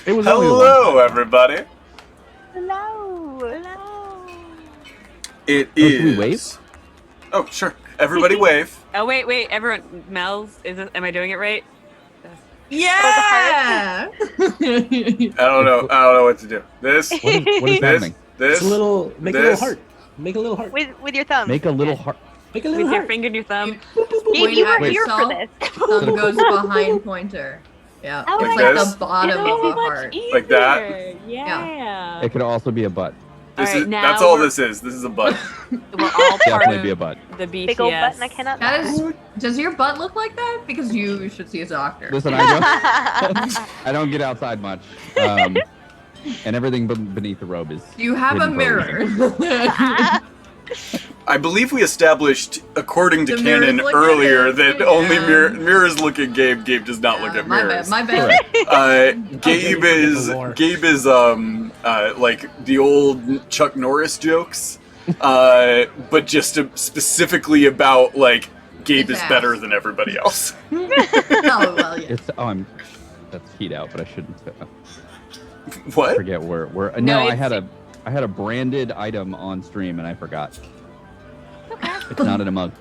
It was only the one Hello, time. everybody. Hello. Hello. It Oh, should we is. wave? Oh, sure. Everybody wave. Oh wait, everyone. Mel's. Am I doing it right? Yeah. I don't know what to do. This. What is happening? This. Make a little heart. Make a little heart. With your thumb. Make a little heart. Make a little With your heart. finger and your thumb. Gabe, you were Wait, here for yourself. this. Thumb goes behind pointer. Yeah, Oh it's my like gosh. the bottom It'll of be a much heart. easier. Like that? Yeah. It could also be a butt. This All right, is. now That's all we're- this is. This is a butt. We're all part Definitely of be a butt. the BTS. Big old button I cannot. That is. Does your butt look like that? Because you should see a doctor. Listen, I don't get outside much, and everything beneath the robe is. You have a hidden mirror. I believe we established, according to The mirrors canon look at earlier, it, that yeah. only mirrors look at Gabe. Gabe does not look at my mirrors. bad. My bad. Gabe is like the old Chuck Norris jokes, but just specifically about like Gabe His is ass. better than everybody else. Oh well, yeah. It's that's heat out, but I shouldn't What? forget where. No, No, I it's- had a branded item on stream and I forgot. It's not in a mug.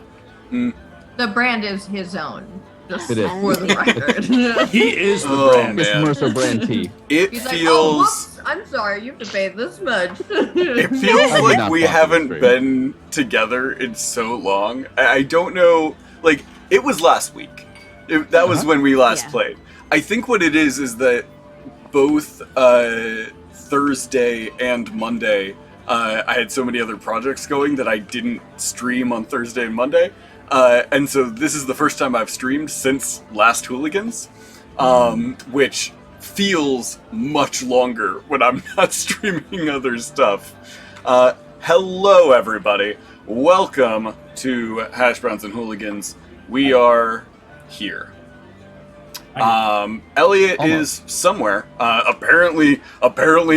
The brand is his own. Just It is. for the record. He is the Oh, brand. It's man. Mercer brand tea. It He's like, oh, feels. whoops, I'm sorry, you have to pay this much. It I feels did like not we fuck with haven't stream. been together in so long. I don't know. Like, it was last week. That was Uh-huh. when we last Yeah. played. I think what it is that both Thursday and Monday, I had so many other projects going that I didn't stream on Thursday and Monday. And so this is the first time I've streamed since last Hooligans, which feels much longer when I'm not streaming other stuff. Hello, everybody. Welcome to Hashbrowns and Hooligans. We are here. Elliot is somewhere. Apparently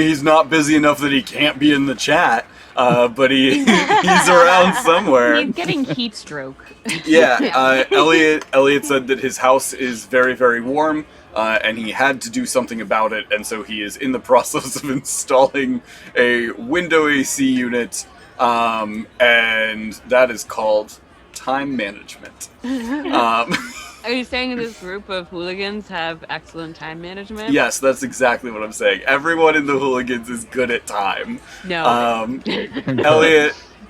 he's not busy enough that he can't be in the chat. But he's around somewhere. He's getting heat stroke. Yeah, Elliot said that his house is very, very warm, and he had to do something about it, and so he is in the process of installing a window AC unit, and that is called time management. Are you saying this group of hooligans have excellent time management? Yes, that's exactly what I'm saying. Everyone in the Hooligans is good at time. No.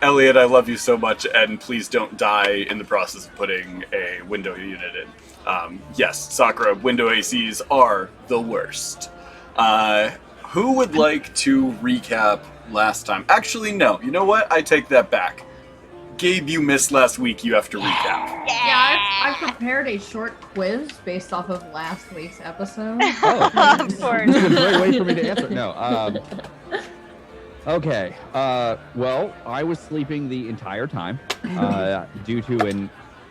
Elliot, I love you so much, and please don't die in the process of putting a window unit in. Yes, Sakura, window ACs are the worst. Who would like to recap last time? Actually, no. You know what? I take that back. Gabe, you missed last week. You have to recap. Yeah, I've prepared a short quiz based off of last week's episode. Oh, Of course. this is a great way for me to answer. No. Okay. Well, I was sleeping the entire time due to an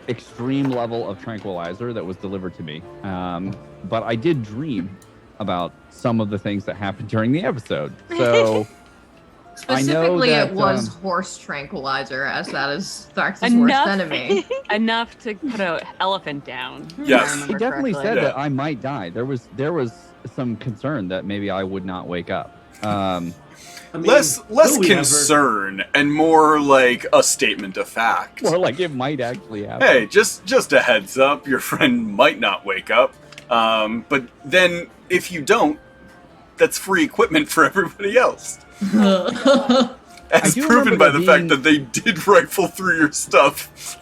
extreme level of tranquilizer that was delivered to me. But I did dream about some of the things that happened during the episode. So Specifically, that, it was horse tranquilizer, as that is Thrax's worst Enough. enemy. Enough to put an elephant down. if Yes. I he remember definitely correctly. said Yeah. that I might die. There was some concern that maybe I would not wake up. I mean, Less will we ever- concern and more like a statement of fact. Or like it might actually happen. Hey, just a heads up, your friend might not wake up. But then if you don't, that's free equipment for everybody else. As do proven remember by there the fact being- that they did rifle through your stuff.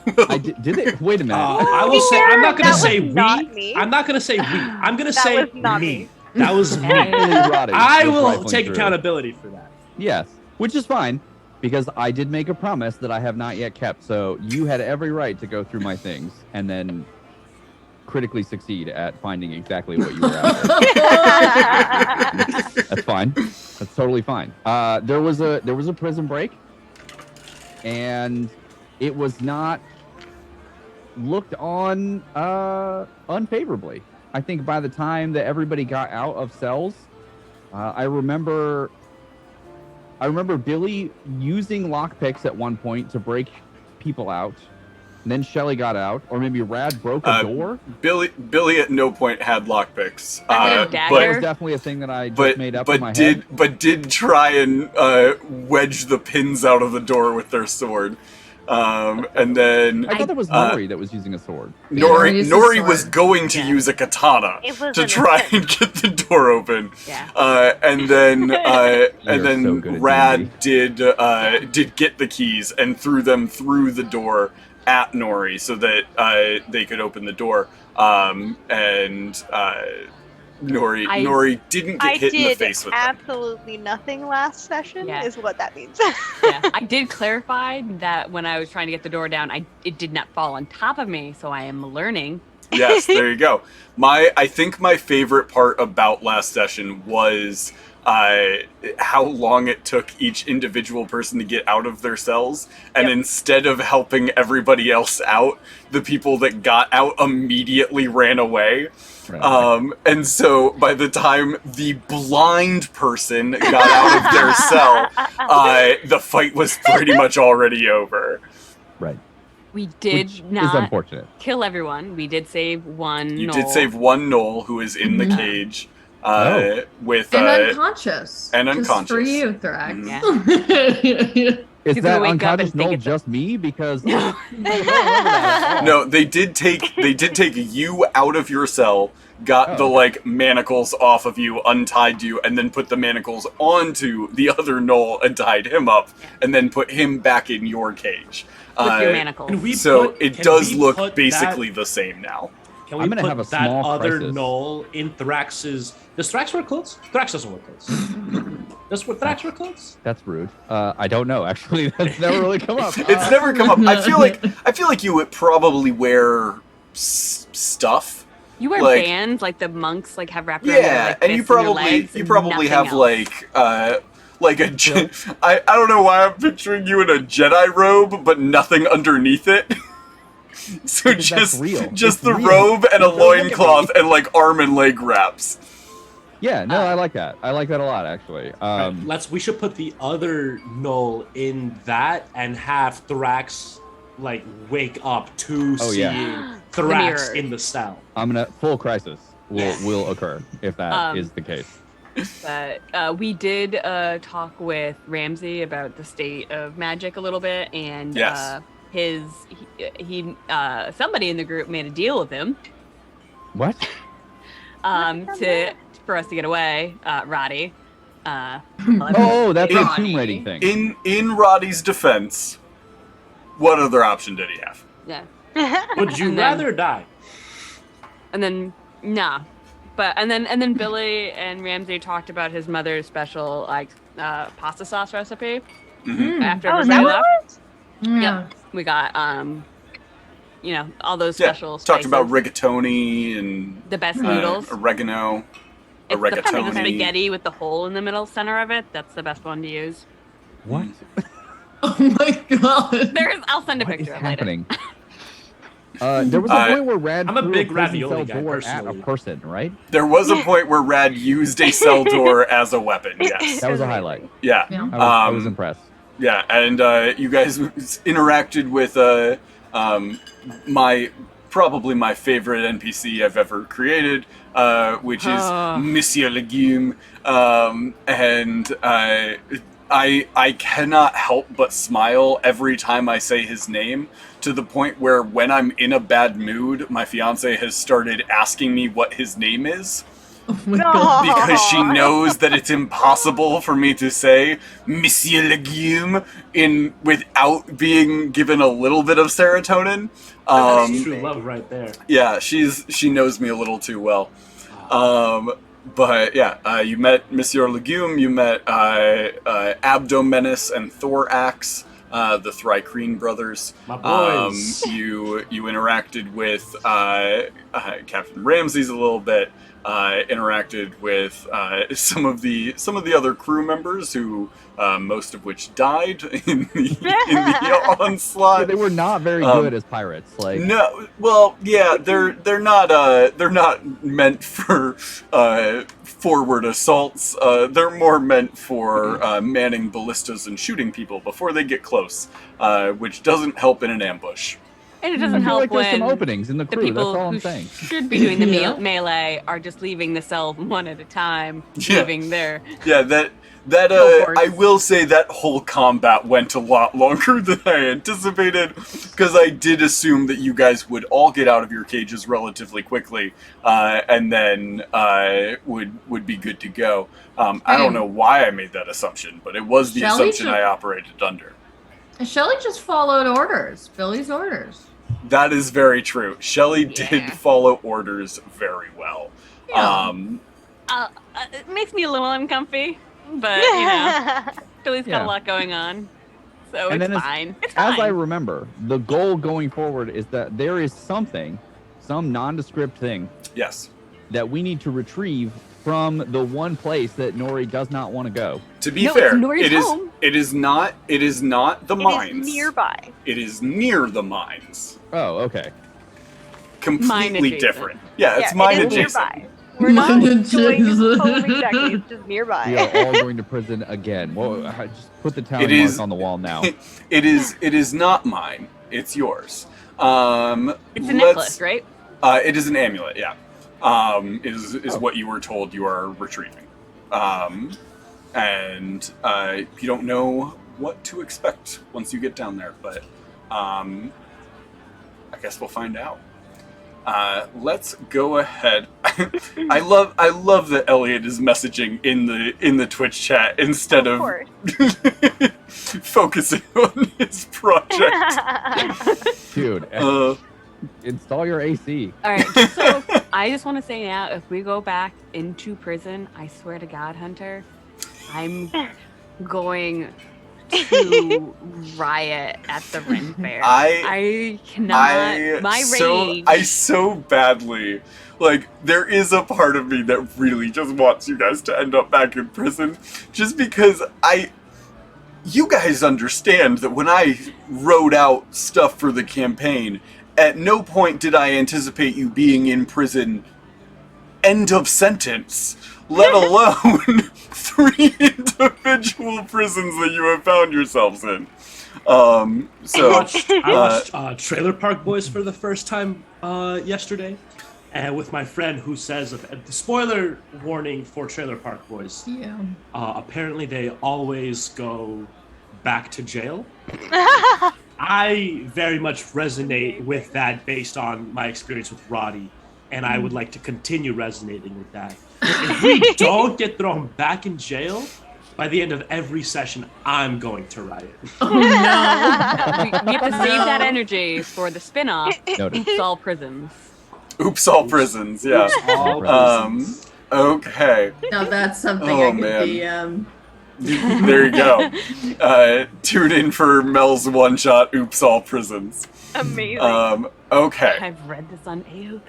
Did they? Wait a minute. I will say, I'm not going That to say was not we. me. I'm not going to say we. I'm going to That say was not me. me. That was me. Really rotted I was will rifling take through. accountability for that. Yes, which is fine, because I did make a promise that I have not yet kept. So you had every right to go through my things and then critically succeed at finding exactly what you were after. That's fine. That's totally fine. There was a prison break, and it was not looked on unfavorably. I think by the time that everybody got out of cells, I remember Billy using lockpicks at one point to break people out, and then Shelly got out, or maybe Rad broke a door. Billy at no point had lockpicks. I had a That dagger. was definitely a thing that I just made up in my did head. but did try and wedge the pins out of the door with their sword. And then I thought that was Nori that was using a sword. Nori used a Nori was sword. going to Yeah. use a katana It was to an try attempt. and get the door open. Yeah. And then so good at Rad did get the keys and threw them through the door at Nori so that they could open the door. Nori didn't get I hit in the did face with them. absolutely nothing last session, Yeah. is what that means. Yeah. I did clarify that when I was trying to get the door down, it did not fall on top of me, so I am learning. Yes, there you go. I think my favorite part about last session was how long it took each individual person to get out of their cells, and instead of helping everybody else out, the people that got out immediately ran away. Right. And so by the time the blind person got out of their cell, the fight was pretty much already over. Right. We did Which is not unfortunate. kill everyone. We did save one. You Knoll. did save one Knoll who is in the cage with And unconscious. and Just for unconscious. you, Thrax. Yeah. Is He's that gonna wake up and unconscious think Null it's just me? Because I don't remember that at all. No, they did take you out of your cell, got the okay. like manacles off of you, untied you, and then put the manacles onto the other Knoll and tied him up, and then put him back in your cage. With your manacles. Can we So put- it can does we look put basically the same now. Can we I'm gonna put have a that small other crisis. Knoll in Thrax's? Does Thrax wear clothes? Thrax doesn't wear clothes. Does Thrax wear clothes? That's rude. I don't know. Actually, that's never really come up. It's never come up. I feel like you would probably wear stuff. You wear like- bands like the monks like have wrapped around their, Yeah, like, and you fists and their probably legs you and probably nothing have else. like a I don't know why I'm picturing you in a Jedi robe, but nothing underneath it. So Because that's real. just It's the real. robe and a Don't look at loincloth me. and like arm and leg wraps. Yeah, no, I like that. I like that a lot, actually. Right, we should put the other Knoll in that and have Thrax like wake up to Oh, seeing yeah. Thrax mirror. in the cell. I'm gonna full crisis will occur if that is the case. But we did talk with Ramsey about the state of magic a little bit, and Yes. somebody in the group made a deal with him What? for us to get away. Roddy. Oh, that's the Ronnie. tomb raiding thing. In Roddy's defense, what other option did he have? Yeah. Would you And then- rather die? And then and then Billy and Ramsey talked about his mother's special like pasta sauce recipe. Mhm. After Oh, is everybody that left. what it was? Yeah. We got all those Yeah, special talked spices. about rigatoni and the best noodles. oregano. It's the kind of rigatoni. spaghetti with the hole in the middle center of it. That's the best one to use. What? Oh my god. I'll send a What is picture of it later. happening? There was a point where Rad I'm a threw big prison ravioli cell guy, door at personally. a person, right? There was a point where Rad used a cell door as a weapon. Yes. That was a highlight. Yeah. Yeah. I was impressed. Yeah, and you guys interacted with probably my favorite NPC I've ever created, which is Monsieur Legume, and I cannot help but smile every time I say his name, to the point where when I'm in a bad mood, my fiance has started asking me what his name is. Oh my No. god. Because she knows that it's impossible for me to say Monsieur Legume without being given a little bit of serotonin. That's true love right there. Yeah, she knows me a little too well. But yeah, you met Monsieur Legume, you met Abdomenis and Thorax, the Thrycreen brothers. My boys. You interacted with Captain Ramses a little bit. Interacted with some of the other crew members who most of which died in the onslaught. Yeah, they were not very good as pirates. Like, No, well, yeah, they're not meant for forward assaults. They're more meant for manning ballistas and shooting people before they get close, which doesn't help in an ambush. And it I doesn't feel help like there's some when openings in the the crew. That's people all who I'm saying. should be doing the Yeah. melee are just leaving the cell one at a time, Yeah. leaving their Yeah, that Cohorts. I will say that whole combat went a lot longer than I anticipated, because I did assume that you guys would all get out of your cages relatively quickly, and then would be good to go. I don't Same. know why I made that assumption, but it was the Shelley assumption should- I operated under. Shelly just followed orders. Billy's orders. That is very true. Shelley did Yeah. follow orders very well. Yeah. it makes me a little uncomfy, but you know, Billy's got Yeah. a lot going on, so And it's then fine. It's As fine. I remember, the goal going forward is that there is something, some nondescript thing, Yes. that we need to retrieve from the one place that Nori does not want to go. To be No, fair, it's Nori's it is home. it is not the It mines. is nearby. It is near the mines. Oh, okay. Completely adjacent. different. Yeah, it's yeah, mine it is adjacent. nearby. We're not Mine going to adjacent. totally check it. It's just We nearby. are all going to prison again. Well, just put the It tally is- mark on the wall now. It is not mine. It's yours. it's a necklace, right? It is an amulet. Yeah. Is what you were told you are retrieving. And you don't know what to expect once you get down there, but I guess we'll find out. Let's go ahead. I love that Elliot is messaging in the Twitch chat instead Of of course. focusing on his project. Dude, install your AC. All right, so I just want to say now, if we go back into prison, I swear to God, Hunter, I'm going to riot at the Ren Fair. I cannot. My rage. I so badly, like, there is a part of me that really just wants you guys to end up back in prison, just because you guys understand that when I wrote out stuff for the campaign, at no point did I anticipate you being in prison, end of sentence, let alone 3 individual prisons that you have found yourselves in. So I watched Trailer Park Boys for the first time yesterday, and with my friend who says, spoiler warning for Trailer Park Boys, Yeah. apparently they always go back to jail. I very much resonate with that based on my experience with Roddy, and I would like to continue resonating with that. If we don't get thrown back in jail, by the end of every session, I'm going to riot. Oh no. we have to save that energy for the spin-off. Noted. It's all prisons. oops, all prisons, yeah. All prisons. Okay. Now that's something Oh, I could man. DM. There you go. Tune in for Mel's one shot. Oops, all prisons. Amazing. Okay. I've read this on AO3.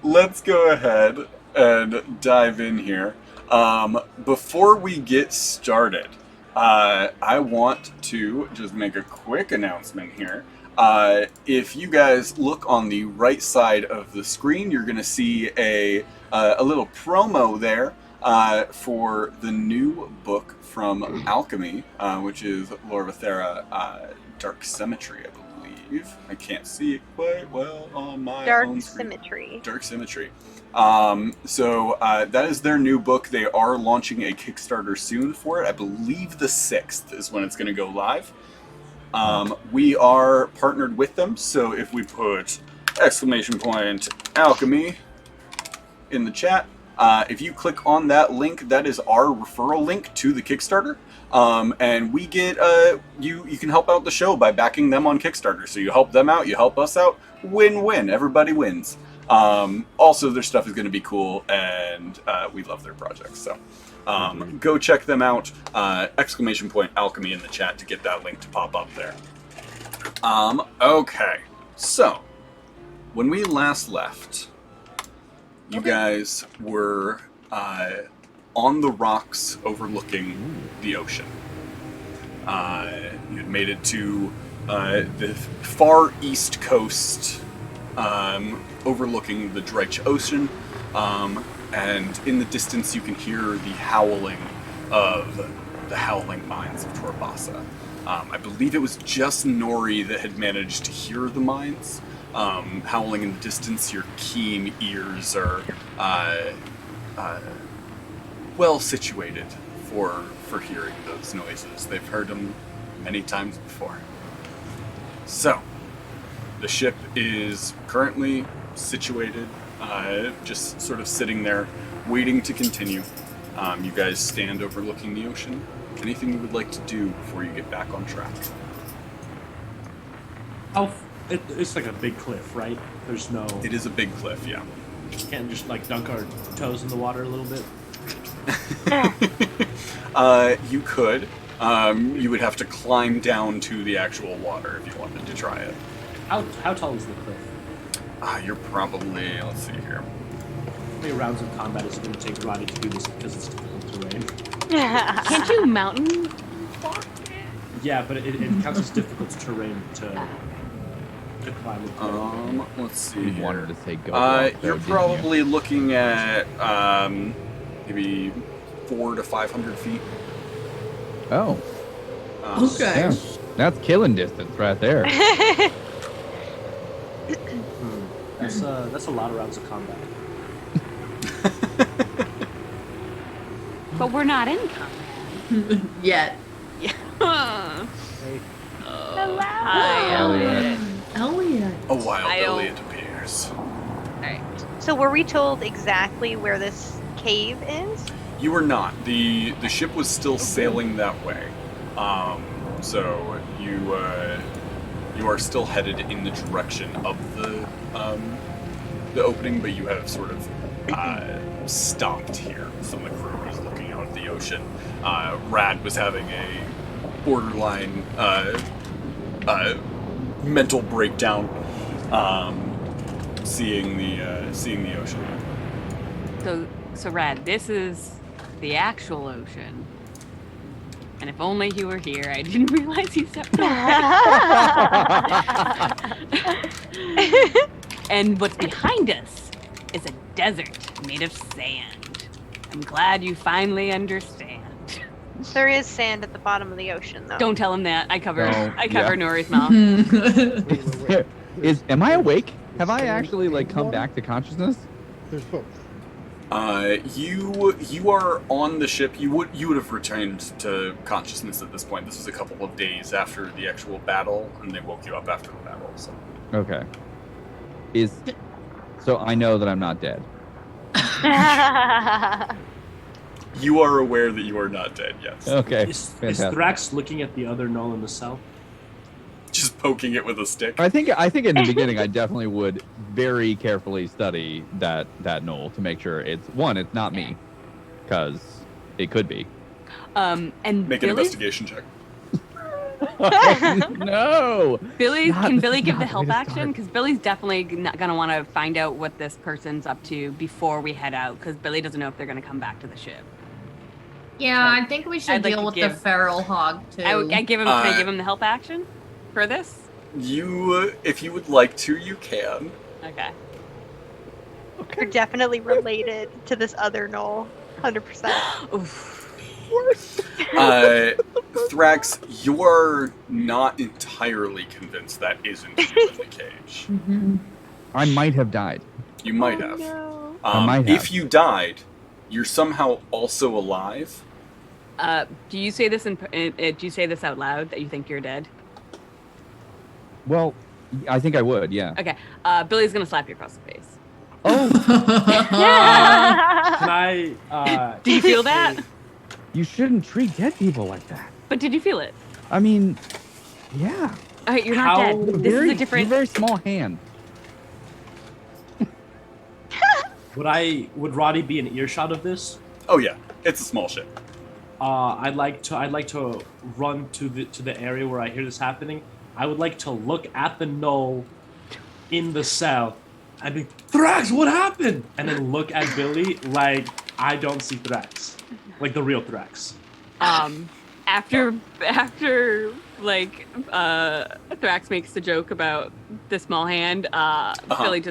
Let's go ahead and dive in here. Before we get started, I want to just make a quick announcement here. If you guys look on the right side of the screen, you're going to see a little promo there for the new book from Alchemy, which is Lorvathera Dark Symmetry, I believe. I can't see it quite well on my Dark own screen. Symmetry. Dark Symmetry. So that is their new book. They are launching a Kickstarter soon for it. I believe the 6th is when it's going to go live. We are partnered with them, so if we put !Alchemy in the chat, if you click on that link, that is our referral link to the Kickstarter. And we get you can help out the show by backing them on Kickstarter. So you help them out, you help us out, win-win. Everybody wins. Also, their stuff is going to be cool, and we love their projects. So go check them out. !Alchemy in the chat to get that link to pop up there. Okay, so when we last left, you guys were on the rocks overlooking the ocean. You had made it to the far east coast, overlooking the Dredge Ocean, and in the distance you can hear the howling of the howling mines of Torbasa. I believe it was just Nori that had managed to hear the mines howling in the distance. Your keen ears are well situated for hearing those noises. They've heard them many times before. So, the ship is currently situated, just sort of sitting there, waiting to continue. You guys stand overlooking the ocean. Anything you would like to do before you get back on track? It's like a big cliff, right? There's no... It is a big cliff, yeah. Can't just like dunk our toes in the water a little bit. You could. You would have to climb down to the actual water if you wanted to try it. How tall is the cliff? You're probably, let's see here. How many rounds of combat is it going to take Roddy to do this because it's difficult terrain? Can't you mountain walk? Yeah, but it counts as difficult terrain to climb. Let's see You here. wanted to say go. Walk, though, You're didn't probably looking at maybe 400 to 500 feet. Oh, Okay. yeah. That's killing distance right there. That's a lot of rounds of combat. But we're not in combat. Yet. Hey, Hi, Elliot. Elliot. A wild I don't- Elliot appears. Alright. So were we told exactly where this cave is? You were not. The ship was still sailing that way. So you are still headed in the direction of the opening, but you have sort of stopped here. Some of the crew was looking out at the ocean. Rad was having a borderline mental breakdown, seeing the ocean. So Rad, this is the actual ocean. And if only he were here, I didn't realize he stepped And what's behind us is a desert made of sand. I'm glad you finally understand. There is sand at the bottom of the ocean, though. Don't tell him that. I cover No, Nori's mouth. Am I awake? Have I actually come back to consciousness? There's both. You are on the ship. You would have returned to consciousness at this point. This was a couple of days after the actual battle, and they woke you up after the battle. So Okay. So I know that I'm not dead. you are aware that you are not dead. Yes. Okay. Is Fantastic. Thrax looking at the other knoll in the south? Just poking it with a stick. I think in the beginning I definitely would very carefully study that knoll to make sure it's not me, because it could be. And Make an Billy? investigation check. No. Can Billy give the not the way help to action? start. Because Billy's definitely not gonna want to find out what this person's up to before we head out. Because Billy doesn't know if they're gonna come back to the ship. Yeah, I think we should I'd like deal to with the give- feral hog too. I give him. Can I give him the help action for this? You, if you would like to, you can. Okay. You're definitely related to this other knoll. 100%. Oof. Thrax, you're not entirely convinced that isn't you in the cage. Mhm. I might have died. You might have. No. I might have. If you died, you're somehow also alive. Do you say this do you say this out loud that you think you're dead? Well, I think I would. Yeah. Okay. Billy's gonna slap you across the face. Oh, Can I? Did you feel that? you shouldn't treat dead people like that. But did you feel it? I mean, yeah. All right, you're not How- dead. This is a different. Very small hand. Would Roddy be in earshot of this? Oh yeah, it's a small ship. I'd like to run to the area where I hear this happening. I would like to look at the knoll in the south. I'd be Thrax, what happened? And then look at Billy like I don't see Thrax, like the real Thrax. After Thrax makes the joke about the small hand, Billy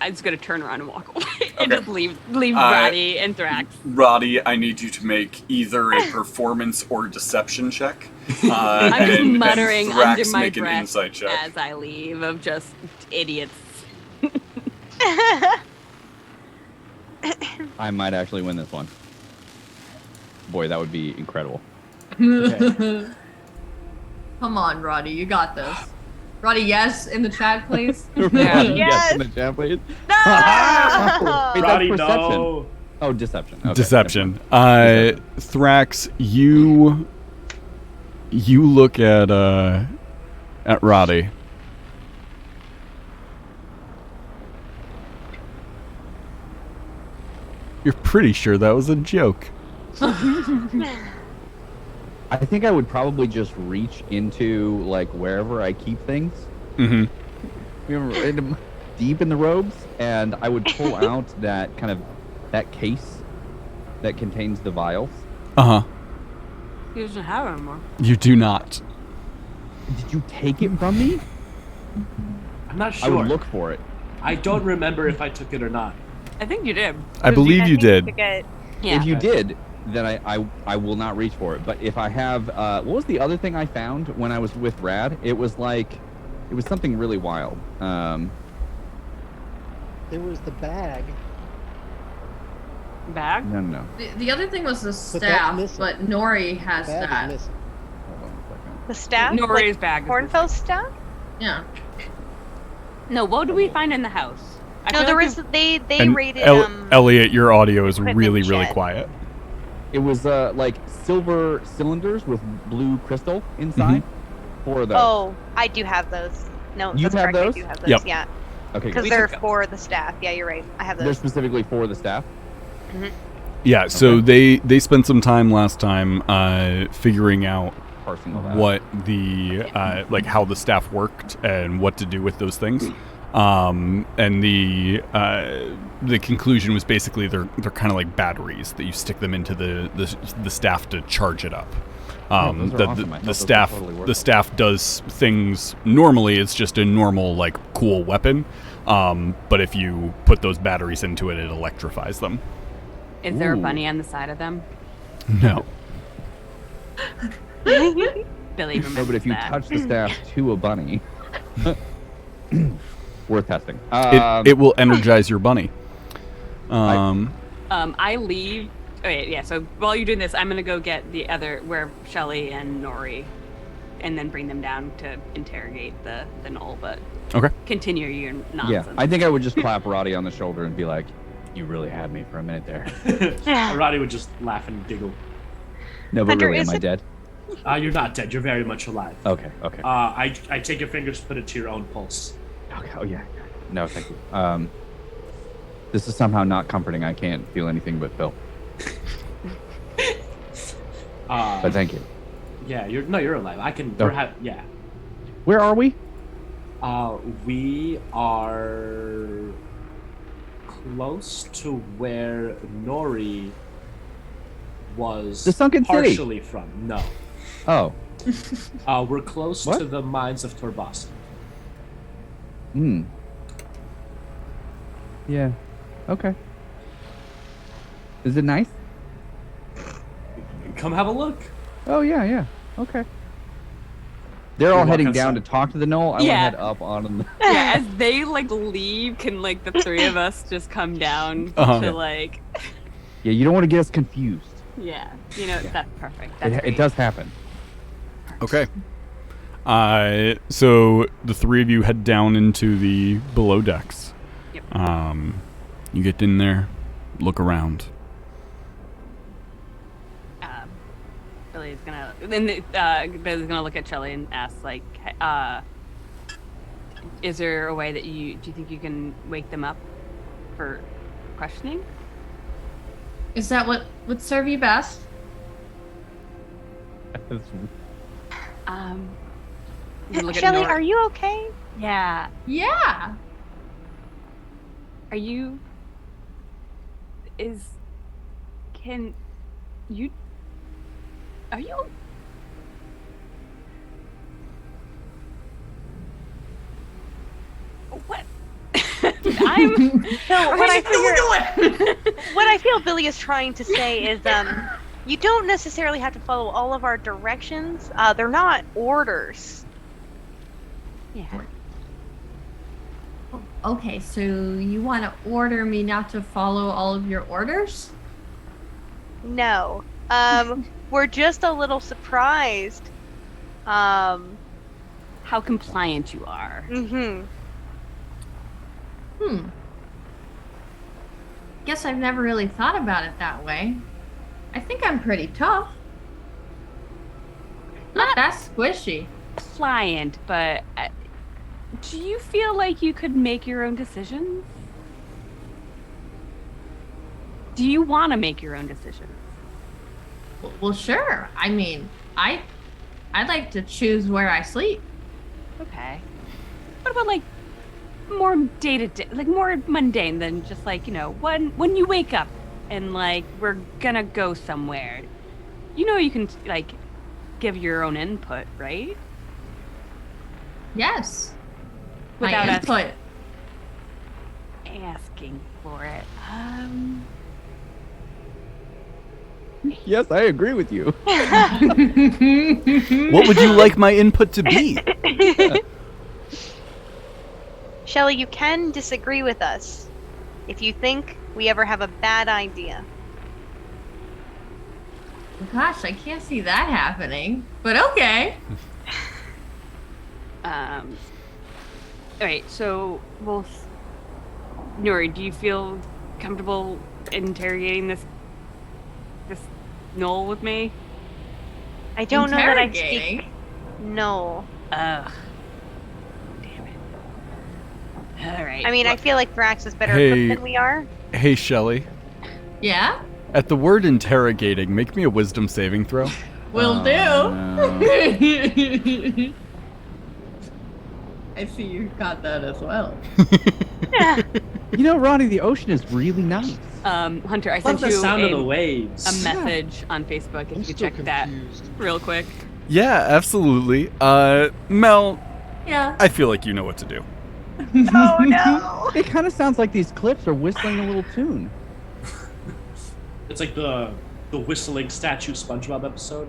I'm just gonna turn around and walk away. And Okay. just leave Roddy and Thrax. Roddy, I need you to make either a performance or deception check. I'm just and muttering Thrax under my make an breath insight check. as I leave of just idiots. I might actually win this one. Boy, that would be incredible. Come on, Roddy, you got this. Roddy, yes, in the chat, please. Roddy, Yes. in the chat, please. No! Wait, that's Roddy, perception. no. Oh, deception. Okay. Deception. Deception. Thrax, you look at Roddy. You're pretty sure that was a joke. I think I would probably just reach into like wherever I keep things, Mm-hmm. deep in the robes, and I would pull out that case that contains the vials. Uh-huh. He doesn't have it anymore. You do not. Did you take it from me? I'm not I sure. would look for it. I don't remember if I took it or not. I think you did. I believe you did. Forget. Yeah. If you did, then I will not reach for it. But if I have, what was the other thing I found when I was with Rad? It was something really wild. There was the bag. Bag? No. The other thing was the that's staff, missing. but Nori has Bag is that. missing. Hold on a second. The staff? Nori's Like bag. Cornfell's staff? Yeah. No, what did we find in the house? I No, feel there like was they And rated Elliot, your audio is equipment really, really shed. quiet. It was like silver cylinders with blue crystal inside. For those. Oh, I do have those. No, You that's have correct. those? I do have those. Yep. Yeah, Okay. because Good. they're for the staff. Yeah, you're right. I have They're those. specifically for the staff. Yeah, so they spent some time last time figuring out Parsing all that. what the like how the staff worked and what to do with those things. And the conclusion was basically they're kind of like batteries that you stick them into the staff to charge it up. those are awesome. I thought The those were staff totally worth the it. staff does things normally. It's just a normal like cool weapon. But if you put those batteries into it, it electrifies them. Is there a Ooh. bunny on the side of them? No. Billy remembers No, but if you that. touch the staff to a bunny, worth testing. It will energize your bunny. I leave. Okay, yeah. So while you're doing this, I'm gonna go get the other where Shelly and Nori, and then bring them down to interrogate the knoll. But Okay. continue your Yeah, nonsense. I think I would just clap Roddy on the shoulder and be like, "You really had me for a minute there." Roddy would just laugh and giggle. No, but Hunter, really, am is I it- dead? You're not dead. You're very much alive. Okay. I take your fingers, put it to your own pulse. Okay. Oh yeah. No, thank you. This is somehow not comforting. I can't feel anything but Phil. But thank you. Yeah, you're alive. I can. Okay. Yeah. Where are we? We are close to where Nori was The sunken city. partially from. No. Oh. We're close What? to the mines of Torbasi. Hmm. Yeah. Okay. Is it nice? Come have a look. Oh yeah. Okay. They're all walk heading down to outside. talk to the knoll. I Yeah. want to head up on them. Yeah, as they like leave, can like the three of us just come down Uh-huh. to like, Yeah, you don't want to get us confused. yeah, you know, Yeah. that's perfect. That's It great. does happen. Okay. So the three of you head down into the below decks. Yep. You get in there, look around. Billy's gonna Billy's gonna look at Shelly and ask like, is there a way that do you think you can wake them up for questioning? Is that what would serve you best? You look at Shelly, Nor- are you okay? Yeah. Yeah. Are you? Can you? Are you? What? I'm. So what I figure, do it. what I feel Billy is trying to say is, you don't necessarily have to follow all of our directions. They're not orders. Yeah. Okay, so you want to order me not to follow all of your orders? No. We're just a little surprised. How compliant you are. Mm-hmm. Guess I've never really thought about it that way. I think I'm pretty tough. Not that squishy. Compliant, but do you feel like you could make your own decisions? Do you want to make your own decisions? Well, sure. I mean, I'd like to choose where I sleep. Okay. What about like more day to day, like more mundane than just like, when you wake up and like we're gonna go somewhere, you can like give your own input, right? Yes. Without My us input. asking for it. Yes, I agree with you. What would you like my input to be? Shelly, you can disagree with us if you think we ever have a bad idea. Gosh, I can't see that happening. But okay. All right, so Nori, do you feel comfortable interrogating this Noel with me? I don't know that I Interrogating? speak. No. Ugh. Damn it. All right. I mean, I feel like Thrax is better Hey. equipped than we are. Hey, Shelly. Yeah? At the word interrogating, make me a wisdom saving throw. Will do. No. I see you got that as well. Ronnie, the ocean is really nice. Hunter, I Love sent the you sound of the a waves. message on Facebook if I'm you still could check that confused. real quick. Yeah, absolutely. Mel, Yeah. I feel like you know what to do. Oh no! It kind of sounds like these clips are whistling a little tune. It's like the whistling statue SpongeBob episode.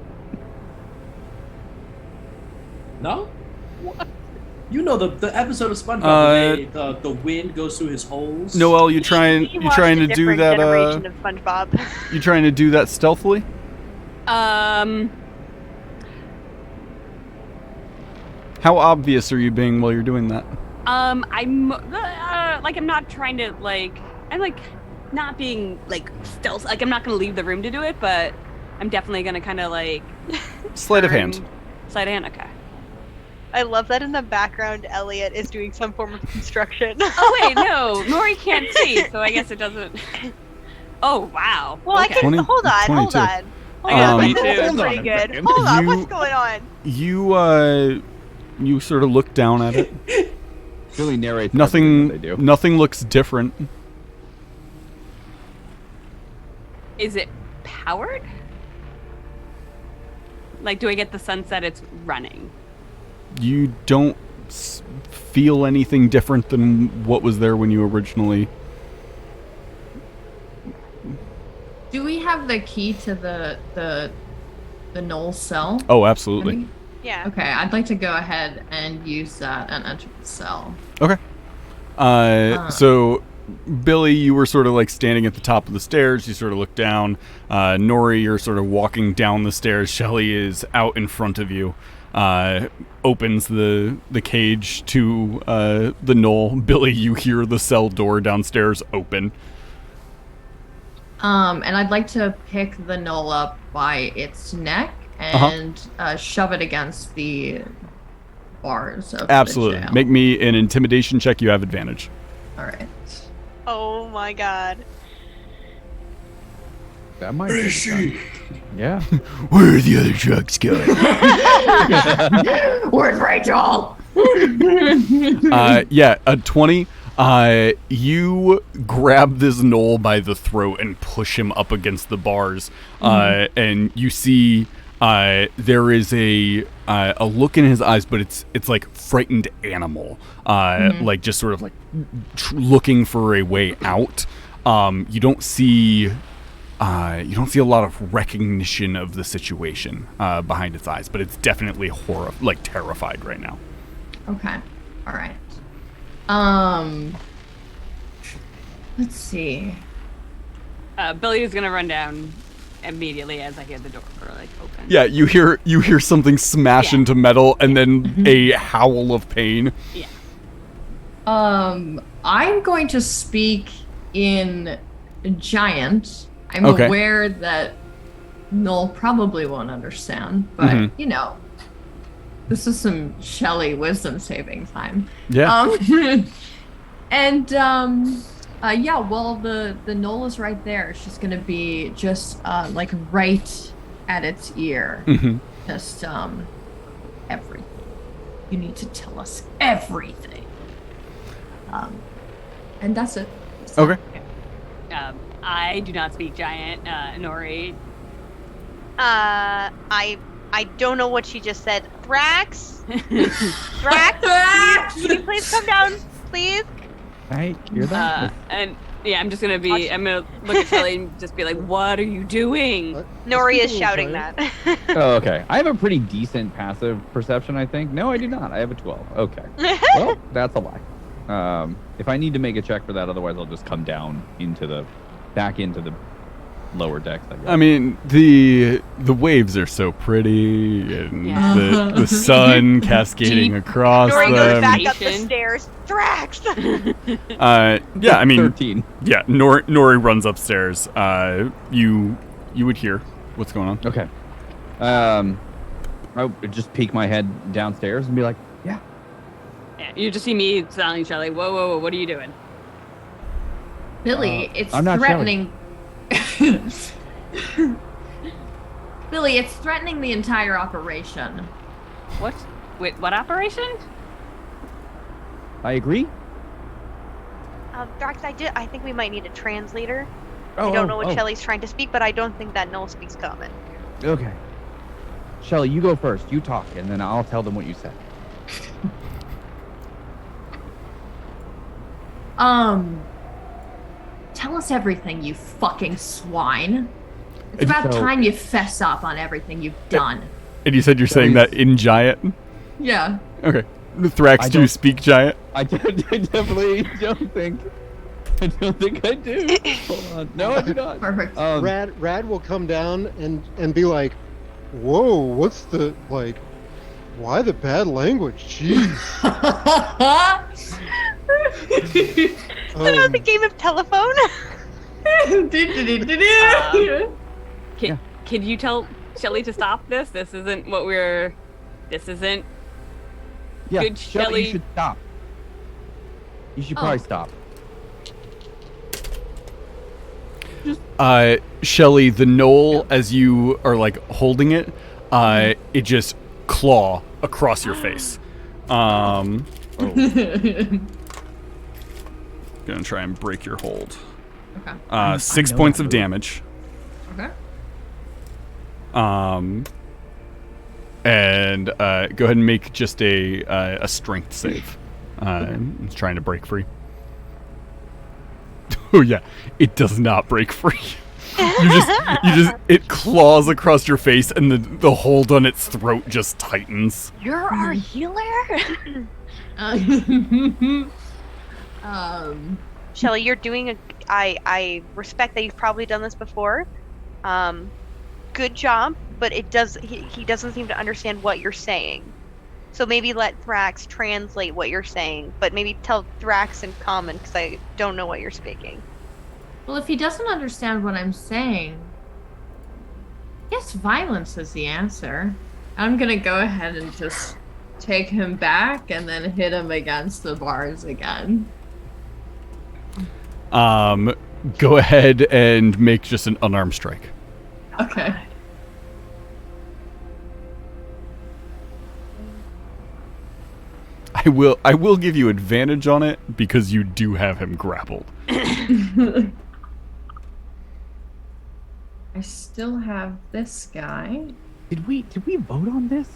No? What? You know the episode of SpongeBob where the wind goes through his holes. Noel, you He trying watched to a do different that? generation of SpongeBob. You trying to do that stealthily? How obvious are you being while you're doing that? I'm not trying to I'm like not being like stealth. Like I'm not gonna leave the room to do it, but I'm definitely gonna kind of like Sleight of hand. Sleight of hand. Okay. I love that in the background, Elliot is doing some form of construction. Oh wait, no, Nori can't see, so I guess it doesn't. Oh wow. Well, Okay. I can. 20 hold on. 22. I got got me this too. is Hold on pretty a good. second. Hold on, You- what's going on? You sort of look down at it. Billy narrates everything that they do. Nothing looks different. Is it powered? Like, do I get the sense that it's running? You don't feel anything different than what was there when you originally. Do we have the key to the Knoll cell? Oh, absolutely. Any? Yeah. Okay, I'd like to go ahead and use that and enter the cell. Okay. So, Billy, you were sort of like standing at the top of the stairs. You sort of look down. Nori, you're sort of walking down the stairs. Shelly is out in front of you. Opens the cage to the knoll. Billy, you hear the cell door downstairs open. And I'd like to pick the Knoll up by its neck and shove it against the bars of Absolutely. the jail. Make me an intimidation check. You have advantage. All right. Oh my god. That might be fun. Yeah. Where are the other trucks going? Where's Rachel? Yeah, a 20. You grab this knoll by the throat and push him up against the bars. And you see there is a look in his eyes, but it's like frightened animal, like just sort of like looking for a way out. You don't see a lot of recognition of the situation behind its eyes, but it's definitely terrified right now. Okay. All right. Let's see. Billy is gonna run down immediately as I hear the door open. Yeah, you hear something smash into metal, and then a howl of pain. Yeah. I'm going to speak in Giant. I'm Okay. aware that Noel probably won't understand, but you know, this is some Shelley wisdom saving time. Yeah. Yeah, well, the Noel is right there. She's gonna be just like right at its ear. Just everything. You need to tell us everything. And that's it. So, Okay. I do not speak Giant. Nori. I don't know what she just said. Thrax? Thrax? Can you please come down, please? I hear that. And yeah, I'm gonna look at Shelly and just be like, "What are you doing?" What? Nori is That's shouting Giant. that. Oh, okay. I have a pretty decent passive perception, I think. No, I do not. I have a 12. Okay. Well, that's a lie. If I need to make a check for that, otherwise I'll just come down back into the lower decks, I guess. I mean, the waves are so pretty, and Yeah. the sun cascading Deep. across Nori goes them. back up the stairs. Thrax! Yeah, I mean, 13. yeah. Nori runs upstairs. You would hear what's going on. Okay. I would just peek my head downstairs and be like, yeah. Yeah, you just see me telling Shelly, whoa, what are you doing? Billy, it's I'm not threatening. Billy, it's threatening the entire operation. What? Wait, what operation? I agree. Thrax, I think we might need a translator. Oh, I don't know what Shelly's trying to speak, but I don't think that Noel speaks common. Okay. Shelly, you go first. You talk, and then I'll tell them what you said. Tell us everything, you fucking swine. It's And about so- time you fess up on everything you've done. And you said you're saying that in Giant? Yeah. Okay. Thrax, I do you don't- speak Giant? I definitely don't think. I don't think I do. Hold on. No, I do not. Perfect. Rad will come down and be like, "Whoa, what's the like? Why the bad language? Jeez." The game of telephone? Can you tell Shelly to stop this? This isn't what we're. This isn't. Yeah, Good Shelly, Shelly. you should stop. You should probably stop. Shelly, the knoll, as you are like holding it, it just claw across your face. Gonna try and break your hold. Okay. 6 points of damage. Okay. And go ahead and make just a strength save. It's trying to break free. Oh yeah, it does not break free. It claws across your face, and the hold on its throat just tightens. You're our healer? Shelly, you're doing I respect that you've probably done this before. Good job, but he doesn't seem to understand what you're saying. So maybe let Thrax translate what you're saying, but maybe tell Thrax in common, because I don't know what you're speaking. Well, if he doesn't understand what I'm saying, yes, violence is the answer. I'm gonna go ahead and just take him back and then hit him against the bars again. Go ahead and make just an unarmed strike. Okay. I will give you advantage on it because you do have him grappled. I still have this guy. Did we vote on this?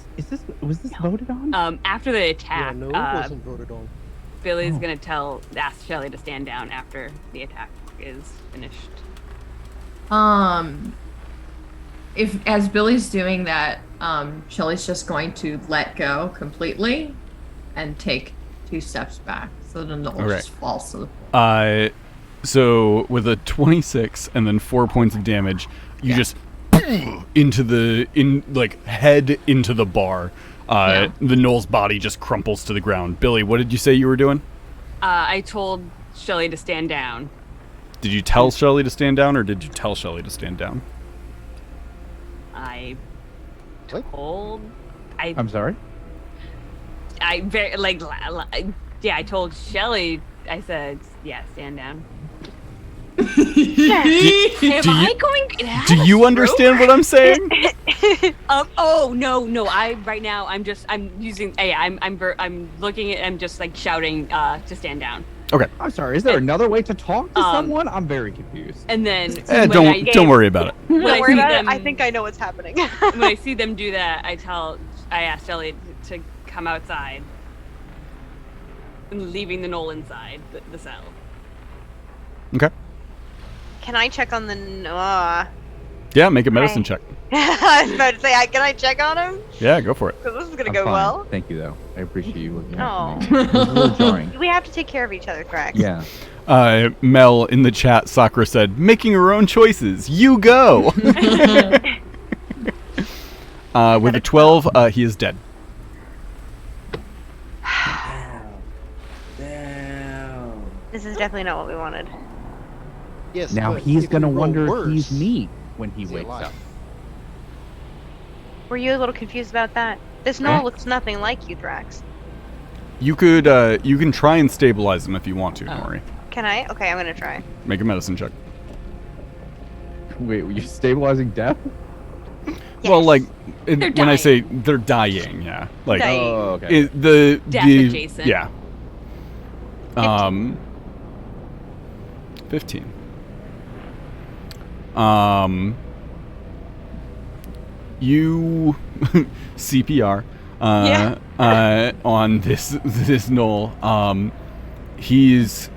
Was this voted on? After the Yeah, attack, no, it wasn't voted on. Billy's Oh. gonna ask Shelly to stand down after the attack is finished. If as Billy's doing that, Shelly's just going to let go completely and take 2 steps back, so the knoll Okay. just falls to the floor. So with a 26 and then 4 points of damage, you just head into the bar. The knoll's body just crumples to the ground. Billy, what did you say you were doing? I told Shelly to stand down. Did you tell Shelly to stand down, or did you tell Shelly to stand down? I What? told. I'm sorry. I very I told Shelly. I said, yeah, stand down. Am I going? Do you understand what I'm saying? Oh no! I'm looking at. I'm just like shouting to stand down. Okay. I'm sorry. Is there another way to talk to Um, someone? I'm very confused. And then Don't worry about it. When Don't I worry see about them, it. I think I know what's happening. when I see them do that, I ask Shelly to come outside, and leaving the knoll inside the cell. Okay. Can I check on the? Yeah, make a medicine Okay. check. I was about to say, can I check on him? Yeah, go for it. Because this is gonna I'm go fine. well. Thank you, though. I appreciate you looking Oh. out for me. It was a little jarring. We have to take care of each other, Thrax. Yeah. Mel in the chat, Sakura said, "Making her own choices. You go." With a 12, he is dead. Damn. This is definitely not what we wanted. Yes. Now but he's if gonna we roll wonder worse, if he's me when he is he wakes alive? up. Were you a little confused about that? This knoll looks nothing like you, Thrax. You could, you can try and stabilize him if you want to, Nori. Can I? Okay, I'm gonna try. Make a medicine check. Wait, were you stabilizing death? Well, like, They're when I dying. say they're dying, yeah. Like, Dying. Oh, okay. Death adjacent. Yeah. 15. You CPR on this knoll. He's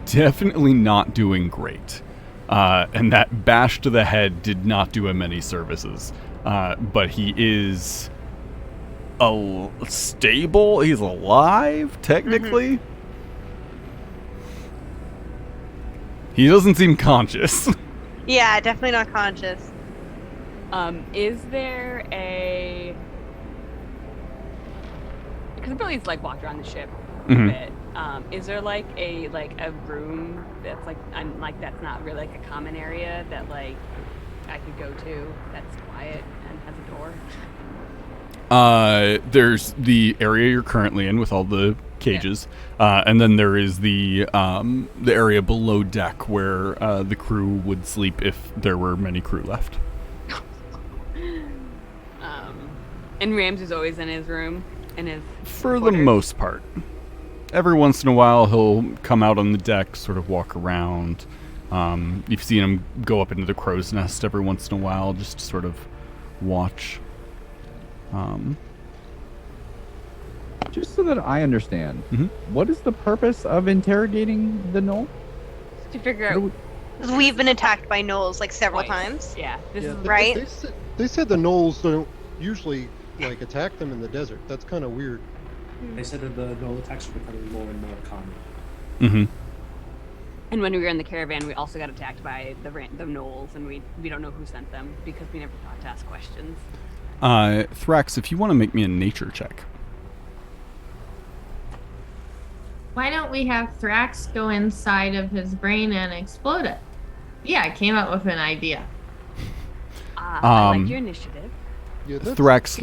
definitely not doing great. And that bash to the head did not do him any services. But he is stable. He's alive, technically. He doesn't seem conscious. Yeah, definitely not conscious. Is there a? Because Billy's like walked around the ship a Mhm. bit. Is there like a room that's that's not really like a common area that like I could go to that's quiet and has a door? There's the area you're currently in with all the cages, and then there is the area below deck where the crew would sleep if there were many crew left. And Rams is always in his room, in his For the quarters. most part. Every once in a while, he'll come out on the deck, sort of walk around. You've seen him go up into the crow's nest every once in a while, just to sort of watch. Just so that I understand, Mhm. what is the purpose of interrogating the knoll? to figure What do out. we- We've been attacked by gnolls like several Twice. times. Yeah, this Yeah, is they- right. They said the gnolls don't usually like attack them in the desert. That's kind of weird. They said that the gnoll attacks are becoming more and more common. Mm-hmm. And when we were in the caravan, we also got attacked by the gnolls, and we don't know who sent them because we never thought to ask questions. Thrax, if you want to make me a nature check. Why don't we have Thrax go inside of his brain and explode it? Yeah, I came up with an idea. I like your initiative. Yeah, that's, Thrax,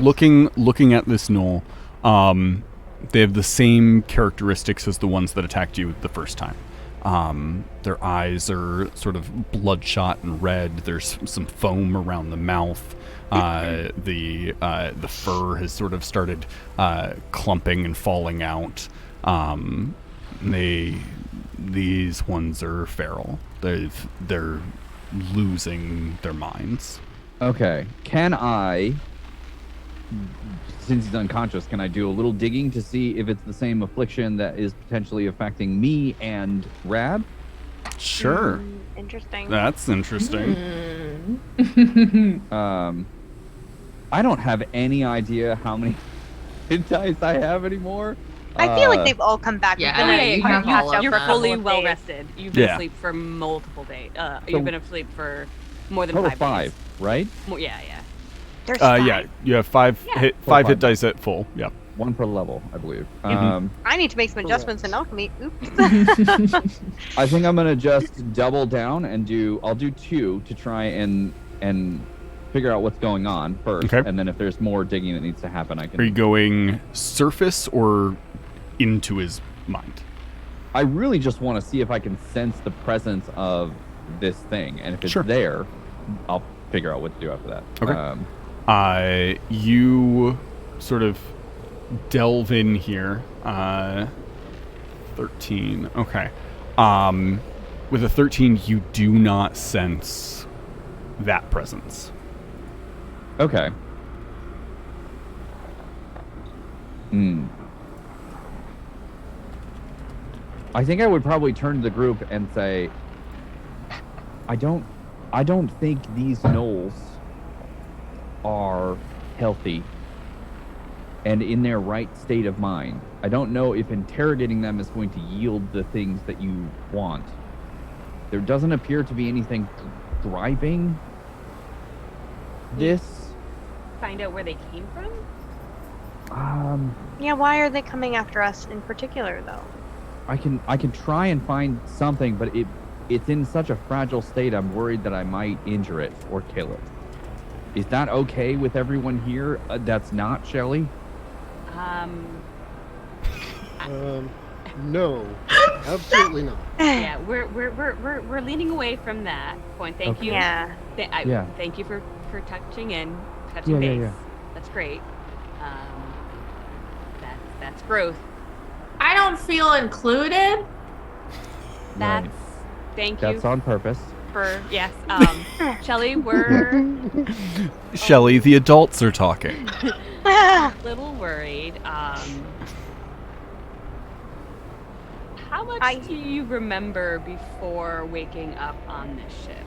looking at this knoll, they have the same characteristics as the ones that attacked you the first time. Their eyes are sort of bloodshot and red. There's some foam around the mouth. The fur has sort of started clumping and falling out. These ones are feral. They're losing their minds. Okay. Can I, since he's unconscious, can I do a little digging to see if it's the same affliction that is potentially affecting me and Rab? Sure. Interesting. That's interesting. I don't have any idea how many hit dice I have anymore. I feel like they've all come back. Yeah, We've been you have all of up You're for a couple fully of well days. rested. You've been Yeah. asleep for multiple days. So- You've been asleep for more than Total 5 5, days. right? Yeah. There's Yeah, you have five Yeah. hit Five. dice at full. Yeah. 1 per level, I believe. Mhm. I need to make some adjustments in alchemy. Oops. I think I'm gonna just double down and I'll do 2 to try and figure out what's going on first, Okay. and then if there's more digging that needs to happen, I can. Are you going surface or into his mind? I really just want to see if I can sense the presence of this thing, and if it's Sure. there, I'll figure out what to do after that. Okay. You sort of delve in here. 13. Okay. With a 13, you do not sense that presence. Okay. I think I would probably turn to the group and say, I don't think these gnolls are healthy and in their right state of mind. I don't know if interrogating them is going to yield the things that you want. There doesn't appear to be anything driving this. Find out where they came from? Yeah, why are they coming after us in particular, though? I can try and find something, but it's in such a fragile state. I'm worried that I might injure it or kill it. Is that okay with everyone here? That's not Shelly. No, absolutely not. Yeah, we're leaning away from that point. Thank you. Yeah. Yeah. Thank you for touching Yeah, base. yeah. That's great. That's growth. I don't feel included. That's Right. thank you That's on purpose. for yes. Shelly, we're Shelly, the adults are talking. a little worried. How much do you remember before waking up on this ship?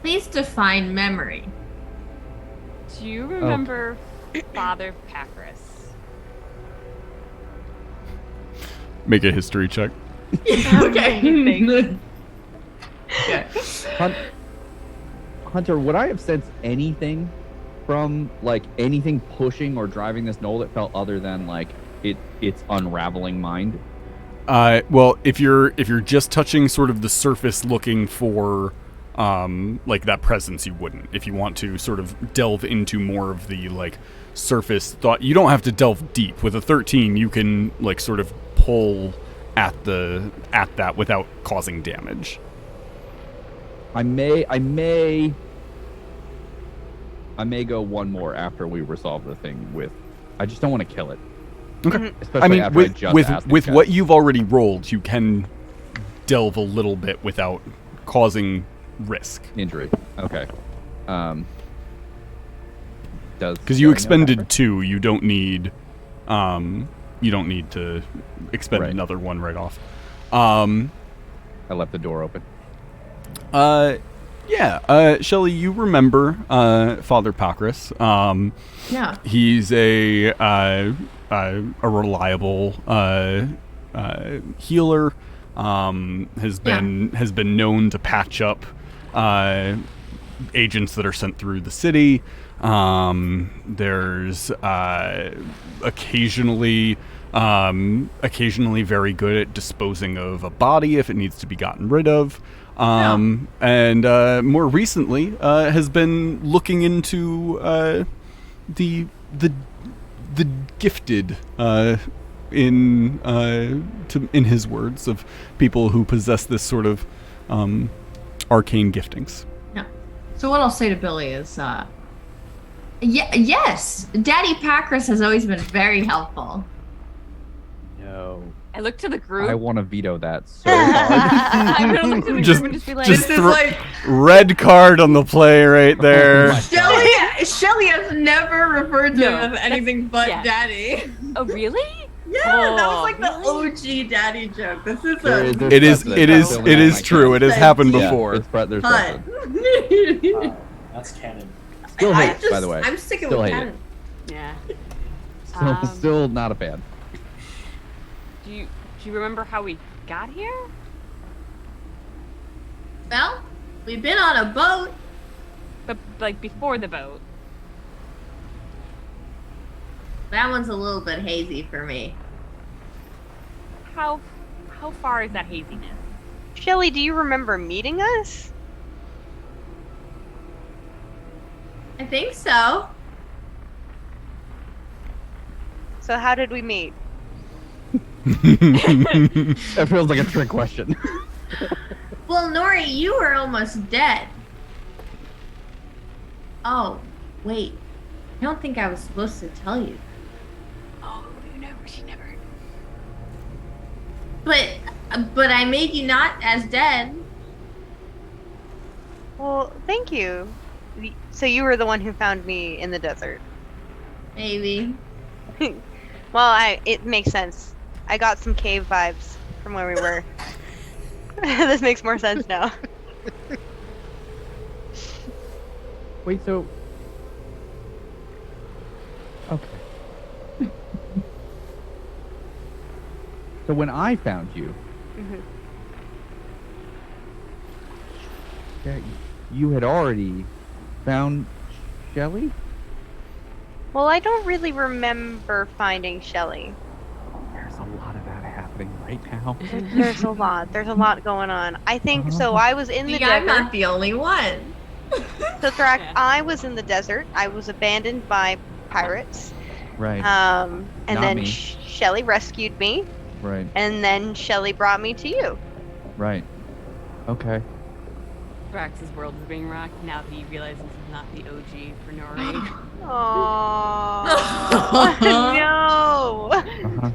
Please define memory. Do you remember Father Papyrus? Make a history check. Okay. Hunter, would I have sensed anything from anything pushing or driving this knoll that felt other than its unraveling mind? Well, if you're just touching sort of the surface looking for that presence, you wouldn't. If you want to sort of delve into more of the surface thought, you don't have to delve deep. With a 13, you can sort of pull at that without causing damage. I may go one more after we resolve the thing with. I just don't want to kill it. Okay. Especially I mean, after I just asked with this guy. what you've already rolled, you can delve a little bit without causing risk. Injury. Okay. Because you expended 2, you don't need to expend Right. another one right off. I left the door open. Shelly, you remember Father Papyrus. Yeah. He's a reliable healer. Has been known to patch up agents that are sent through the city. There's occasionally very good at disposing of a body if it needs to be gotten rid of. And more recently has been looking into the gifted in his words of people who possess this sort of arcane giftings. Yeah. So what I'll say to Billy is, yes, Daddy Papyrus has always been very helpful. No. I look to the group. I want to veto that so hard. I'm gonna look to the Just- group and just be like, just This is like Red card on the play right there. my Shelly has never referred to No, him as anything but yeah. daddy. oh really? Yeah, that was Oh, like the OG daddy joke. This is There a is- It is. precedent. It is. Still It not is my true. It has Yeah, happened Yeah, before. there's pun. precedent. That's canon. Still I hate, by the way. I'm sticking Still with hate canon. Yeah. Still not a fan. Do you remember how we got here? Well, we've been on a boat. But like before the boat. That one's a little bit hazy for me. How far is that haziness? Shelly, do you remember meeting us? I think so. So how did we meet? That feels like a trick question. Well, Nori, you were almost dead. Oh, wait. I don't think I was supposed to tell you. Oh, she never. But I made you not as dead. Well, thank you. So you were the one who found me in the desert. Maybe. Well, it makes sense. I got some cave vibes from where we were. This makes more sense now. Wait, so... Okay. So when I found you, Mhm. yeah, you had already found Shelly? Well, I don't really remember finding Shelly. There's a lot of that happening right now. There's a lot. There's a lot going on. I think so. I was in the See, I'm desert. not the only one. So Thrak, Yeah. I was in the desert. I was abandoned by pirates. Right, And Not then me. Shelly rescued me, right, and then Shelly brought me to you. right. Okay. Brax's world is being rocked now that he realizes he's not the OG for Nori. Oh no! Uh-huh.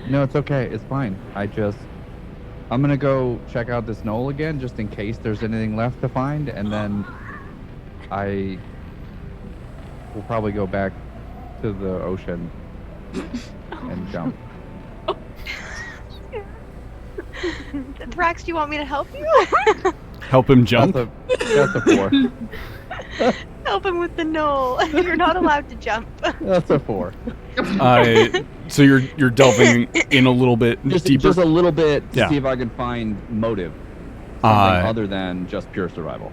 No, it's okay. It's fine. I'm gonna go check out this knoll again, just in case there's anything left to find, and then I will probably go back to the ocean and jump. Thrax, do you want me to help you? Help him jump. That's a 4. Help him with the knoll. You're not allowed to jump. That's a 4. So you're delving in a little bit deeper. Just a little bit to Yeah. see if I can find motive, something other than just pure survival.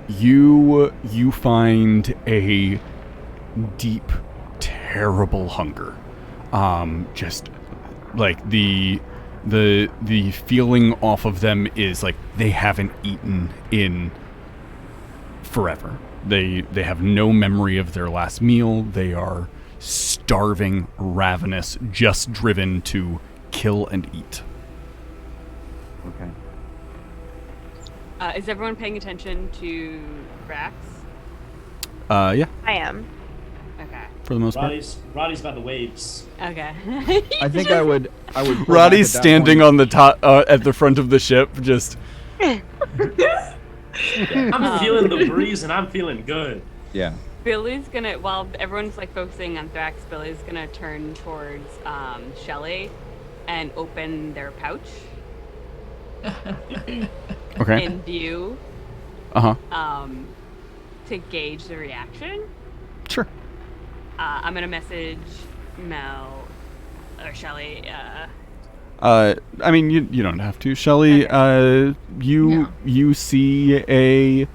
You find a deep, terrible hunger. Just like the feeling off of them is like they haven't eaten in forever. They have no memory of their last meal. They are starving, ravenous, just driven to kill and eat. Okay. Is everyone paying attention to Brax? Yeah, I am. Okay. for the most part. Roddy's by the waves. Okay. I think I would. pull back Roddy's at that standing point. on the top at the front of the ship, just I'm feeling the breeze and I'm feeling good. Yeah. Billy's gonna, while everyone's like focusing on Thrax, Billy's gonna turn towards Shelly and open their pouch okay. in view Uh-huh. to gauge the reaction. Sure. I'm gonna message Mel or Shelly. I mean, you don't have to, Shelly. Okay. You see a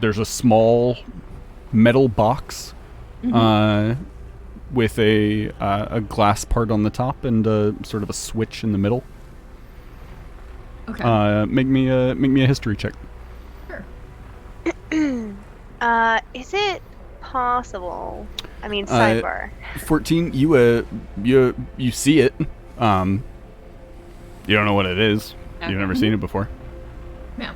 there's a small metal box, with a glass part on the top and sort of a switch in the middle. Okay. Make me a history check. Is it possible? I mean, sidebar. 14. You see it. You don't know what it is. Okay. You've never seen it before. Yeah.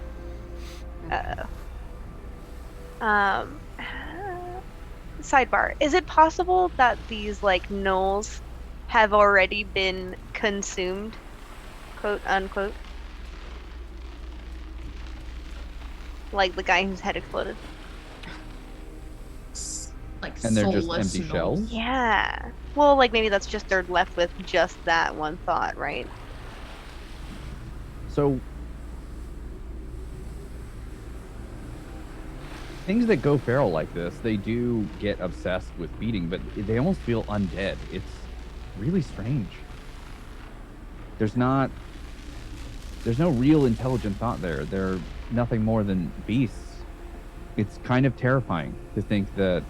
Sidebar. Is it possible that these like gnolls have already been consumed, quote unquote. Like the guy whose head exploded. Like And they're just soulless empty gnolls. shells? Yeah. Well, like maybe that's just they're left with just that one thought, right? So things that go feral like this, they do get obsessed with beating, but they almost feel undead. It's really strange. There's no real intelligent thought there. They're nothing more than beasts. It's kind of terrifying to think that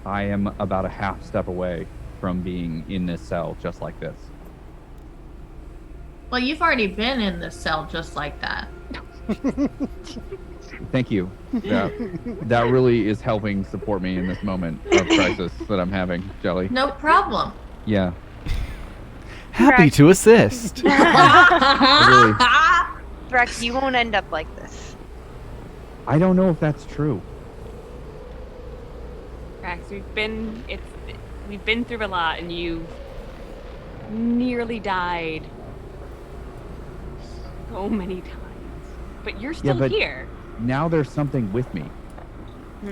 I am about a half step away from being in this cell just like this. Well, you've already been in this cell just like that. Thank you. That really is helping support me in this moment of crisis that I'm having, Jelly. No problem. Yeah. Happy to assist. Really, Thrax, you won't end up like this. I don't know if that's true. Rax, we've been through a lot, and you've nearly died so many times. But you're still but- here. Now there's something with me.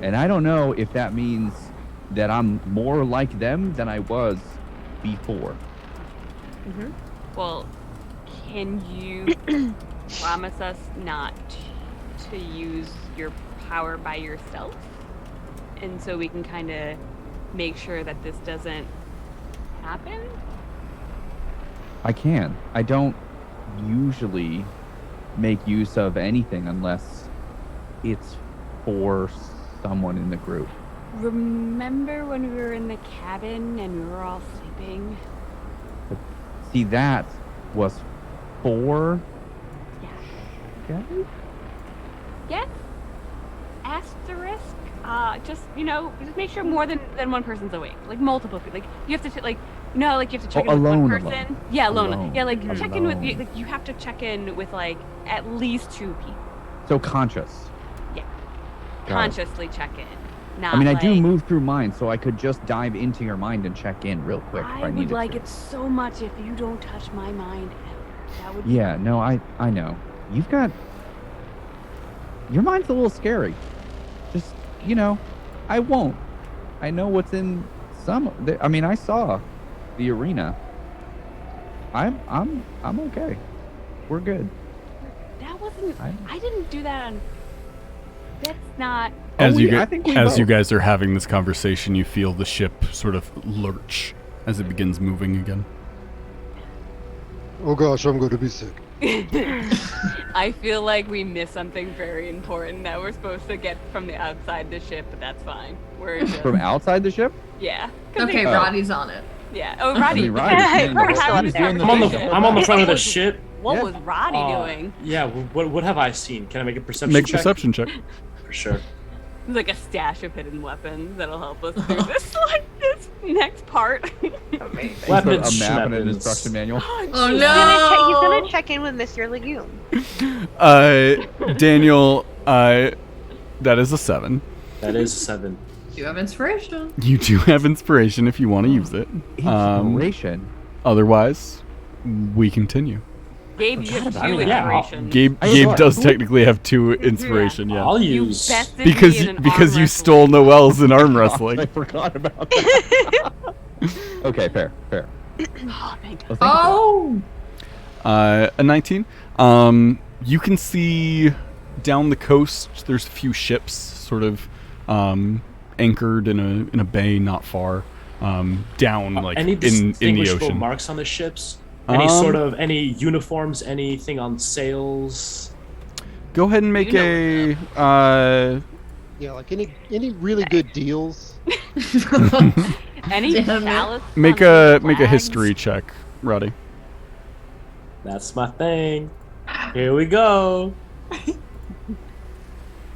And I don't know if that means that I'm more like them than I was before. Well, can you promise us not to use your power by yourself? And so we can kind of make sure that this doesn't happen? I can. I don't usually make use of anything unless it's for someone in the group. Remember when we were in the cabin and we were all sleeping? See, that was for... Yeah. Okay. Yes. Asterisk. Just make sure more than one person's awake. Like multiple people. Like you have to like you have to check in with alone, one person. alone. Yeah, alone. Alone. Yeah, like check in with Alone. you have to check in with like at least 2 people. So conscious. Yeah. Got it. Consciously check in. Not I mean, I like, do move through mine, so I could just dive into your mind and check in real quick if I I would needed like to. it so much if you don't touch my mind ever. That would Yeah, no, I know. You've got... Your mind's a little scary. Just, I won't. I know what's in some... I mean, I saw the arena. I'm okay. We're good. That wasn't I- I didn't do that on that's not As you I think we as you both. guys are having this conversation, you feel the ship sort of lurch as it begins moving again. Oh gosh, I'm going to be sick. I feel like we missed something very important that we're supposed to get from the outside the ship, but that's fine. We're just, From outside the ship? yeah. 'Cause Okay, they- Roddy's on it. Yeah. Oh, I Roddy. mean, Roddy's Hey, doing Roddy's the- still he was up there. doing the I'm on thing the I'm on the front of the was- ship. What Yeah. was Roddy doing? Yeah. What have I seen? Can I make a perception Make a check? perception check. For sure. There's like a stash of hidden weapons that'll help us through this next part. Amazing. He's got Weapons, a map and an schmeppins. instruction manual. Oh He's no! gonna check in with Mr. Legume. Daniel, that is a 7. That is a 7. You have inspiration. You do have inspiration if you want to use it. Inspiration. Otherwise, we continue. Gabe, you have 2 I mean, yeah, inspiration. Gabe I have Gabe what? does technically have 2 inspiration, yeah. I'll You use. bested Because me in you, an because arm you wrestle. stole Noel's in arm I wrestling. forgot about that. Okay, fair. Oh, thank Well, thank you. Oh! A 19. You can see down the coast. There's a few ships, sort of anchored in a bay not far down, like Any in the distinguishable ocean. marks on the ships? Any any uniforms? Anything on sails? Go ahead and make You a. Yeah, like any really good deals. Any Damn it. chalice Make on a these make a flags? history check, Roddy. That's my thing. Here we go.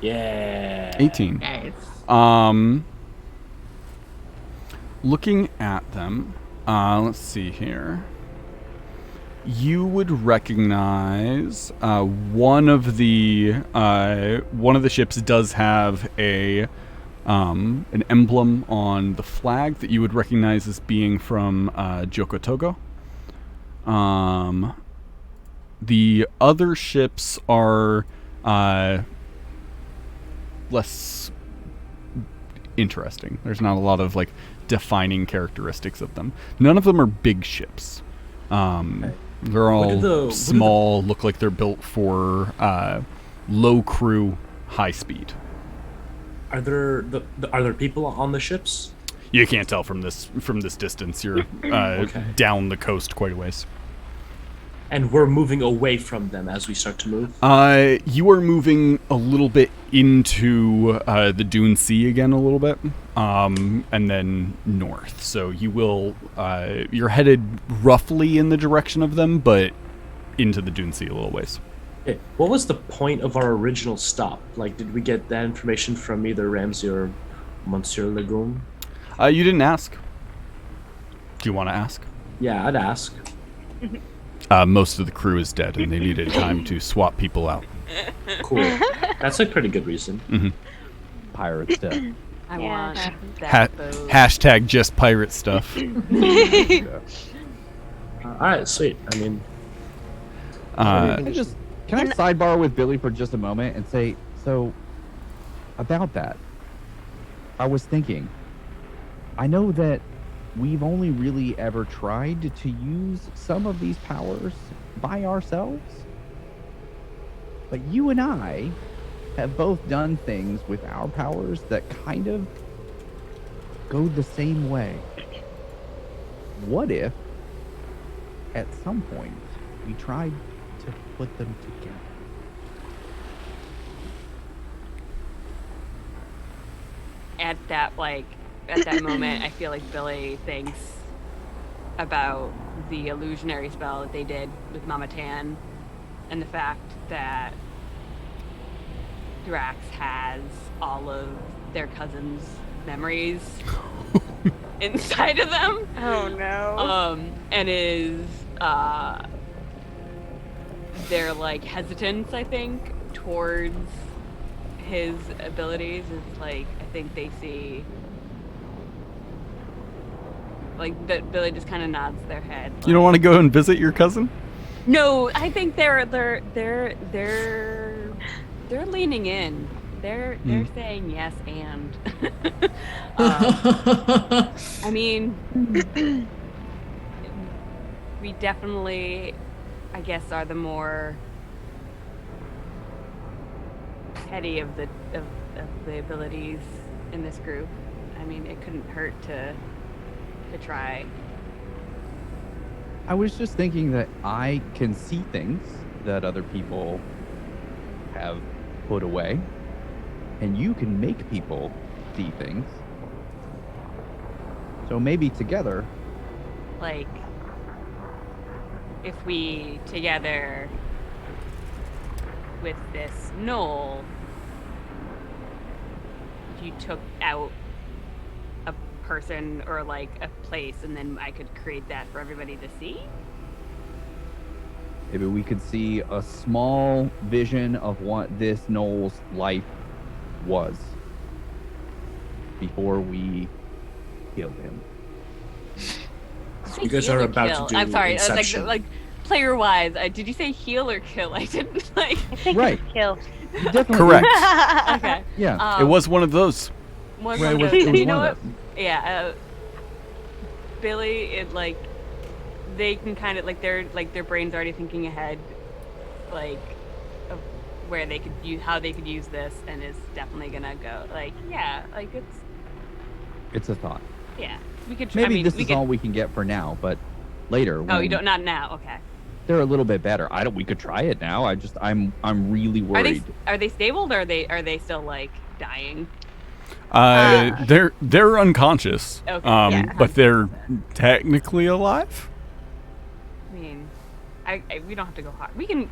Yeah. 18. Nice. Looking at them, let's see here. You would recognize one of the ships does have a an emblem on the flag that you would recognize as being from Jokotogo. The other ships are less interesting. There's not a lot of like defining characteristics of them. None of them are big ships. They're all small, look like they're built for low crew, high speed. Are there people on the ships? You can't tell from this distance. You're Okay. down the coast quite a ways. And we're moving away from them as we start to move? You are moving a little bit into the Dune Sea again a little bit, and then north. So you will, you're headed roughly in the direction of them, but into the Dune Sea a little ways. Okay. What was the point of our original stop? Like, did we get that information from either Ramsey or Monsieur Legume? You didn't ask. Do you want to ask? Yeah, I'd ask. Most of the crew is dead, and they needed time to swap people out. Cool. That's a pretty good reason. Pirate stuff. I Yeah. want Ha- that boat. hashtag just pirate stuff. Alright, sweet. I mean, Can I sidebar with Billy for just a moment and say, so about that, I was thinking, I know that we've only really ever tried to use some of these powers by ourselves, but you and I have both done things with our powers that kind of go the same way. What if, at some point, we tried to put them together? At that moment, I feel like Billy thinks about the illusionary spell that they did with Mama Tan, and the fact that Drax has all of their cousin's memories inside of them. Oh no. And is their like hesitance, I think, towards his abilities is like, I think they see like that Billy just kind of nods their head. You don't want to go and visit your cousin? No, I think they're leaning in. They're saying yes and. I mean, we definitely, I guess, are the more heady of the abilities in this group. I mean, it couldn't hurt to try. I was just thinking that I can see things that other people have put away, and you can make people see things. So maybe together, Like, if we together with this knoll, if you took out a person or like a place, and then I could create that for everybody to see. maybe we could see a small vision of what this Noel's life was before we killed him. you guys are about to do I'm sorry, Inception. like player wise, did you say heal or kill? I didn't like. I think Right. it's kill. Definitely. Correct. Okay. Yeah. It was one of those. One Right, of it was- those- it was you know one what? of them. Yeah, Billy, it like they can kind of like their brains already thinking ahead, like of where they could use how they could use this, and is definitely gonna go like like It's a thought. we could. Maybe I mean, this we is could, all we can get for now, but later. Oh, when you don't not now. Okay. They're a little bit better. We could try it now. I'm really worried. Are they stable or are they still like dying? They're unconscious. Okay, yeah. But they're technically alive. I mean, we don't have to go hard. We can.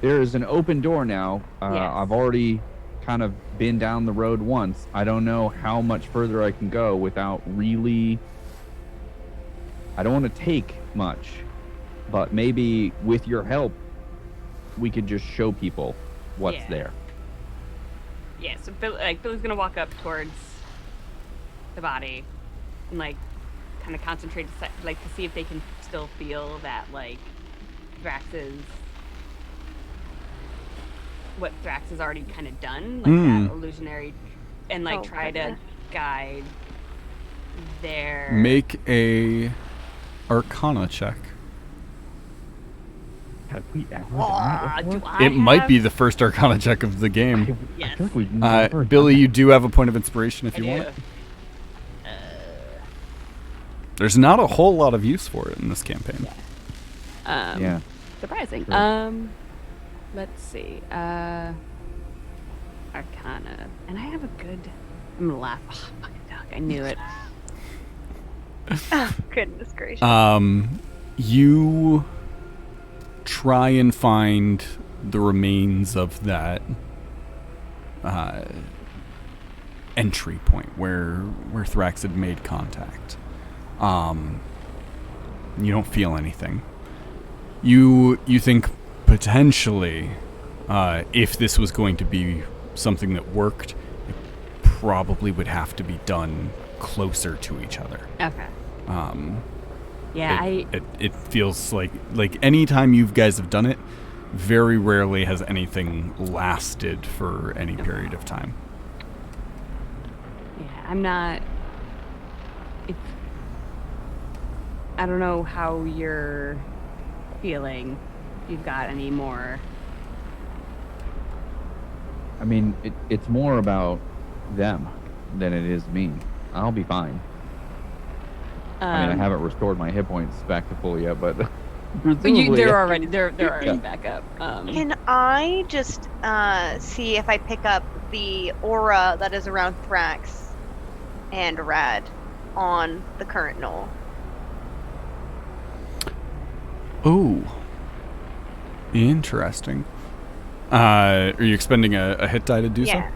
There is an open door now. Yes. I've already kind of been down the road once. I don't know how much further I can go without really. I don't want to take much, but maybe with your help, we could just show people what's Yeah. there. Yeah, so Billy's gonna walk up towards the body and like kind of concentrate to see if they can still feel that like what Thrax has already kind of done, like that illusionary, and like Oh, try goodness. to guide their Make a Arcana check. Have we ever Ah, done do it before? I It might have- be the first Arcana check of the game. I Yes. feel like we've never Billy, done you do have a point of inspiration if I you do. want it. There's not a whole lot of use for it in this campaign. that. Yeah. Surprising. True. Let's see. Arcana. And I have a good. I'm gonna laugh. Oh, fucking duck. I knew it. Oh, goodness gracious. You try and find the remains of that entry point where Thrax had made contact. You don't feel anything. You think potentially, if this was going to be something that worked, it probably would have to be done closer to each other. Okay. Yeah, It feels like any time you guys have done it, very rarely has anything lasted for any period of time. Yeah, I'm not. I don't know how you're feeling. If you've got any more? I mean, it's more about them than it is me. I'll be fine. I mean, I haven't restored my hit points back to full yet, but presumably... They're already back up. Can I just see if I pick up the aura that is around Thrax and Rad on the current knoll? Oh, interesting. Are you expending a hit die to do Yeah.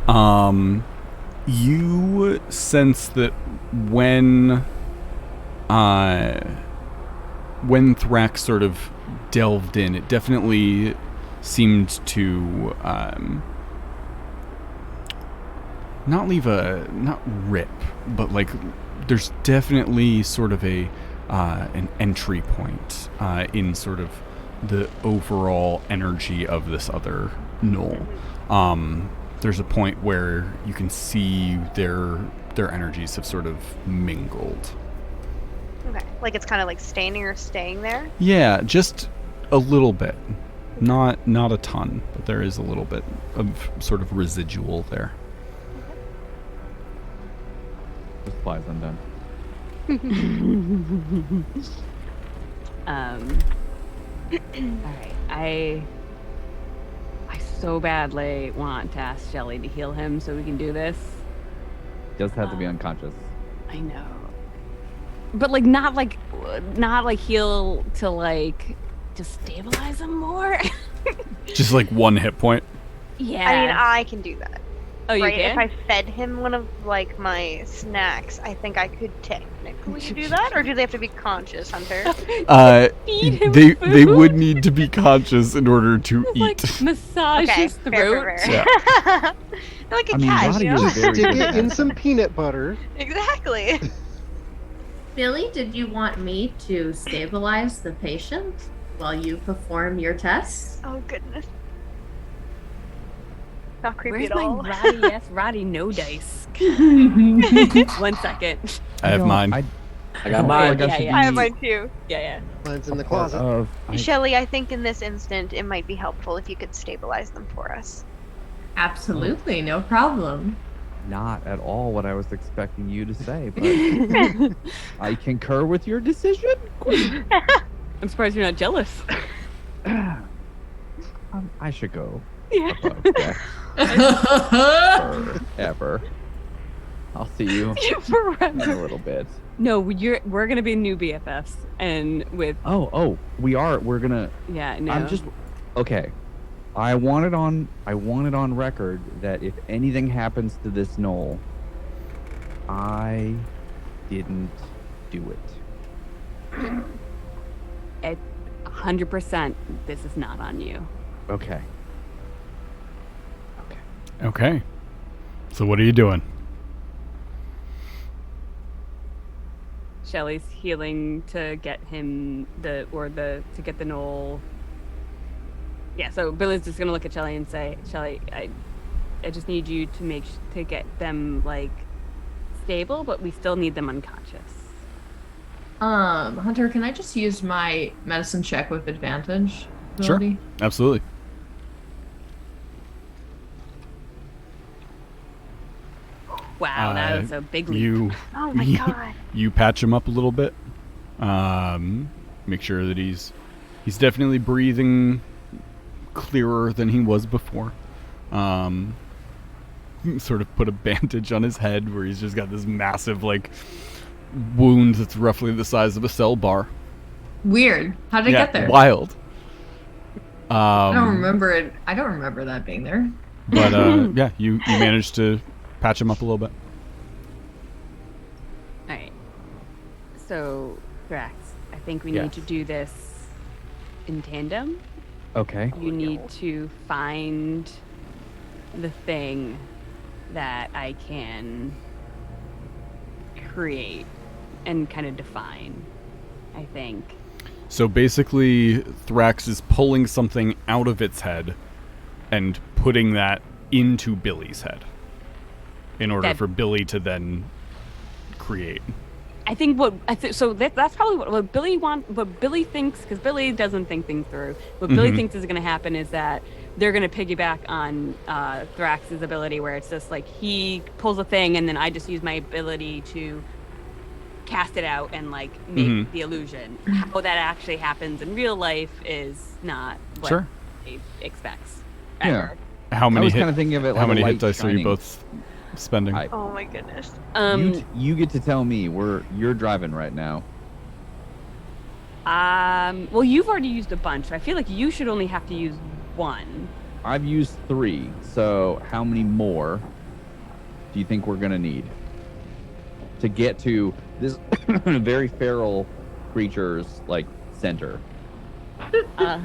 so? You sense that when Thrax sort of delved in, it definitely seemed to not rip, but like there's definitely sort of an entry point in sort of the overall energy of this other knoll. There's a point where you can see their energies have sort of mingled. Okay. Like it's kind of like staining or staying there? Yeah, just a little bit. Not a ton, but there is a little bit of sort of residual there. The supplies undone. Alright. I so badly want to ask Shelly to heal him so we can do this. Does have to be unconscious. I know. But like not like heal to like just stabilize him more. Just like one hit point. Yeah. I mean, I can do that. oh, you Right? can? If I fed him one of like my snacks, I think I could technically do that. Or do they have to be conscious, Hunter? Feed him They food? would need to be conscious in order to like eat. massage Okay, his fair, throat. fair, fair. They're like a I mean, cat, Roddy you know? is very Stick good it at in that. some peanut butter. Exactly. Billy, did you want me to stabilize the patient while you perform your tests? Oh goodness. Not creepy Where's at my all. Roddy? Yes, Roddy, no dice. 1 second. I have mine. I I got don't feel mine. like I Yeah, should yeah. I have be mine too. Yeah. Mine's in the a part closet. of... Shelly, I think in this instant it might be helpful if you could stabilize them for us. Absolutely, no problem. Not at all what I was expecting you to say, but I concur with your decision. I'm surprised you're not jealous. I should go Yeah. above deck forever. I'll see you in a Forever. little bit. No, we're gonna be new BFFs, and with Oh, we are. We're gonna. yeah, no. I'm just okay. I want it on record that if anything happens to this knoll, I didn't do it. 100% this is not on you. Okay. Okay. So what are you doing? Shelly's healing to get him to get the knoll. Yeah, so Billy's just gonna look at Shelly and say, Shelly, I just need you to get them like stable, but we still need them unconscious. Hunter, can I just use my medicine check with advantage Sure. ability? Absolutely. Wow, that was a big leap. You, Oh my god. you patch him up a little bit. Make sure that he's definitely breathing clearer than he was before. Sort of put a bandage on his head where he's just got this massive like wound that's roughly the size of a cell bar. Weird. How did it get there? Wild. I don't remember it. I don't remember that being there. But yeah, you managed to patch him up a little bit. All right. So, Drax, I think we need Yes. to do this in tandem. Okay. You need to find the thing that I can create and kind of define, I think. So basically, Thrax is pulling something out of its head and putting that into Billy's head in order That- for Billy to then create. I think that's probably what Billy thinks, because Billy doesn't think things through. What Billy Mhm. thinks is going to happen is that they're going to piggyback on Thrax's ability, where it's just like he pulls a thing and then I just use my ability to cast it out and like make Mhm. the illusion. How that actually happens in real life is not what Sure. he expects. Yeah. Ever. How I many was hit, kind of thinking of it like how many a hit light dice are you shining. both spending? Oh my goodness. You get to tell me. You're driving right now. Well, you've already used a bunch, so I feel like you should only have to use one. I've used 3. So how many more do you think we're gonna need to get to this very feral creature's like center? No,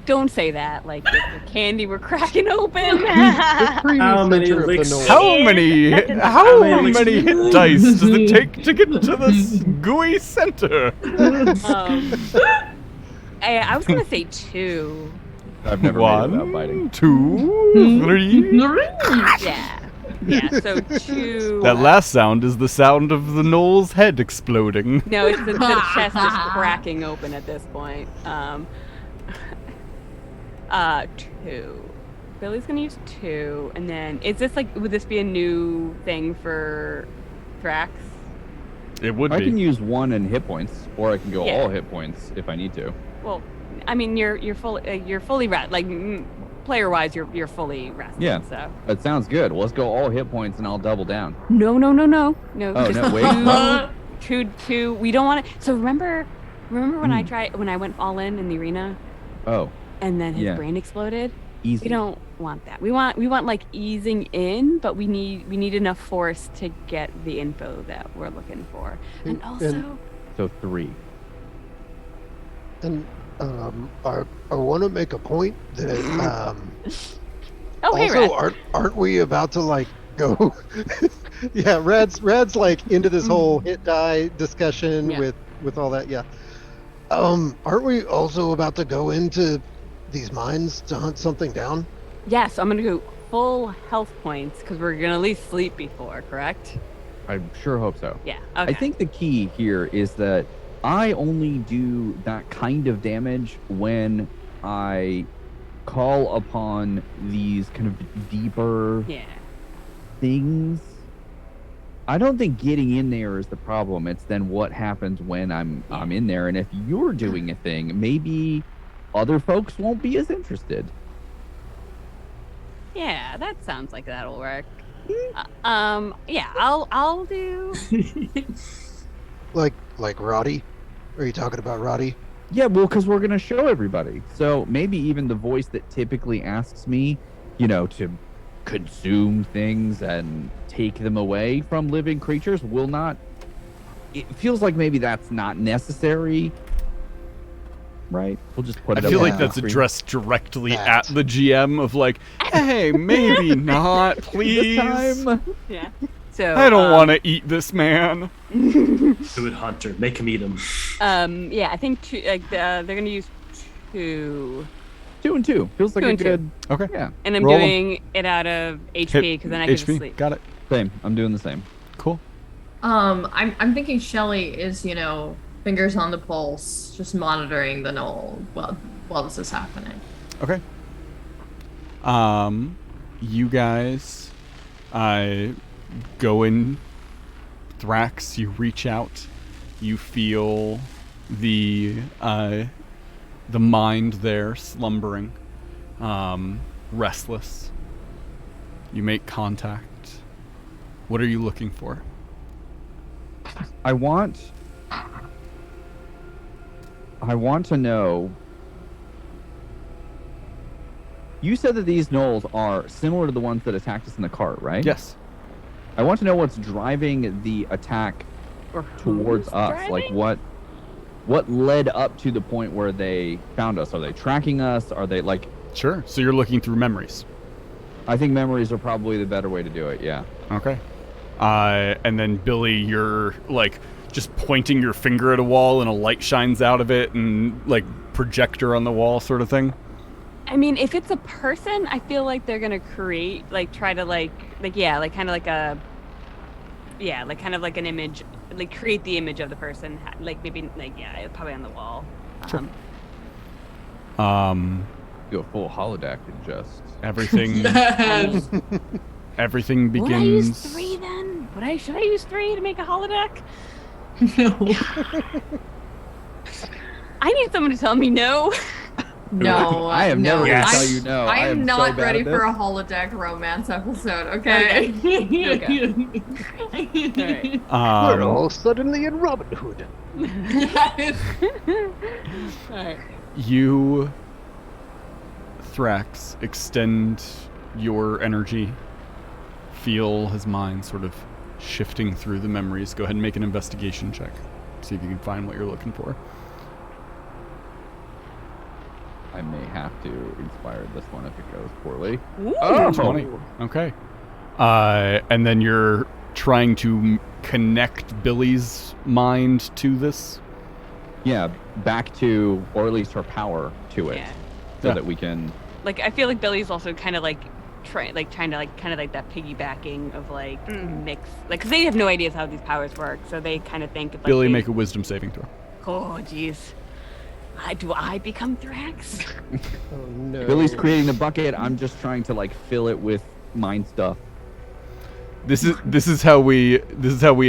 don't say that. Like if the candy were cracking open. How many Center of the licks? knoll. How many How many hit dice does it take to get to this gooey center? I was gonna say 2. I've never made it without biting. 1, 2, 3. Yeah. So 2. That last sound is the sound of the knoll's head exploding. No, it's the chest is cracking open at this point. 2. Billy's gonna use 2, and then would this be a new thing for Thrax? It would I be. can use 1 in hit points, or I can go Yeah. all hit points if I need to. Well, I mean, you're fully rested. Like player wise, you're fully rested. Yeah. So That sounds good. Well, let's go all hit points, and I'll double down. no. Oh, just no, wait. two. We don't want to. So remember when I went all in the arena, Oh, and then his Yeah. brain exploded. easy. We don't want that. We want like easing in, but we need enough force to get the info that we're looking for, and also. So 3. And I want to make a point that Oh, hey, also Red. aren't we about to like go? Yeah, Rad's like into this whole hit die discussion Yeah. with all that. Yeah. Aren't we also about to go into these mines to hunt something down? Yeah, so I'm gonna go full health points because we're gonna at least sleep before, correct? I sure hope so. Yeah. Okay. I think the key here is that I only do that kind of damage when I call upon these kind of deeper Yeah. things. I don't think getting in there is the problem. It's then what happens when I'm in there. And if you're doing a thing, maybe other folks won't be as interested. Yeah, that sounds like that'll work. Yeah, I'll do. Like Roddy? Are you talking about Roddy? Yeah, well, because we're going to show everybody. So maybe even the voice that typically asks me, to consume things and take them away from living creatures will not. It feels like maybe that's not necessary. right? We'll just put I it up feel on like the that's screen. addressed directly That. at the GM of like, hey, maybe not, This please. time. Yeah. So I don't want to eat this man. Do it, Hunter. Make him eat him. Yeah, I think they're gonna use 2, 2 and 2 feels like 2 a and 2. good. Okay. Yeah, and I'm Roll 'em. doing it out of HP because then I can HP. just sleep. Got it. same. I'm doing the same. Cool. I'm thinking Shelly is, fingers on the pulse, just monitoring the knoll while this is happening. Okay. You guys, go in. Thrax, you reach out. You feel the mind there slumbering, restless. You make contact. What are you looking for? I want to know. You said that these gnolls are similar to the ones that attacked us in the cart, right? Yes. I want to know what's driving the attack Or towards who's us. driving? Like what led up to the point where they found us? Are they tracking us? Are they like? Sure. So you're looking through memories. I think memories are probably the better way to do it. Yeah. Okay. And then Billy, you're like just pointing your finger at a wall and a light shines out of it and like projector on the wall sort of thing. I mean, if it's a person, I feel like they're gonna create, try to kind of like an image, like create the image of the person, probably on the wall. Sure. Do a full holodeck and just. Everything. Yes. Everything begins. Would I use 3 then? Should I use 3 to make a holodeck? No. I need someone to tell me no. No. I am no. never gonna tell Yes. you no. I am not so bad ready at for this. a holodeck romance episode, okay? Okay. We're all suddenly in Robin Hood. Alright. You, Thrax, extend your energy. Feel his mind sort of shifting through the memories. Go ahead and make an investigation check. See if you can find what you're looking for. I may have to inspire this one if it goes poorly. Ooh. Oh, 20. Okay. And then you're trying to connect Billy's mind to this. Yeah, back to, or at least her power to it, Yeah. so Yeah. that we can. I feel like Billy's also kind of trying to that piggybacking of mix, because they have no idea how these powers work, so they kind of think of Billy, make a wisdom saving throw. Oh jeez, do I become Thrax? Oh no. Billy's creating the bucket. I'm just trying to fill it with mind stuff. This is how we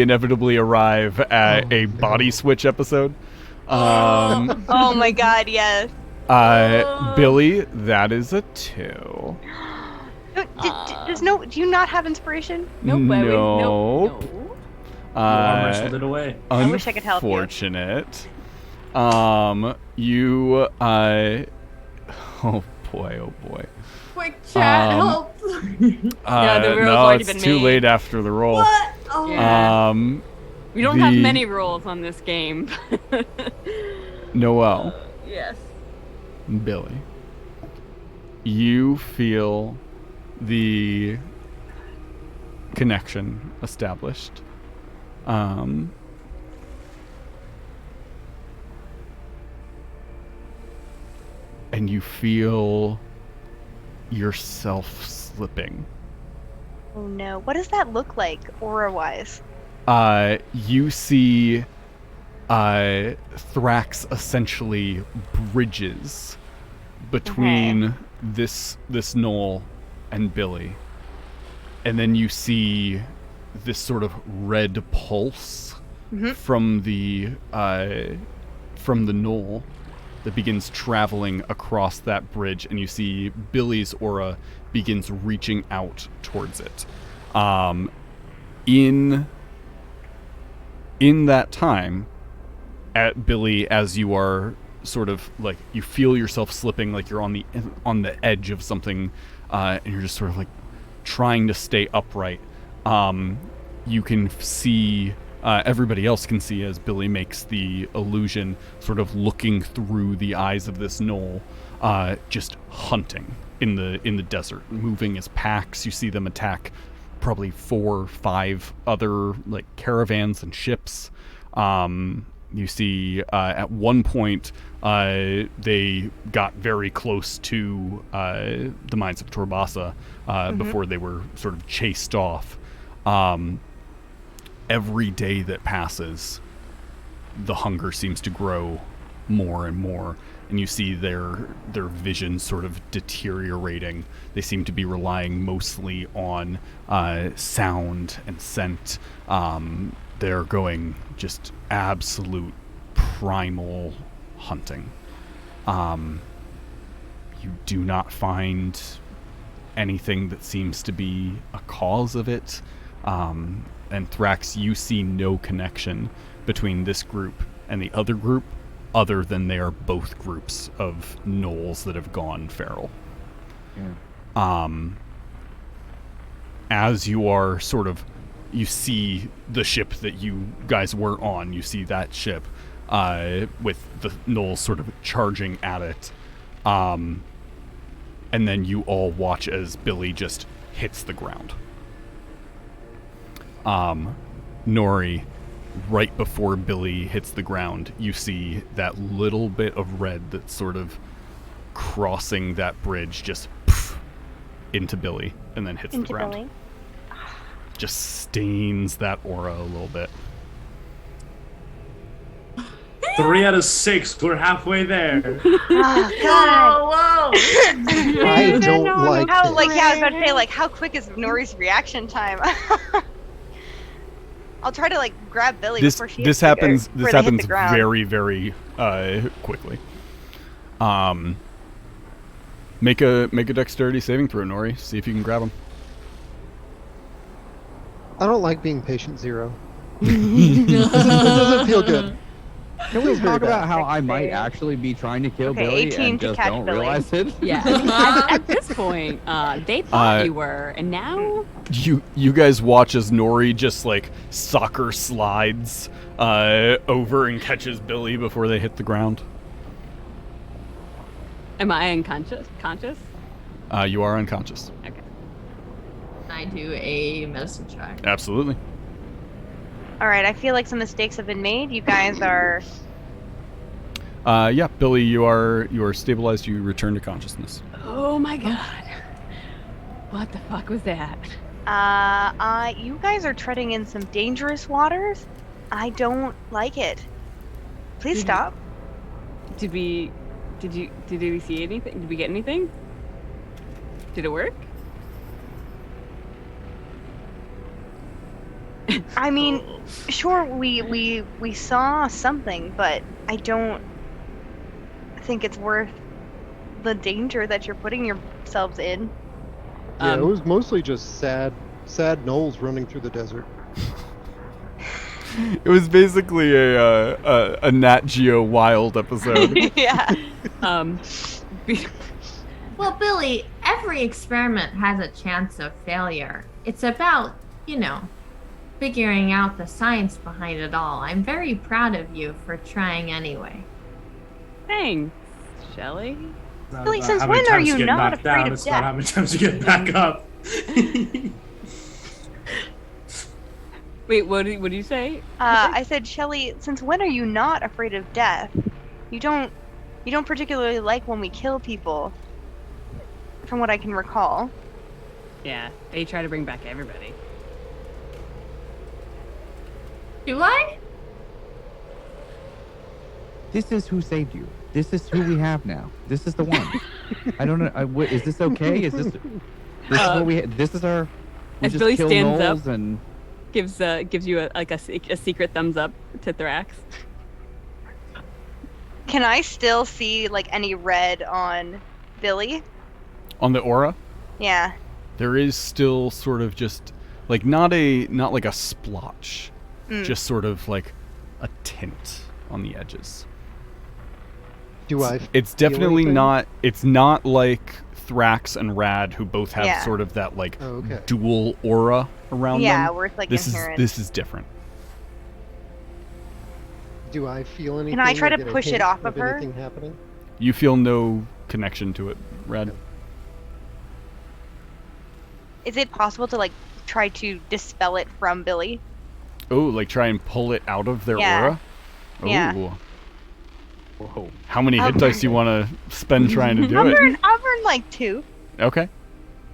inevitably arrive at a body switch episode. Oh my god, yes. Billy, that is a 2. Do you not have inspiration? Nope. Nope. Armor wrestled it away. I wish I could help you. Unfortunate. Oh boy. Quick chat, Um, help! the roll's no, already it's been too made. late after the roll. What? Oh. Yeah. We don't have the- many rules on this game. Noelle, Yes. Billy, you feel the connection established. And you feel yourself slipping. Oh no. What does that look like, aura-wise? You see Thrax essentially bridges between this knoll and Billy. And then you see this sort of red pulse from the knoll that begins traveling across that bridge, and you see Billy's aura begins reaching out towards it. In that time, at Billy, as you are sort of you feel yourself slipping, like you're on the edge of something, and you're just sort of trying to stay upright. You can see everybody else can see as Billy makes the illusion, sort of looking through the eyes of this gnoll, just hunting in the desert, moving as packs. You see them attack probably 4 or 5 other like caravans and ships. You see at one point they got very close to the mines of Torbasa before they were sort of chased off. Every day that passes, the hunger seems to grow more and more, and you see their vision sort of deteriorating. They seem to be relying mostly on sound and scent. They're going just absolute primal hunting. You do not find anything that seems to be a cause of it. And Thrax, you see no connection between this group and the other group, other than they are both groups of gnolls that have gone feral. Yeah. As you are sort of, you see the ship that you guys were on, you see that ship with the gnolls sort of charging at it. And then you all watch as Billy just hits the ground. Nori, right before Billy hits the ground, you see that little bit of red that's sort of crossing that bridge, just into Billy, and then hits the ground. Billy. Just stains that aura a little bit. 3 out of 6. We're halfway there. Oh God. Whoa! I don't like How this. like yeah, I was about to say like how quick is Nori's reaction time? I'll try to like grab Billy This before she this hits the- or happens before this they hit happens the ground. very, very quickly. Make a dexterity saving throw, Nori. See if you can grab him. I don't like being patient zero. It doesn't feel good. Can we Feels very talk about bad. how I might actually be trying to kill Okay, Billy 18 and to just catch don't Billy. realize it? Yeah. At this point, they thought you were, and now You guys watch as Nori just like soccer slides over and catches Billy before they hit the ground. am I unconscious? Conscious? You are unconscious. Okay. I do a medicine check. Absolutely. All right, I feel like some mistakes have been made. You guys are Yeah, Billy, you are stabilized. You return to consciousness. Oh my god. What the fuck was that? you guys are treading in some dangerous waters. I don't like it. Please stop. Did we see anything? Did we get anything? Did it work? I mean, sure, we saw something, but I don't think it's worth the danger that you're putting yourselves in. Yeah, it was mostly just sad gnolls running through the desert. It was basically a Nat Geo Wild episode. Yeah. Well, Billy, every experiment has a chance of failure. It's about, figuring out the science behind it all. I'm very proud of you for trying anyway. Thanks, Shelly. Billy, Not since how many when are times you get not knocked afraid down, of it's death? not how many times you get back up. Wait, what did you say? I said, Shelly, since when are you not afraid of death? You don't particularly like when we kill people, from what I can recall. Yeah, they try to bring back everybody. Do I? This is who saved you. This is who we have now. This is the one. I don't know. Is this okay? Is this is what we? This is our. We As just Billy kill stands gnolls up, and gives you a secret thumbs up to Thrax. Can I still see like any red on Billy? On the aura, Yeah. there is still sort of just like not like a splotch, just sort of like a tint on the edges. Do I? It's feel definitely anything? not. It's not like Thrax and Rad, who both have Yeah. sort of that like Oh, okay. dual aura around Yeah, them. where it's like This inherent. is different. Do I feel anything? Can I try or to get a push it hint off of her? Anything happening? You feel no connection to it, Red. Is it possible to like try to dispel it from Billy? Oh, like try and pull it out of their Yeah. aura? Yeah. Ooh. Whoa. How many hit dice do you want to spend trying to do I'll it? burn like 2. Okay.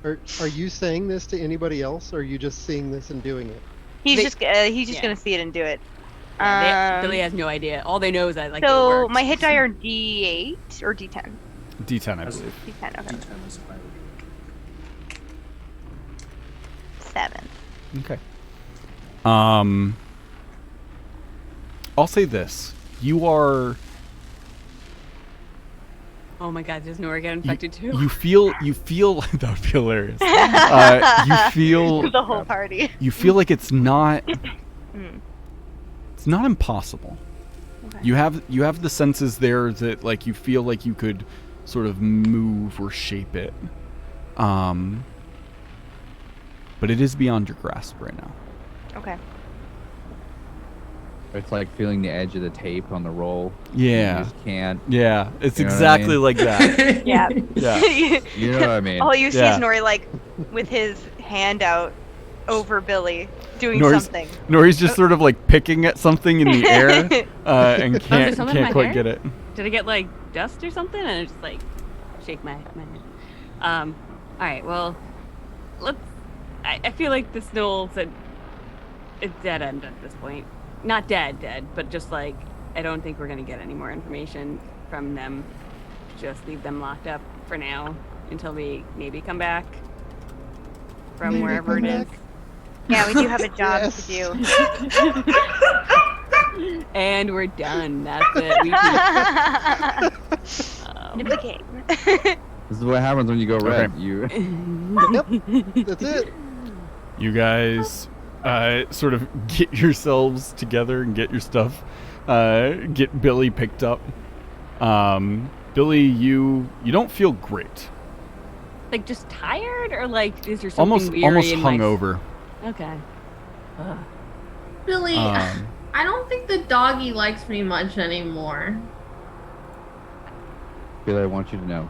Are you saying this to anybody else, or are you just seeing this and doing it? He's They- just yeah. gonna see it and do it. Billy has no idea. All they know is that like it So works. my hit die are D8 or D10. D10, I That's- believe. D10. Okay. D10 is my- 7. Okay. I'll say this. You are Oh my god, does Nora get infected too? you feel that would be hilarious. The whole party. You feel like it's not Mm. it's not impossible. Okay. You have the senses there that like you feel like you could sort of move or shape it. But it is beyond your grasp right now. Okay. It's like feeling the edge of the tape on the roll. Yeah. You just can't. Yeah, it's You know what I exactly mean? like that. Yeah. Yeah. You know what I mean? All you see Yeah. is Nori like with his hand out over Billy doing Nori's- something. Nori's just sort of like picking at something in the air and something in my can't quite hair? get it. Did I get like dust or something? And I just like shake my head. All right. Well, let's. I feel like the Knowles a dead end at this point. Not dead, but just like I don't think we're gonna get any more information from them. Just leave them locked up for now until we maybe come back from Maybe wherever come it is. back? Yeah, we do have a job Yes. to do. And we're done. That's it. We It's a game. This is what happens when you go red. Okay. You That's it. You guys sort of get yourselves together and get your stuff. Get Billy picked up. Billy, you don't feel great. like just tired, or like is there something weary Almost in my... hungover. Okay. Ugh. Billy, Um, I don't think the doggy likes me much anymore. Billy, I want you to know.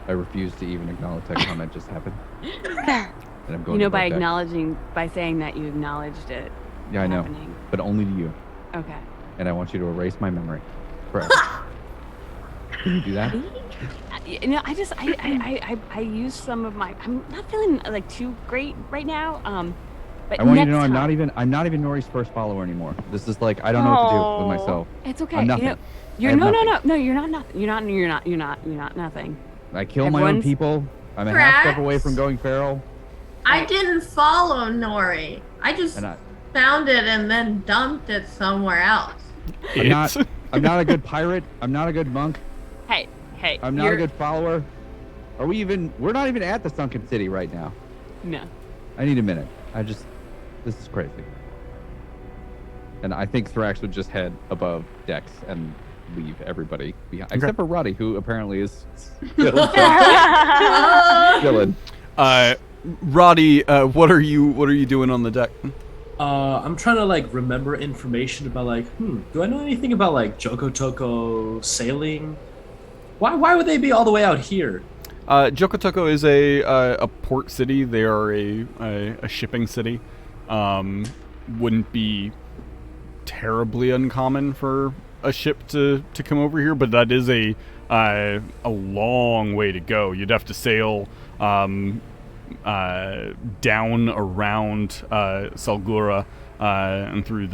I refuse to even acknowledge that comment just happened. And I'm going You know, to by vote back. acknowledging, by saying that you acknowledged it. Yeah, I know. happening. But only to you. Okay. And I want you to erase my memory forever. Can you do that? You know, I used some of my. I'm not feeling like too great right now. But I want you to next know I'm time- not even Nori's first follower anymore. This is like I don't know what to do with Aw. myself. It's okay. I'm nothing. You know, you're have no, nothing. no. You're not nothing. You're not nothing. I kill my own Everyone's- people. I'm a half step away Tracks. from going feral. I didn't follow Nori. I just And found it and then dumped it somewhere else. I'm not a good pirate. I'm not a good monk. Hey. I'm not a you're- good follower. We're not even at the sunken city right now. No. I need a minute. This is crazy. And I think Thrax would just head above decks and leave everybody behind, except for Roddy, who apparently is still chilling. Roddy, what are you doing on the deck? I'm trying to like remember information about like, do I know anything about like Joko Toko sailing? Why would they be all the way out here? Jokotoko is a port city. They are a shipping city. Wouldn't be terribly uncommon for a ship to come over here, but that is a long way to go. You'd have to sail down around Salgura and through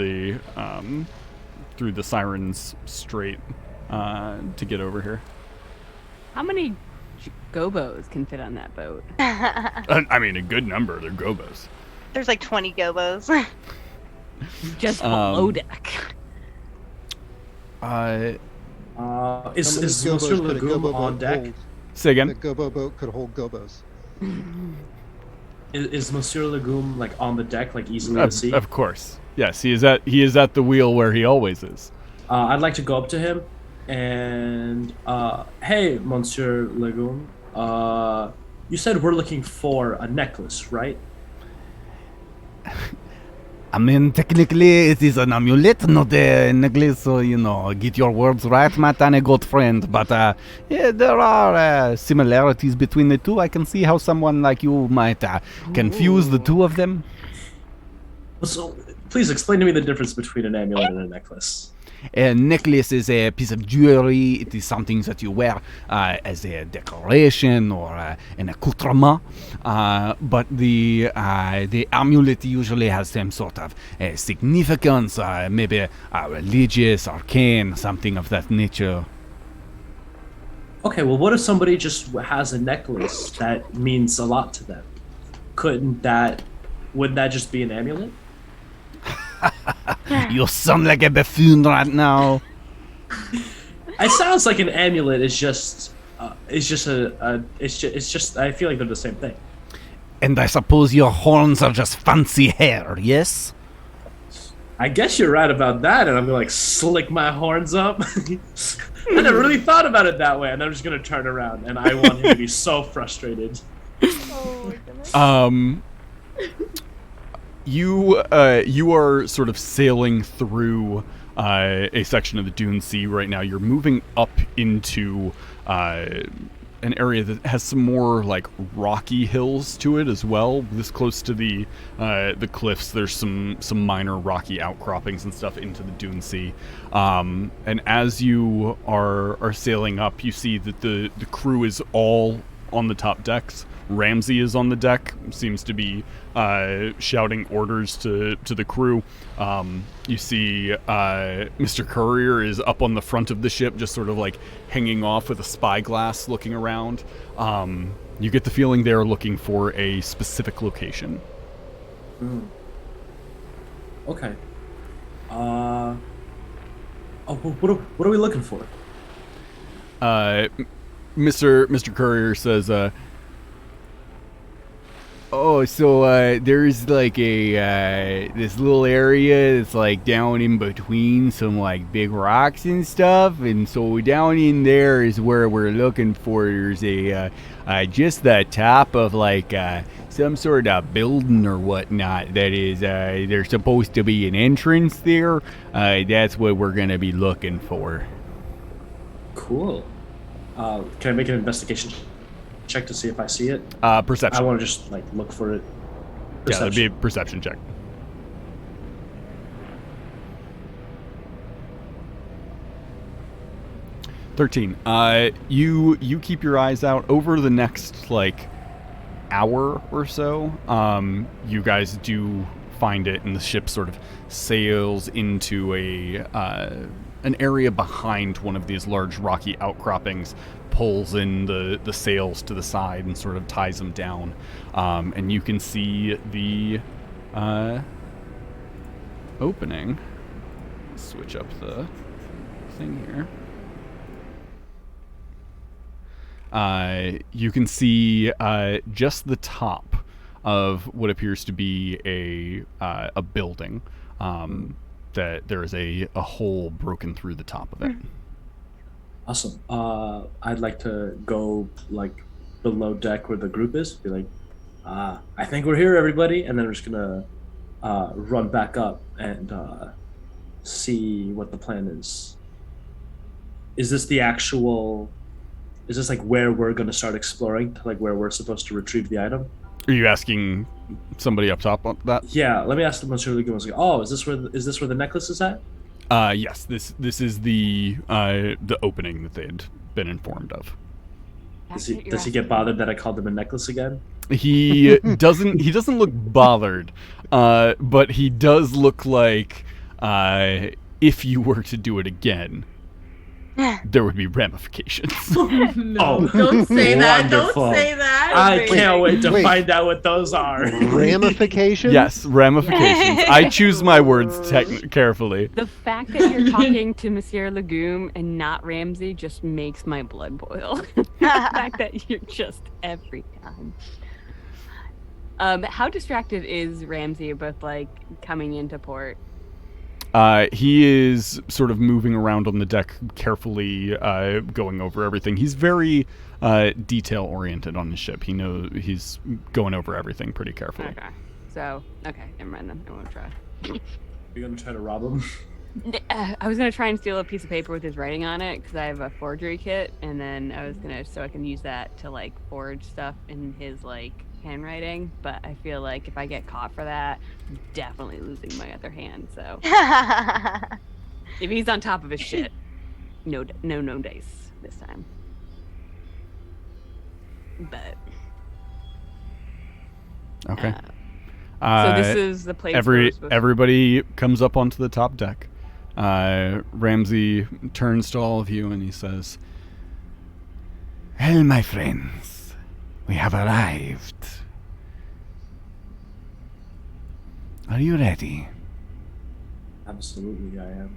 the Sirens Strait to get over here. How many gobos can fit on that boat? I mean, a good number. They're gobos. There's like 20 gobos. Just below deck. Is How many Monsieur gobos could a Legume gobo on boat deck? hold? Say again. The gobo boat could hold gobos. Is Monsieur Legume like on the deck, like easily to see? Of course. Yes, he is at the wheel where he always is. I'd like to go up to him and hey, Monsieur Legume. You said we're looking for a necklace, right? I mean, technically, it is an amulet, not a necklace, so, get your words right, my tiny good friend. But, yeah, there are similarities between the two. I can see how someone like you might confuse the two of them. So, please explain to me the difference between an amulet and a necklace. A necklace is a piece of jewelry. It is something that you wear as a decoration or an accoutrement. But the amulet usually has some sort of significance, maybe religious, arcane, something of that nature. Okay, well, what if somebody just has a necklace that means a lot to them? Wouldn't that just be an amulet? You sound like a buffoon right now. It sounds like an amulet is just I feel like they're the same thing. And I suppose your horns are just fancy hair, yes? I guess you're right about that, and I'm gonna slick my horns up. I never really thought about it that way, and I'm just gonna turn around, and I want him to be so frustrated. Oh, goodness. You are sort of sailing through a section of the Dune Sea right now. You're moving up into an area that has some more like rocky hills to it as well. This close to the cliffs, there's some minor rocky outcroppings and stuff into the Dune Sea. And as you are sailing up, you see that the crew is all on the top decks. Ramsey is on the deck, seems to be shouting orders to the crew. You see Mr. Courier is up on the front of the ship, just sort of like hanging off with a spyglass looking around. You get the feeling they're looking for a specific location. Okay. What are we looking for? Mr. Courier says, Oh, so there's like a this little area that's like down in between some like big rocks and stuff, and so down in there is where we're looking for. There's a just the top of like some sort of building or whatnot. That is, there's supposed to be an entrance there. That's what we're gonna be looking for. Cool. Can I make an investigation check to see if I see it? Perception. I want to just like look for it. Yeah, that'd be a perception check. 13. You keep your eyes out over the next like hour or so. You guys do find it, and the ship sort of sails into an area behind one of these large rocky outcroppings, pulls in the sails to the side and sort of ties them down. And you can see the opening. Switch up the thing here. You can see just the top of what appears to be a building. That there is a hole broken through the top of it. Awesome. I'd like to go like below deck where the group is. Be like, I think we're here, everybody, and then we're just gonna run back up and see what the plan is. Is this the actual? Is this like where we're gonna start exploring? Like where we're supposed to retrieve the item? Are you asking somebody up top on that? Yeah. Let me ask the Monsieur Legumes. Oh, is this where the necklace is at? Yes. This is the opening that they had been informed of. Does he get bothered that I called him a necklace again? He doesn't look bothered, but he does look like if you were to do it again, there would be ramifications. Oh, Don't say that. wonderful. Don't say that. I can't wait to Wait. find out what those are. Ramifications? Yes, ramifications. I choose my words carefully. The fact that you're talking to Monsieur Legume and not Ramsey just makes my blood boil. The fact that you're just every time. How distracted is Ramsey with like coming into port? He is sort of moving around on the deck, carefully going over everything. He's very detail-oriented on his ship. He's going over everything pretty carefully. Okay. So, okay, never mind then. I won't try. You're gonna try to rob him? I was gonna try and steal a piece of paper with his writing on it because I have a forgery kit, and then I was gonna so I can use that to like forge stuff in his like handwriting. But I feel like if I get caught for that, I'm definitely losing my other hand. So if he's on top of his shit, no dice this time. But Okay. so this is the place. where we're supposed to- Everybody comes up onto the top deck. Ramsey turns to all of you and he says, Well, my friends, we have arrived. Are you ready? Absolutely, I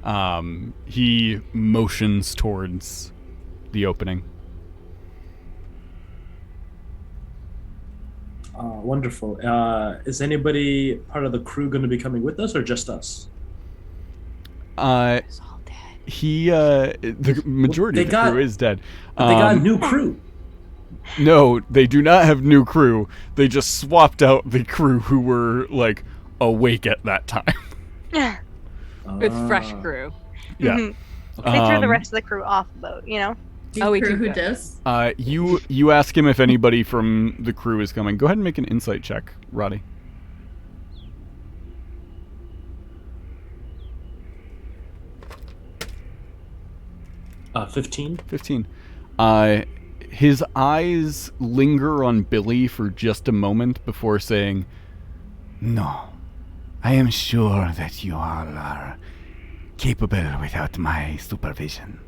am. He motions towards the opening. Wonderful. Is anybody part of the crew going to be coming with us, or just us? It's all dead. The majority of the crew is dead. But they got a new crew. No, they do not have new crew. They just swapped out the crew who were like awake at that time. With fresh crew. Yeah. They threw the rest of the crew off the boat, you know? We crew do who that. does? You ask him if anybody from the crew is coming. Go ahead and make an insight check, Roddy. Uh, 15. 15. His eyes linger on Billy for just a moment before saying, No, I am sure that you all are capable without my supervision.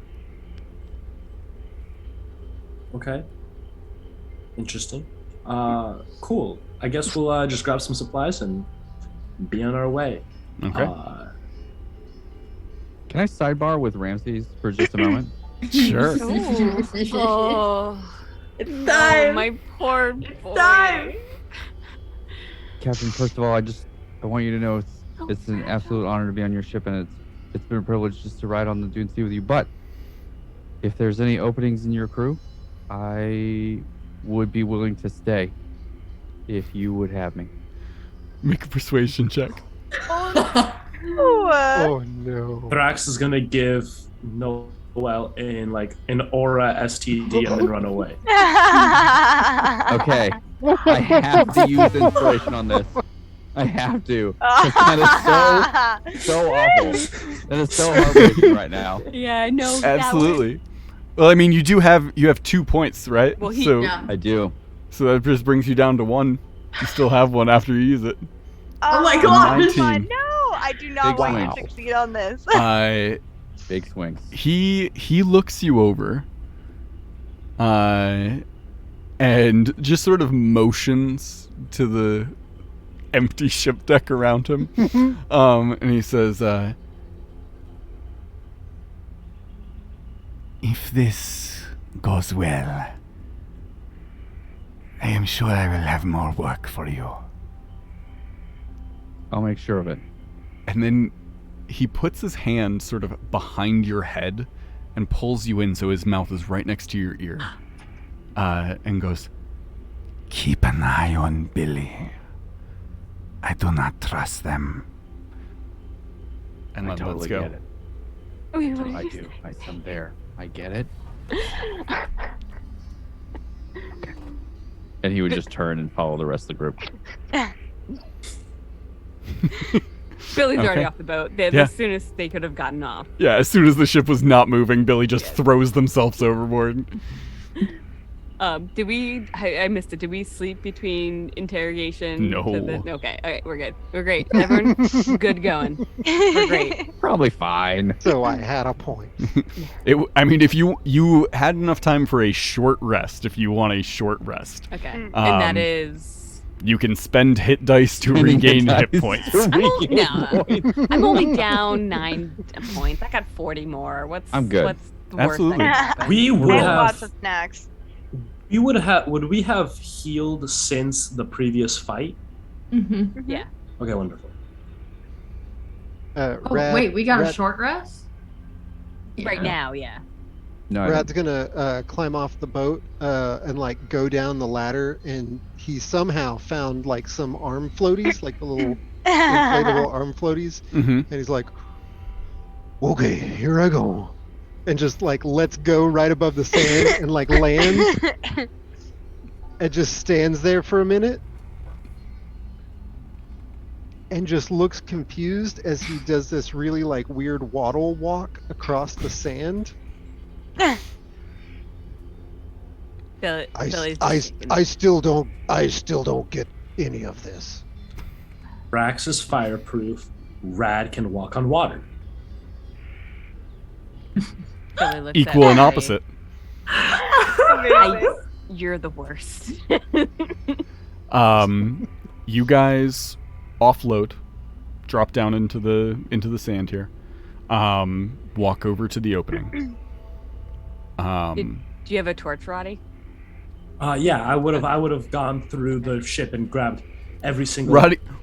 Okay. Interesting. Cool. I guess we'll just grab some supplies and be on our way. okay. Can I sidebar with Ramses for just a moment? Sure. Oh, It's no, time. my poor boy. time. Captain, first of all, I want you to know it's an absolute honor to be on your ship, and it's been a privilege just to ride on the Dune Sea with you. But if there's any openings in your crew, I would be willing to stay if you would have me. Make a persuasion check. Ooh, Oh no. Thrax is gonna give Noel in like an aura STD and then run away. Okay, I have to use inspiration on this. I have to. That is so awful. That is so heartbreaking right now. Yeah, I know. Absolutely. Well, I mean, you have 2 points, right? Well, Yeah. I do. So that just brings you down to 1. You still have 1 after you use it. Oh my god! 19. No, I do not Big want swing. you to succeed on this. Big swings. He looks you over, and just sort of motions to the empty ship deck around him, and he says, If this goes well, I am sure I will have more work for you. I'll make sure of it. and then he puts his hand sort of behind your head and pulls you in so his mouth is right next to your ear, and goes, Keep an eye on Billy. I do not trust them. and I let's totally go. get it. I do. I'm there. I get it. Okay. And he would just turn and follow the rest of the group. Billy's already Okay. off the boat. Yeah. As soon as they could have gotten off. Yeah, as soon as the ship was not moving, Billy just throws themselves overboard. Did we? I missed it. Did we sleep between interrogation? No. Okay, we're good. We're great. Everyone, good going. We're great. Probably fine. So I had a point. I mean, if you had enough time for a short rest, if you want a short rest, Okay, and Um, that is. you can spend hit dice to regain hit points. I'm only down 9 points. I got 40 more. I'm good. What's the Absolutely. worst that can happen? We would And lots have. of snacks. Would we have healed since the previous fight? Mm-hmm. Yeah. Okay, wonderful. Oh, wait, we got a short rest? Right now, yeah. No, I Brad's don't. gonna climb off the boat and like go down the ladder, and he somehow found like some arm floaties, like the little inflatable arm floaties, Mm-hmm. and he's like, "Okay, here I go," and just like lets go right above the sand and like lands, and just stands there for a minute, and just looks confused as he does this really like weird waddle walk across the sand. Billy's I still don't get any of this. Brax is fireproof. Rad can walk on water. Billy looks Equal at and Billy. opposite. You're the worst. You guys offload, drop down into the sand here. Walk over to the opening. Do you have a torch, Roddy? Yeah, I would have gone through the ship and grabbed every single.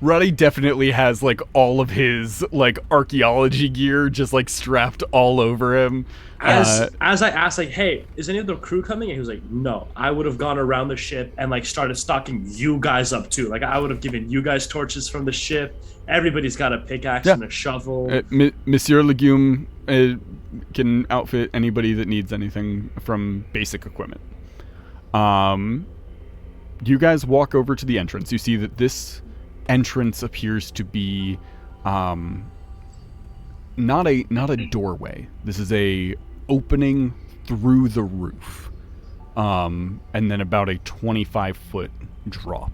Roddy definitely has like all of his like archaeology gear just like strapped all over him. As I asked, like, hey, is any of the crew coming? And he was like, no. I would have gone around the ship and like started stocking you guys up too. Like I would have given you guys torches from the ship. Everybody's got a pickaxe and a shovel. Monsieur Legume can outfit anybody that needs anything from basic equipment. You guys walk over to the entrance. You see that this entrance appears to be not a doorway. This is a opening through the roof, and then about a 25-foot drop.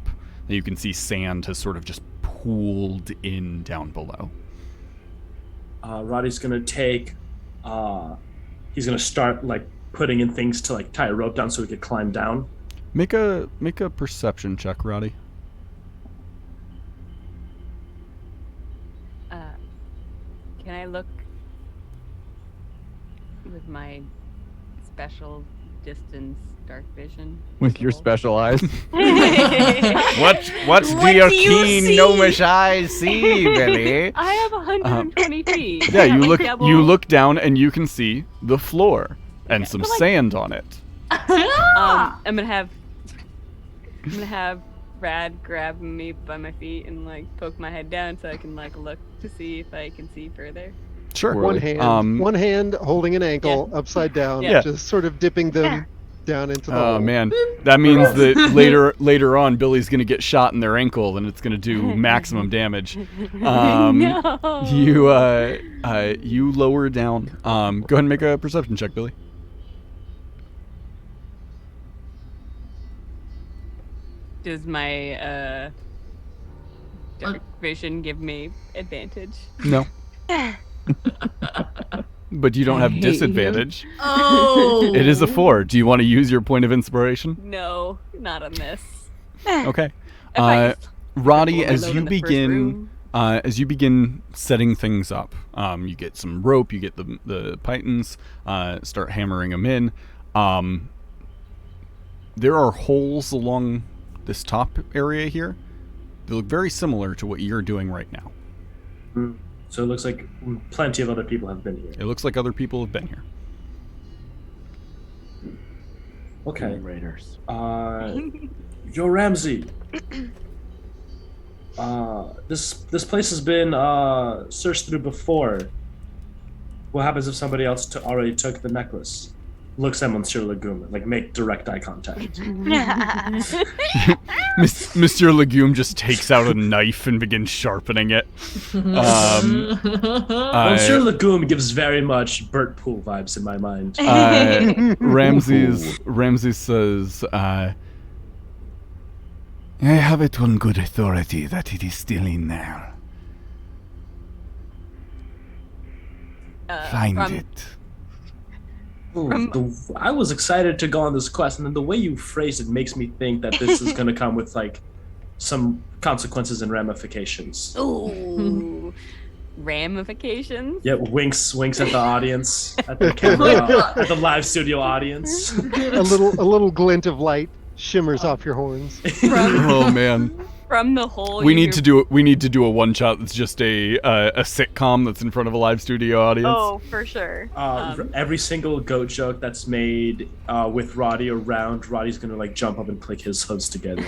And you can see sand has sort of just pooled in down below. Roddy's gonna take. He's gonna start like putting in things to like tie a rope down so he could climb down. Make a perception check, Roddy. Can I look with my special distance dark vision? With your special eyes. What do your keen gnomish eyes see, Billy? I have 120 feet. Yeah, you Like look double- you look down and you can see the floor and some but, like- sand on it. I'm gonna have Rad grab me by my feet and like poke my head down so I can like look to see if I can see further. Sure. One hand holding an ankle upside down, Yeah. just sort of dipping them down into the Oh hole. man, that means that later on Billy's gonna get shot in their ankle and it's gonna do maximum damage. No. You lower down. Go ahead and make a perception check, Billy. Does my dark vision give me advantage? No. But you don't have hate you. disadvantage. Oh. It is a 4. Do you want to use your point of inspiration? No, not on this. Okay. If I just Roddy, overload in the first room. as you begin setting things up, you get some rope, you get the pythons, start hammering them in. There are holes along this top area here. They look very similar to what you're doing right now. So it looks like plenty of other people have been here. It looks like other people have been here. Okay. Raiders. Yo, Ramsey. This place has been searched through before. What happens if somebody else already took the necklace? Looks at Monsieur Legume, like make direct eye contact. Monsieur Legume just takes out a knife and begins sharpening it. Monsieur Legume gives very much Bert Poole vibes in my mind. Ramses says, I have it on good authority that it is still in there. Find it. I was excited to go on this quest, and then the way you phrased it makes me think that this is going to come with like some consequences and ramifications. Ooh. Ramifications? Yeah, winks at the audience, at the camera, at the live studio audience. A little glint of light shimmers off your horns. "Oh man, From the hole. We you need hear- to do we need to do a one shot that's just a sitcom that's in front of a live studio audience. Oh, for sure. Every single goat joke that's made with Roddy around, Roddy's gonna like jump up and click his hooves together.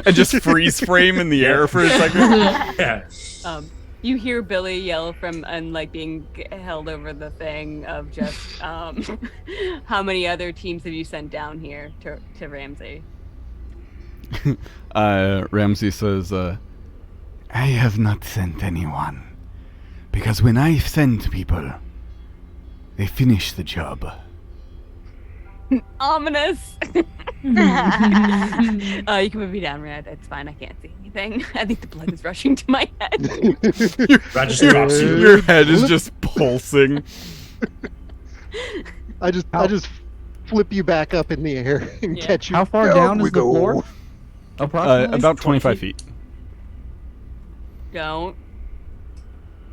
And just freeze frame in the air for a second. Yeah. You hear Billy yell from and like being held over the thing of just how many other teams have you sent down here to Ramsey? Ramsey says, I have not sent anyone. Because when I send people, they finish the job. Ominous. You can move me down, Red. It's fine. I can't see anything. I think the blood is rushing to my head. Rod just drops you. your head is just pulsing. I just flip you back up in the air and Yeah. catch you. How far down is the floor? Approximately? About 25 feet. Don't.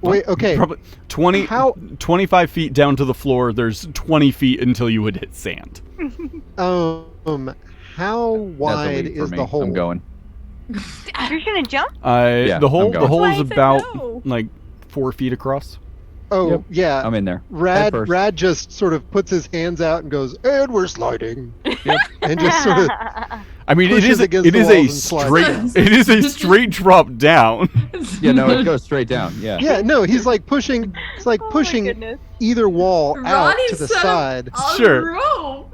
Wait, okay. Probably 25 feet down to the floor. There's 20 feet until you would hit sand. How That's a wide leap for is me. the hole? I'm going. You're gonna jump? The I'm hole going. is That's why I said about no. like 4 feet across. Oh, Yep. yeah. I'm in there. Head Rad first. just sort of puts his hands out and goes, and we're sliding. And just sort of I mean, pushes against it the is a walls and slides straight down. it is a straight drop down. Yeah, no, it goes straight down. Yeah. Yeah, no, he's like pushing it's like Oh my pushing goodness. either wall out Ronnie to the set up side. a Sure. rope.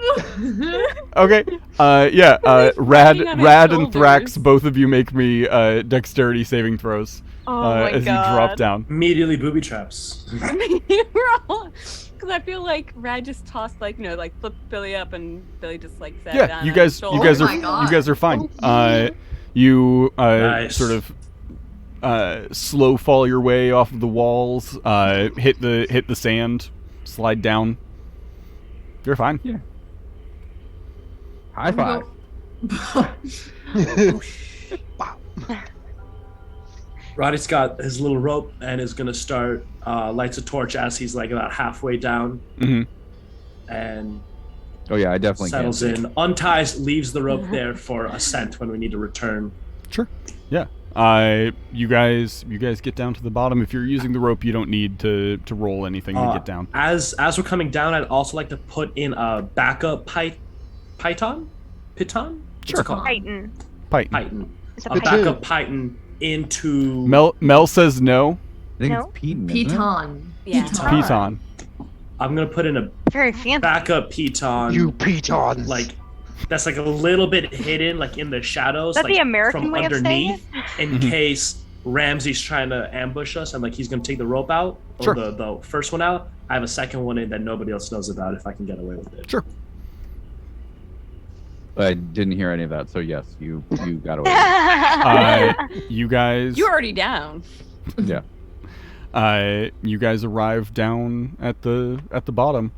Okay. Rad riding on his Rad and Thrax, shoulders. both of you make me dexterity saving throws Oh my as God. you drop down. Immediately booby traps. Because I feel like Rad just tossed like flipped Billy up and Billy just like sat down. Yeah, on you his guys shoulder. Oh my God. you guys are fine. You Nice. sort of slow fall your way off of the walls, hit the sand, slide down. You're fine. Yeah. High five. Roddy's got his little rope and is gonna start lights a torch as he's like about halfway down Mhm. and Oh yeah, I definitely can. settles in, unties, leaves the rope there for ascent when we need to return. Sure. Yeah. You guys get down to the bottom. If you're using the rope, you don't need to roll anything to get down. As we're coming down, I'd also like to put in a backup python. What's Sure. it called? Titan. Python. Python. It's A a Python. backup python into Mel says no. I think No. it's Peden. isn't it? Piton. Yeah. It's Python. I'm gonna put in a very fancy. backup python. You pitons. Like that's like a little bit hidden, like in the shadows, Is that like the American from way of saying underneath, in case Ramsey's trying to ambush us and like he's gonna take the rope out or Sure. the first one out. I have a second one in that nobody else knows about if I can get away with it. Sure. I didn't hear any of that, so yes, you got away. You guys. You're already down. Yeah. You guys arrive down at the bottom.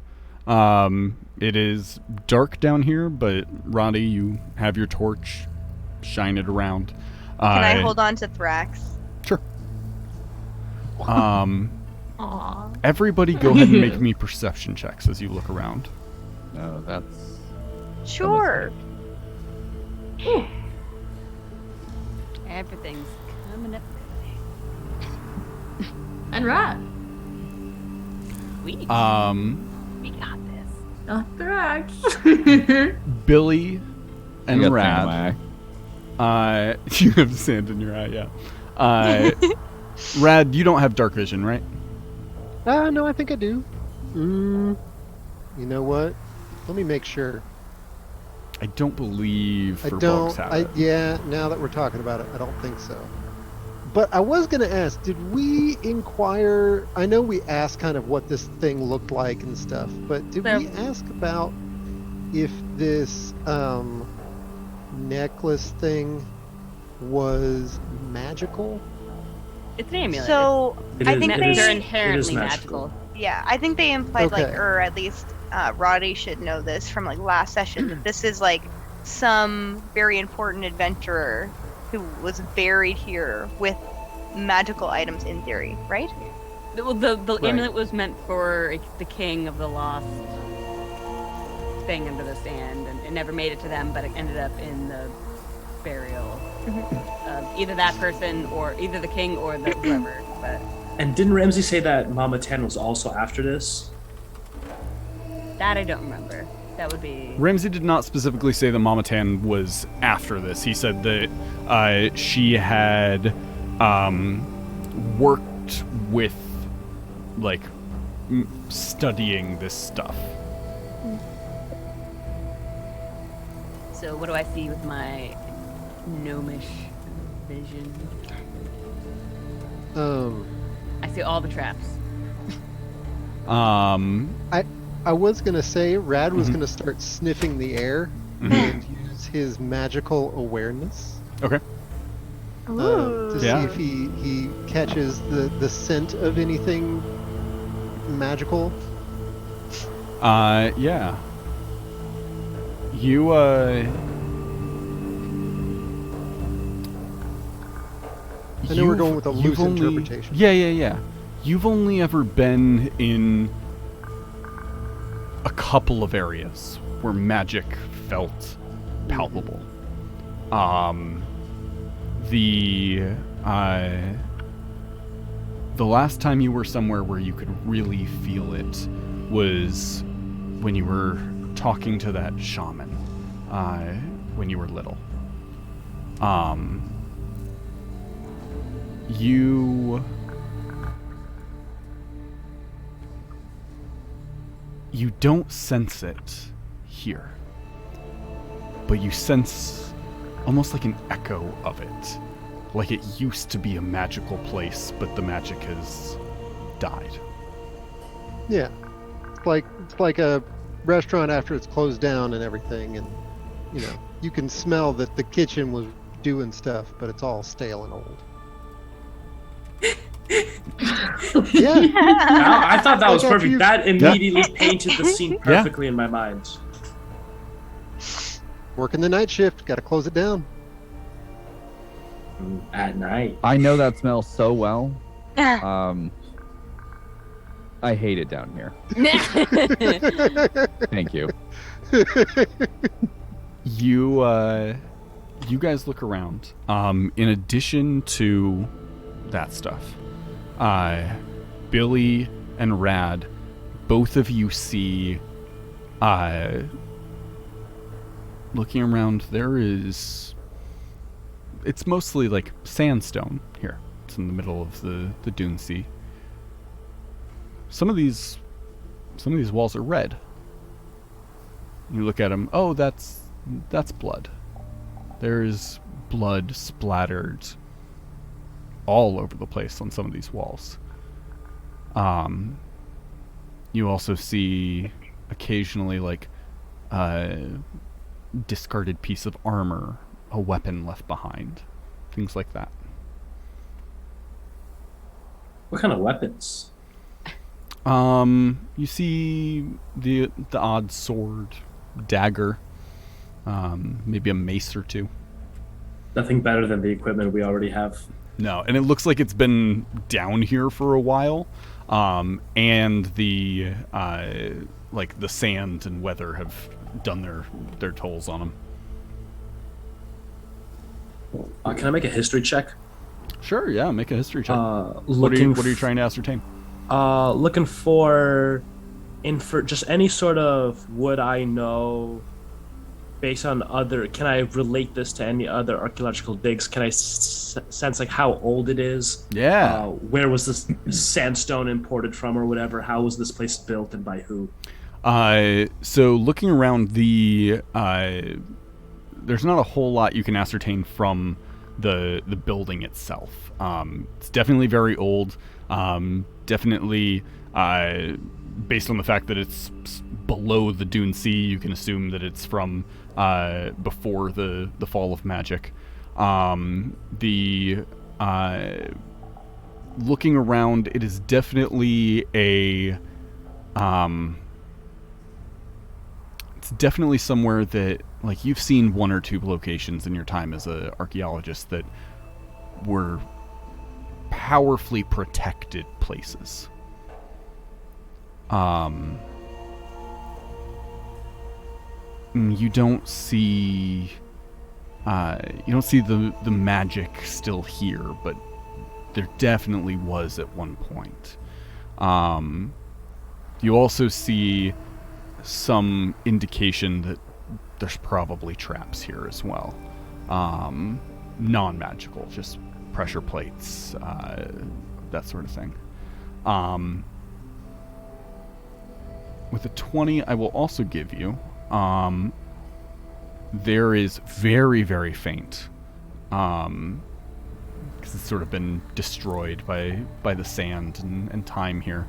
It is dark down here, but Roddy, you have your torch. Shine it around. Can I hold on to Thrax? Sure. Aw. Everybody, go ahead and make me perception checks as you look around. No, that's Sure. Everything's coming up. And Rat. We Um, got this. Thrax. Billy I and got Rad. Rad. You have sand in your eye, yeah. Rad, you don't have dark vision, right? No, I think I do. You know what? Let me make sure. I don't believe I for don't. have it. Yeah, now that we're talking about it, I don't think so. But I was going to ask, did we inquire? I know we asked kind of what this thing looked like and stuff, but did we ask about if this necklace thing was magical? It's an amulet. So It I is- think it they. is- they're it is inherently magical. magical. Yeah, I think they implied like, Okay. or at least Roddy should know this from like last session that this is like some very important adventurer who was buried here with magical items in theory, right? Well, the Right. amulet was meant for the king of the lost thing under the sand, and it never made it to them, but it ended up in the burial of either that person or either the king or the whoever. But And didn't Ramsey say that Mama Tan was also after this? that I don't remember. That would be. Ramsey did not specifically say that Mama Tan was after this. He said that she had worked with, like, studying this stuff. So what do I see with my gnomish vision? I see all the traps. I was gonna say Rad was gonna start sniffing the air and use his magical awareness Okay. to Yeah. see if he catches the scent of anything magical. Yeah. You, I know we're going with a loose interpretation. Yeah. You've only ever been in a couple of areas where magic felt palpable. The last time you were somewhere where you could really feel it was when you were talking to that shaman when you were little. You don't sense it here, but you sense almost like an echo of it, like it used to be a magical place, but the magic has died. Yeah, it's like a restaurant after it's closed down and everything, and you can smell that the kitchen was doing stuff, but it's all stale and old. Yeah. I thought that was Like after perfect. you- That immediately painted the scene perfectly in my mind. Working the night shift, got to close it down. At night. I know that smell so well. I hate it down here. Thank you. You guys look around. In addition to that stuff, Billy and Rad, both of you see, looking around, it's mostly like sandstone here. It's in the middle of the Dune Sea. Some of these walls are red. You look at them. Oh, that's blood. There's blood splattered all over the place on some of these walls. You also see occasionally like a discarded piece of armor, a weapon left behind, things like that. What kind of weapons? You see the odd sword, dagger, maybe a mace or two. Nothing better than the equipment we already have. No, and it looks like it's been down here for a while, and the like the sand and weather have done their tolls on them. Can I make a history check? Sure, yeah, make a history check. What are you trying to ascertain? Looking for just any sort of would I know based on other. Can I relate this to any other archaeological digs? Can I sense like how old it is? Yeah. Where was this sandstone imported from, or whatever? How was this place built and by who? So looking around there's not a whole lot you can ascertain from the building itself. It's definitely very old. Definitely, based on the fact that it's below the Dune Sea, you can assume that it's from before the fall of magic. Looking around, it is definitely it's definitely somewhere that, like, you've seen one or two locations in your time as an archaeologist that were powerfully protected places. You don't see You don't see the magic still here, but there definitely was at one point. You also see some indication that there's probably traps here as well. Non-magical, just pressure plates, that sort of thing. With a 20, I will also give you, there is very, very faint, because it's sort of been destroyed by the sand and time here.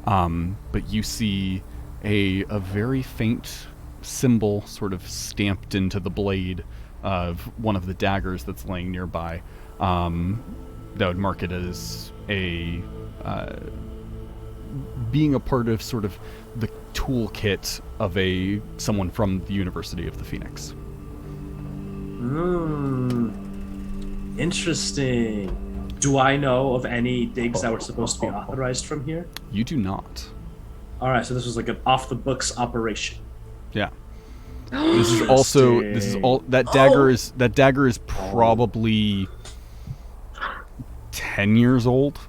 But you see a very faint symbol sort of stamped into the blade of one of the daggers that's laying nearby. That would mark it as a being a part of sort of the toolkit of someone from the University of the Phoenix. Interesting. Do I know of any digs that were supposed to be authorized from here? You do not. All right, so this was like an off-the-books operation. Yeah. This is all that dagger is probably 10 years old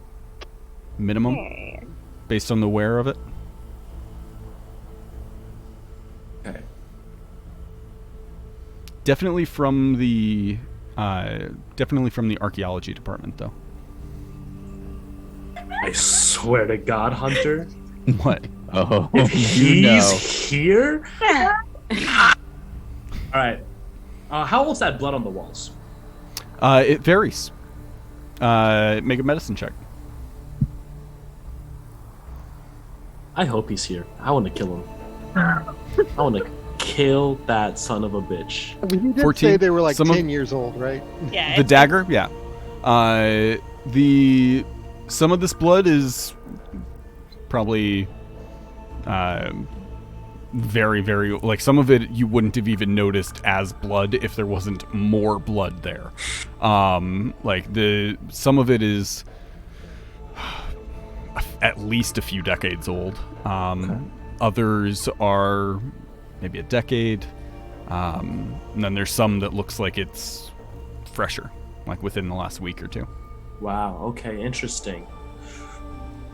minimum based on the wear of it. Okay. Definitely from the archaeology department though. I swear to God, Hunter. What? Oh, If he's here? All right. How old's that blood on the walls? It varies. Make a medicine check. I hope he's here. I want to kill him. I want to kill that son of a bitch. I mean, you did 14, say they were like some of- 10 years old, right? Yeah. The dagger, yeah. Some of this blood is probably very, very, like some of it you wouldn't have even noticed as blood if there wasn't more blood there. Some of it is at least a few decades old. Others are maybe a decade. And then there's some that looks like it's fresher, like within the last week or two. Wow, okay, interesting.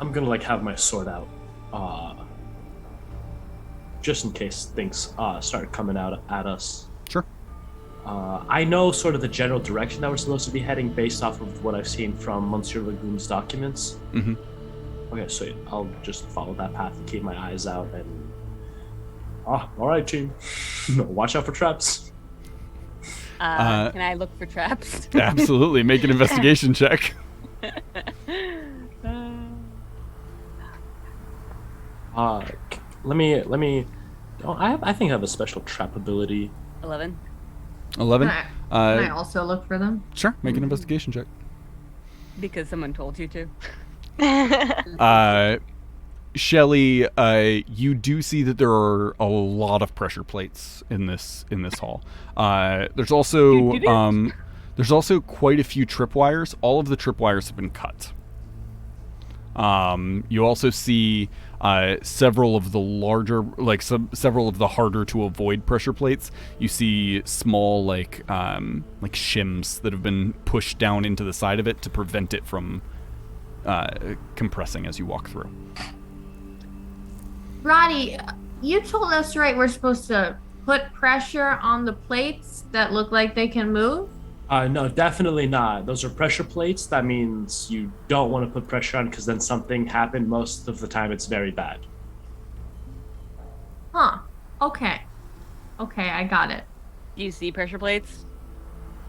I'm gonna have my sword out. Just in case things start coming out at us. Sure. I know sort of the general direction that we're supposed to be heading based off of what I've seen from Monsieur Lagoon's documents. Mm-hmm. Okay, so I'll just follow that path and keep my eyes out and... all right, team. Watch out for traps. Can I look for traps? Absolutely. Make an investigation check. Let me. Oh, I think I have a special trap ability. 11. 11. Can I also look for them? Sure. Make an investigation check. Because someone told you to. Shelly, you do see that there are a lot of pressure plates in this hall. There's also quite a few tripwires. All of the tripwires have been cut. You also see several of the larger, several of the harder to avoid pressure plates. You see small, shims that have been pushed down into the side of it to prevent it from compressing as you walk through. Roddy, you told us, right, we're supposed to put pressure on the plates that look like they can move? No, definitely not. Those are pressure plates. That means you don't want to put pressure on because then something happened. Most of the time, it's very bad. Huh. Okay. Okay, I got it. Do you see pressure plates?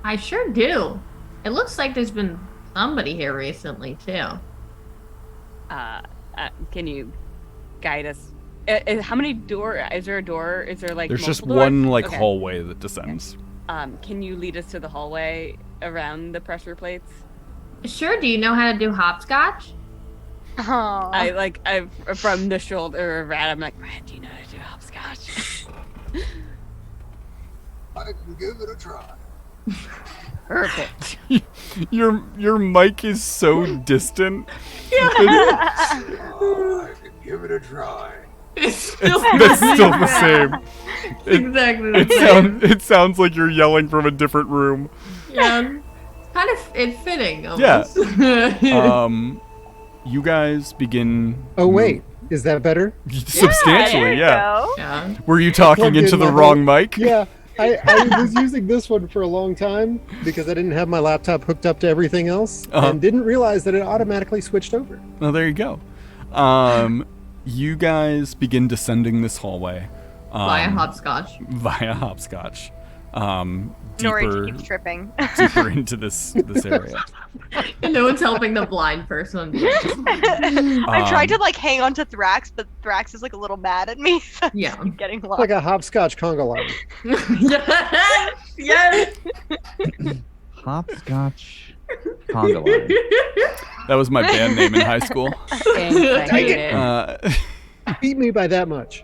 I sure do. It looks like there's been somebody here recently, too. Can you guide us? How many is there a door? Is there There's just multiple doors? one Okay. hallway that descends. Can you lead us to the hallway around the pressure plates? Sure, do you know how to do hopscotch? Oh. I from the shoulder of Rad, I'm like, Rad, do you know how to do hopscotch? I can give it a try. Perfect. Your mic is so distant. I can give it a try. It's still That's still the same. Exactly the same. It sounds like you're yelling from a different room. Yeah. Kind of fitting. Yeah. Almost. You guys begin. Oh wait, is that better? Substantially, there you yeah. go. Yeah. Were you talking Plugged into in the my wrong whole- mic? Yeah, I was using this one for a long time because I didn't have my laptop hooked up to everything else and didn't realize that it automatically switched over. Well, there you go. You guys begin descending this hallway. Via hopscotch. Via hopscotch. Nori keeps tripping. Deeper into this area. And no one's helping the blind person. I tried to like hang on to Thrax, but Thrax is like a little mad at me. So I Yeah. just keep getting It's lost. like a hopscotch conga line. Yes. Hopscotch conga line. That was my band name in high school. Thanks, I hate it. Beat me by that much.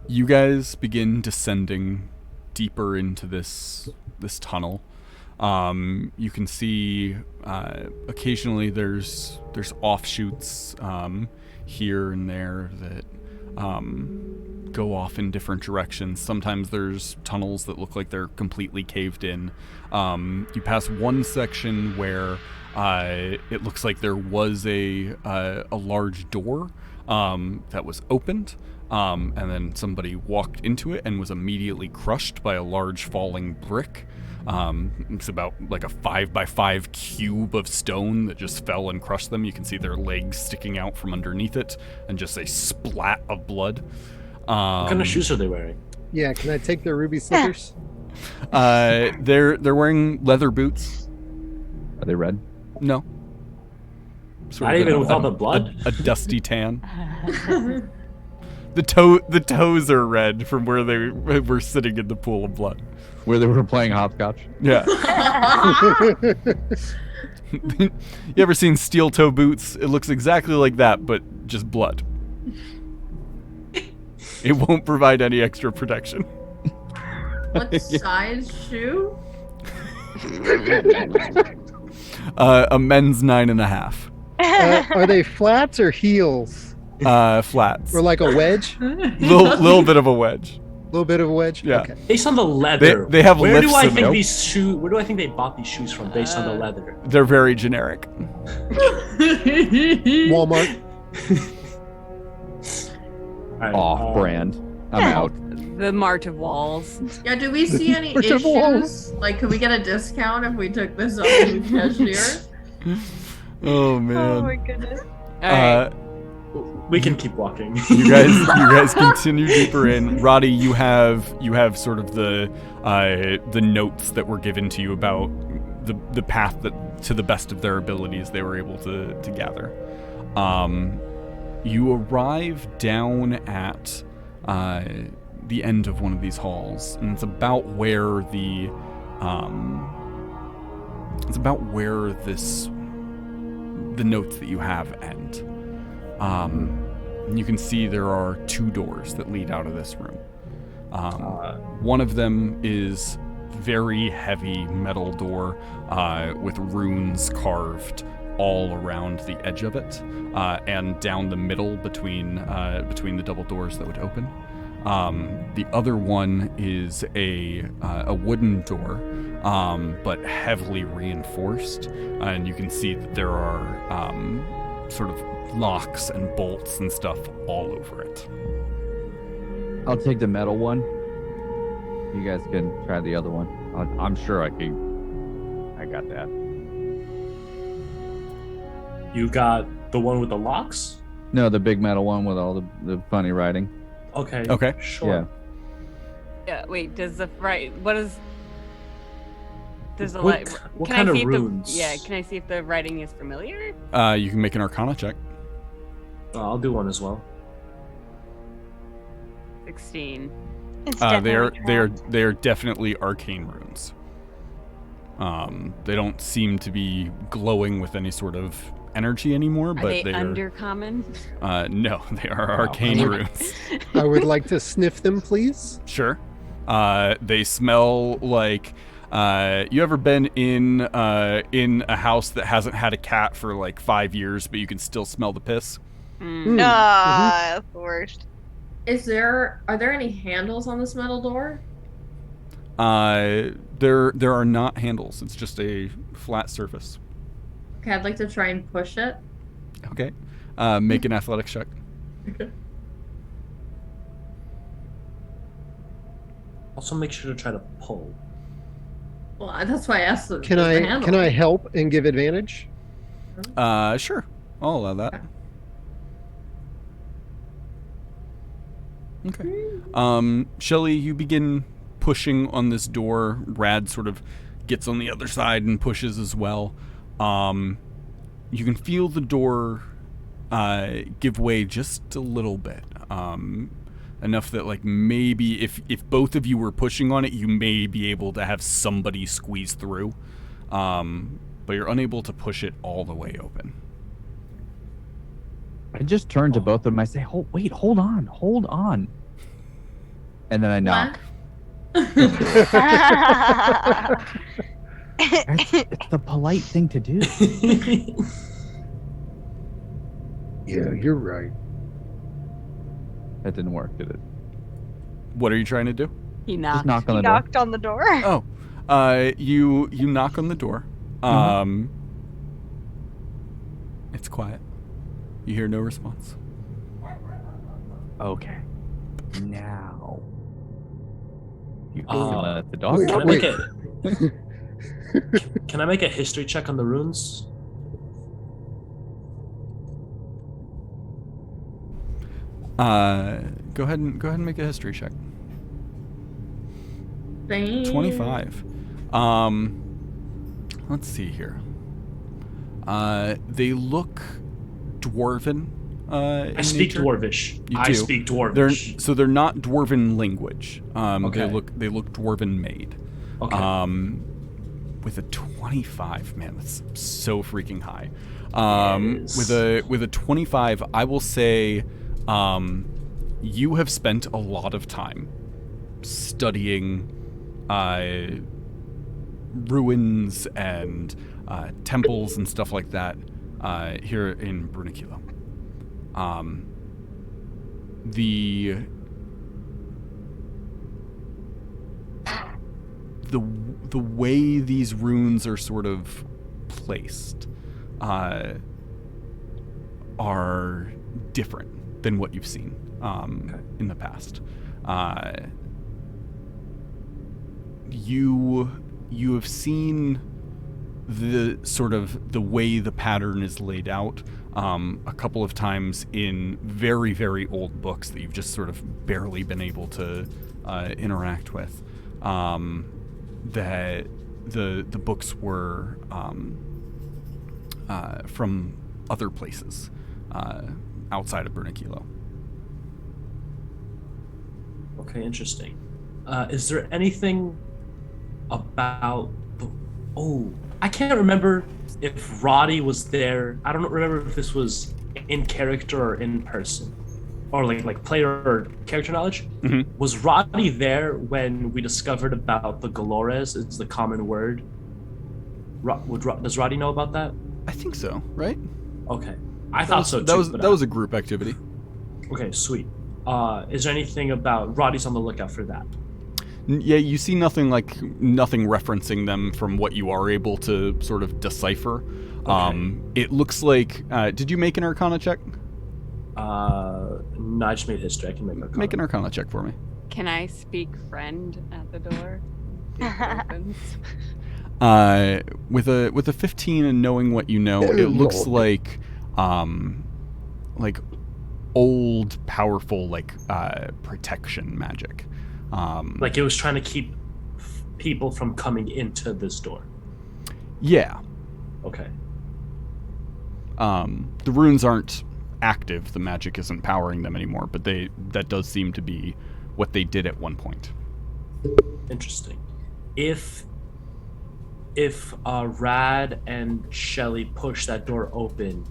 You guys begin descending deeper into this tunnel. You can see occasionally there's offshoots here and there that go off in different directions. Sometimes there's tunnels that look like they're completely caved in. You pass one section where it looks like there was a large door that was opened. And then somebody walked into it and was immediately crushed by a large falling brick. It's about like a 5x5 cube of stone that just fell and crushed them. You can see their legs sticking out from underneath it and just a splat of blood. What kind of shoes are they wearing? Yeah, can I take their ruby slippers? They're wearing leather boots. Are they red? No. Sort Not of even with all the blood? A dusty tan. The toes are red from where they were sitting in the pool of blood. Where they were playing hopscotch? Yeah. You ever seen steel toe boots? It looks exactly like that, but just blood. It won't provide any extra protection. What size shoe? A men's 9.5. Are they flats or heels? Flats. Or like a wedge? Little bit of a wedge. A little bit of a wedge? Yeah. Okay. Based on the leather, They have where do lifts I in think them. these shoes? Where do I think they bought these shoes from? Based on the leather. They're very generic. Walmart. All right, Off brand. I'm out. The Mart of Walls. Yeah, do we see any First of all- issues? Like, could we get a discount if we took this off the cashier? Oh man. Oh my goodness. All right. we can keep walking. You guys continue deeper in. Roddy, you have sort of the notes that were given to you about the path that, to the best of their abilities, they were able to gather. You arrive down at the end of one of these halls, and it's about where the notes that you have end. You can see there are two doors that lead out of this room. One of them is very heavy metal door with runes carved all around the edge of it, and down the middle between the double doors that would open. The other one is a wooden door, but heavily reinforced, and you can see that there are sort of locks and bolts and stuff all over it. I'll take the metal one. You guys can try the other one. I'm sure I got that. You got the one with the locks? No, the big metal one with all the funny writing. Okay. Okay. Sure. Yeah, wait, does the what is does the What can kind I of see runes? If the can I see if the writing is familiar? You can make an Arcana check. I'll do one as well. 16. It's They are definitely definitely arcane runes. They don't seem to be glowing with any sort of energy anymore, Are but they they undercommon? are. No, they are arcane runes. I would like to sniff them, please. Sure. They smell like. You ever been in a house that hasn't had a cat for like 5 years, but you can still smell the piss? that's the worst. Are there any handles on this metal door? There are not handles. It's just a flat surface. Okay, I'd like to try and push it. Okay. Make an athletics check. Okay. Also, make sure to try to pull. Well, that's why I asked. Can I help and give advantage? Sure. I'll allow that. Okay. Shelly, you begin pushing on this door. Rad sort of gets on the other side and pushes as well. You can feel the door give way just a little bit. Enough that, like, maybe if both of you were pushing on it, you may be able to have somebody squeeze through. But you're unable to push it all the way open. I just turn to both of them. I say, hold on. And then I knock. It's the polite thing to do. Yeah, you're right. That didn't work, did it? What are you trying to do? He Just knocked. knock on He the door. knocked on the door. Oh. You knock on the door. It's quiet. You hear no response. Okay. Now. You Uh, can let the dog wait, Can I, out. make can I make a history check on the runes? Go ahead and make a history check. 25. Let's see here. They look dwarven. I speak nature. Dwarvish. You I do. speak Dwarvish. They're not dwarven language. Okay. They look dwarven made. Okay. With a 25, man, that's so freaking high. Yes. With a 25, I will say, you have spent a lot of time studying ruins and temples and stuff like that here in Bruniculo. The way these runes are sort of placed are different than what you've seen in the past. You have seen the sort of the way the pattern is laid out a couple of times in very, very old books that you've just sort of barely been able to interact with. That the books were from other places outside of Bruniculo. Okay, interesting. Is there anything about the... Oh, I can't remember if Roddy was there. I don't remember if this was in character or in person. Or like player or character knowledge. Mm-hmm. Was Roddy there when we discovered about the Galores? It's the common word. Does Roddy know about that? I think so, right? Okay. I thought so too. That was a group activity. Okay, sweet. Is there anything about Roddy's on the lookout for that? Yeah, you see nothing referencing them from what you are able to sort of decipher. Okay. It looks like. Did you make an Arcana check? No, I just made history. I can make Arcana. Make an Arcana check for me. Can I speak friend at the door? See if it opens. With a 15 and knowing what you know, it looks like old, powerful, protection magic. Like it was trying to keep people from coming into this door. Yeah. Okay. The runes aren't active. The magic isn't powering them anymore, but that does seem to be what they did at one point. Interesting. If Rad and Shelly push that door open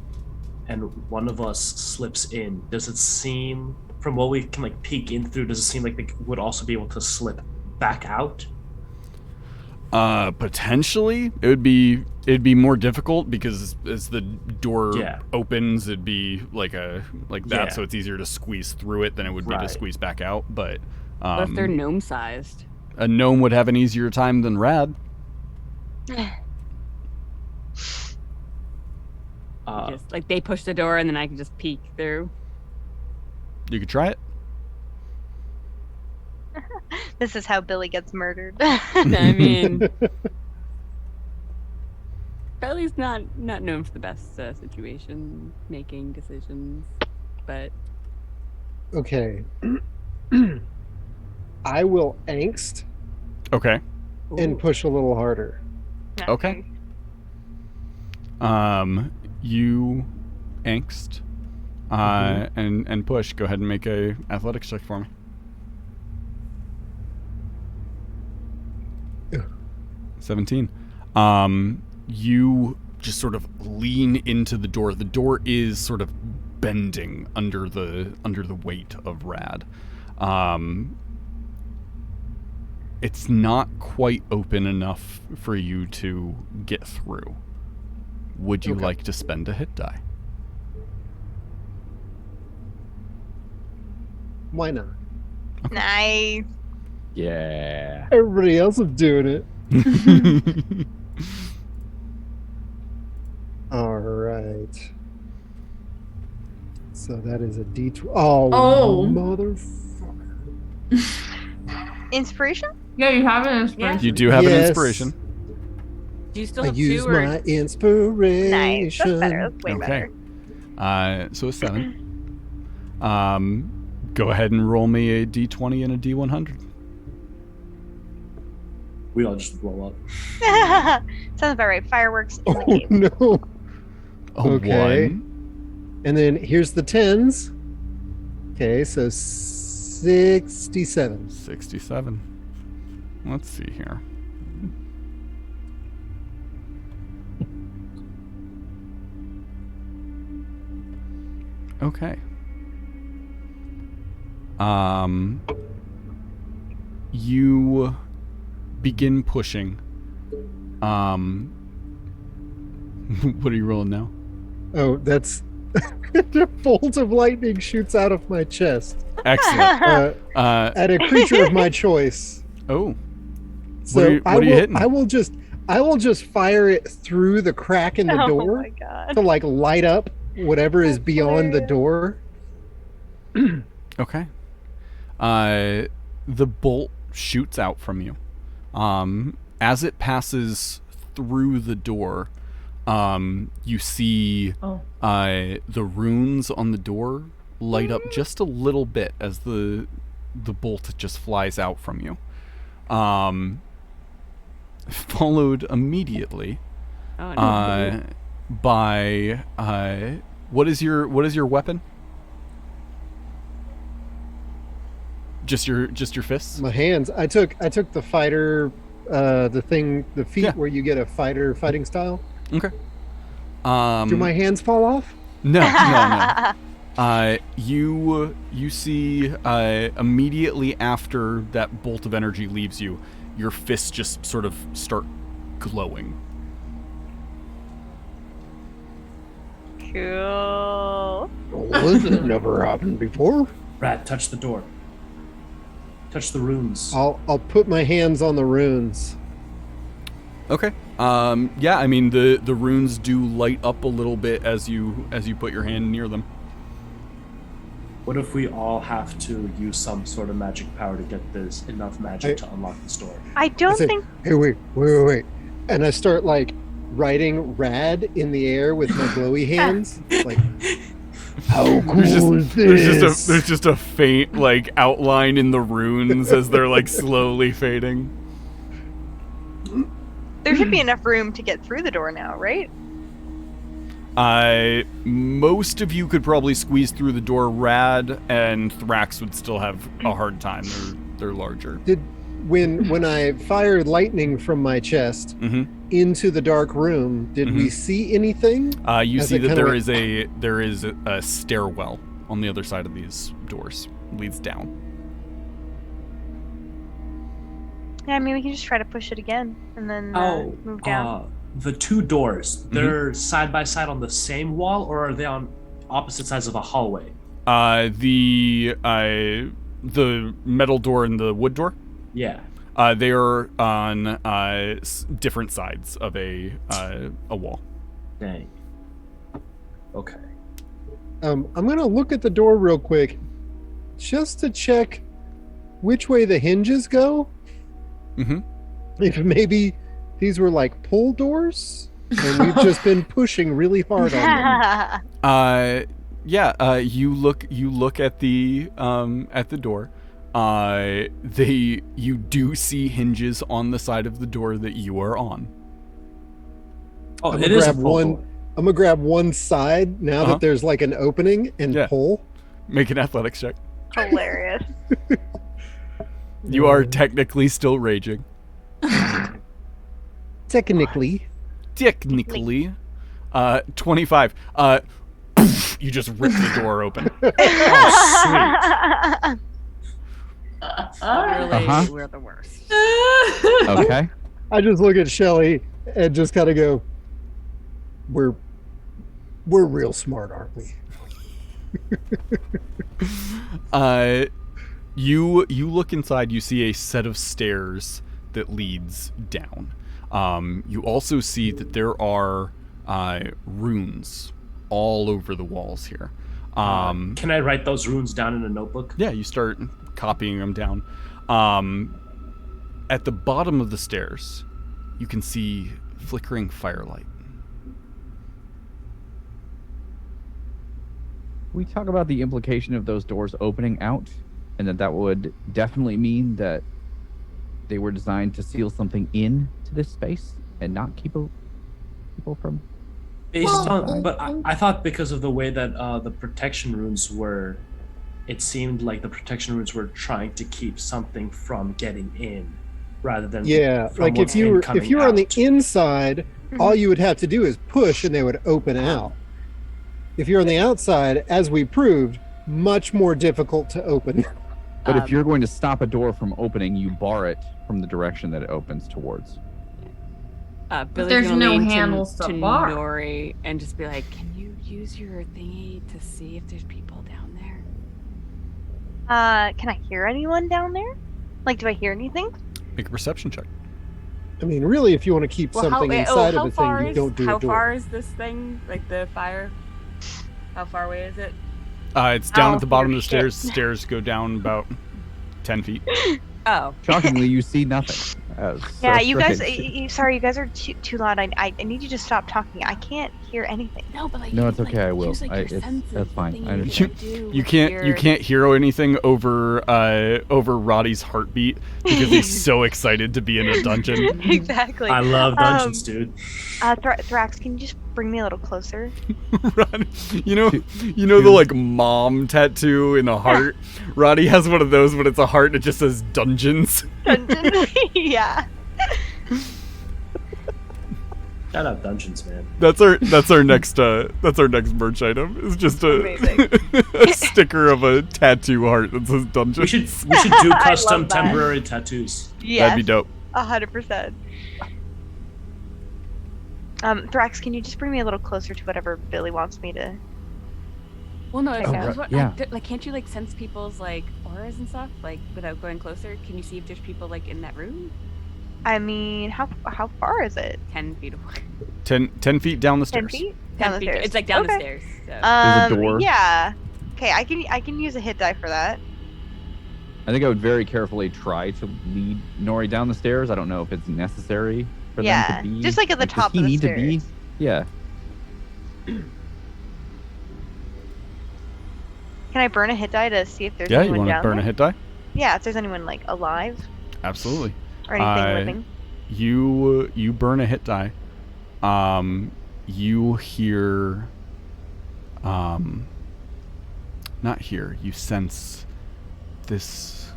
and one of us slips in, does it seem, from what we can peek in through, does it seem like they would also be able to slip back out? Potentially, it'd be more difficult because as the door Yeah. opens, it'd be like that, Yeah. so it's easier to squeeze through it than it would be to Right. squeeze back out. But What if they're gnome-sized? a gnome would have an easier time than Rad. Just like they push the door and then I can just peek through. You could try it. This is how Billy gets murdered. I mean, Belly's not known for the best situation making decisions, but Okay. I will angst Okay. and push a little harder. Okay. You angst, and push. Go ahead and make a athletics check for me. Ugh. 17. You just sort of lean into the door. The door is sort of bending under the weight of Rad. It's not quite open enough for you to get through. Would you like to spend a hit die? Why not? Nice. Yeah. Everybody else is doing it. All right. So that is a D12. Oh, motherfucker. Inspiration? Yeah, you have an inspiration. You do have an Yes. inspiration. do you still I have use two or my inspiration. Nice. That's better. That's way Okay. better. So a 7. Go ahead and roll me a D20 and a D100. We all just blow up. Sounds about right. Fireworks in the Oh cave. no. A Okay. 1. And then here's the tens. Okay, so 67. 67. Let's see here. Okay. You begin pushing. What are you rolling now? Oh, that's a bolt of lightning shoots out of my chest Excellent. at a creature of my choice. Oh. So what are you hitting? I will just fire it through the crack in the Oh door my god. to like light up whatever is beyond the door. Okay. The bolt shoots out from you. As it passes through the door, you see the runes on the door light up just a little bit as the bolt just flies out from you. Followed immediately by what is your weapon? Just your fists? My hands. I took the fighter, the feat Yeah. where you get a fighter fighting style. Okay. Do my hands fall off? No. You see immediately after that bolt of energy leaves you, your fists just sort of start glowing. Cool. Well, this has never happened before. Rat, touch the door. Touch the runes. I'll put my hands on the runes. Okay. Yeah, I mean the runes do light up a little bit as you put your hand near them. What if we all have to use some sort of magic power to get this enough magic to unlock this door? I don't say, think. Hey, wait. And I start like writing rad in the air with my glowy hands. Like, how cool is this? There's just a faint like outline in the runes as they're like slowly fading. There should be enough room to get through the door now, right? Most of you could probably squeeze through the door. Rad and Thrax would still have a hard time. They're larger. When I fired lightning from my chest into the dark room, did we see anything? You As see it that kinda there is a stairwell on the other side of these doors. Leads down. Yeah, I mean, we can just try to push it again and then move down. The two doors, they're side by side on the same wall, or are they on opposite sides of a hallway? The metal door and the wood door. Yeah. They are on different sides of a wall. Dang. Okay. I'm gonna look at the door real quick, just to check which way the hinges go. Mm-hmm. If maybe these were like pull doors, and we've just been pushing really hard on them. You look at the door. You do see hinges on the side of the door that you are on. Oh, I'm it gonna is a grab pull one. door. I'm gonna grab one side now that there's like an opening and pull. Make an athletics check. Hilarious. You are technically still raging. Technically. 25. You just rip the door open. Oh, Really, we're the worst. Okay. I just look at Shelly and just kind of go, "We're real smart, aren't we?" You look inside. You see a set of stairs that leads down. You also see that there are runes all over the walls here. Can I write those runes down in a notebook? Yeah, you start copying them down. At the bottom of the stairs, you can see flickering firelight. We talk about the implication of those doors opening out, and that would definitely mean that they were designed to seal something in to this space and not keep people from. I thought because of the way that the protection runes were, it seemed like the protection runes were trying to keep something from getting in, rather than from like what's if you coming were on the out. inside, all you would have to do is push and they would open out. If you're on the outside, as we proved, much more difficult to open. But if you're going to stop a door from opening, you bar it from the direction that it opens towards. Billy's there's gonna no lean handles to bar. Nori and just be like, "Can you use your thingy to see if there's people down there?" Can I hear anyone down there? Like, do I hear anything? Make a perception check. I mean, really, if you want to keep something inside of a thing, you don't do how a door. far is this thing? Like the fire? How far away is it? It's down Oh, at the bottom of the shit. stairs. Stairs go down about 10 feet. Oh. Shockingly, you see nothing. Yeah, you guys. Sorry, you guys are too loud. I need you to stop talking. I can't hear anything. No, but like No, you, it's okay, like, I will. use, like, your senses, That's the fine. thing I you understand. do You with can't your- hear anything over Roddy's heartbeat because he's so excited to be in a dungeon. Exactly. I love dungeons, dude. Thrax, can you just bring me a little closer? Roddy, you know the like mom tattoo in a heart. Roddy has one of those, but it's a heart and it just says dungeons. Dungeon. Yeah. Shout out dungeons, man. That's our next merch item. It's just Amazing. a sticker of a tattoo heart that says dungeon. We should do I custom love that. temporary tattoos. Yes. That'd be dope. 100%. Thrax, can you just bring me a little closer to whatever Billy wants me to? Well, no, it's Oh, because right, yeah. like, can't you like sense people's like auras and stuff like without going closer? Can you see if there's people like in that room? I mean, how far is it? 10 feet away. 10 feet down the 10 stairs. feet? 10 Down the feet. stairs. It's like down the Okay. stairs. So. There's a door. Yeah. Okay, I can use a hit die for that. I think I would very carefully try to lead Nori down the stairs. I don't know if it's necessary for Yeah, them to be. just like at the does top he of the need to be? stairs. Yeah. Can I burn a hit die to see if there's Yeah, you anyone want to down burn there? a hit die? Yeah, if there's anyone like alive Absolutely. or anything living. You burn a hit die. You hear. Not hear. You sense this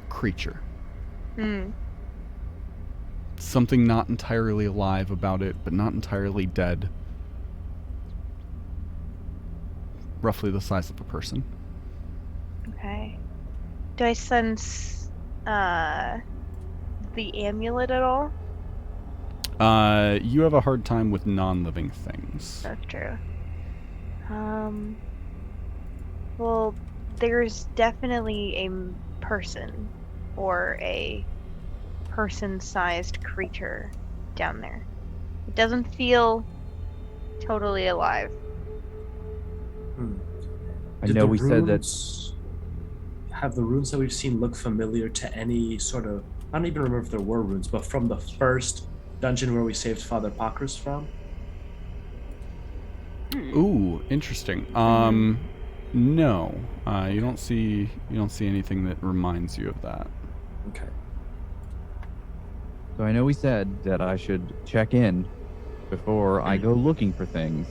creature. Hmm. Something not entirely alive about it, but not entirely dead. Roughly the size of a person. Okay. Do I sense the amulet at all? You have a hard time with non-living things. That's true. Well, there's definitely a person or a person-sized creature down there. It doesn't feel totally alive. I Did know the we said that. runes- Have the runes that we've seen look familiar to any sort of? I don't even remember if there were runes, but from the first dungeon where we saved Father Pakris from. Ooh, interesting. No, you don't see anything that reminds you of that. Okay. So I know we said that I should check in before I go looking for things.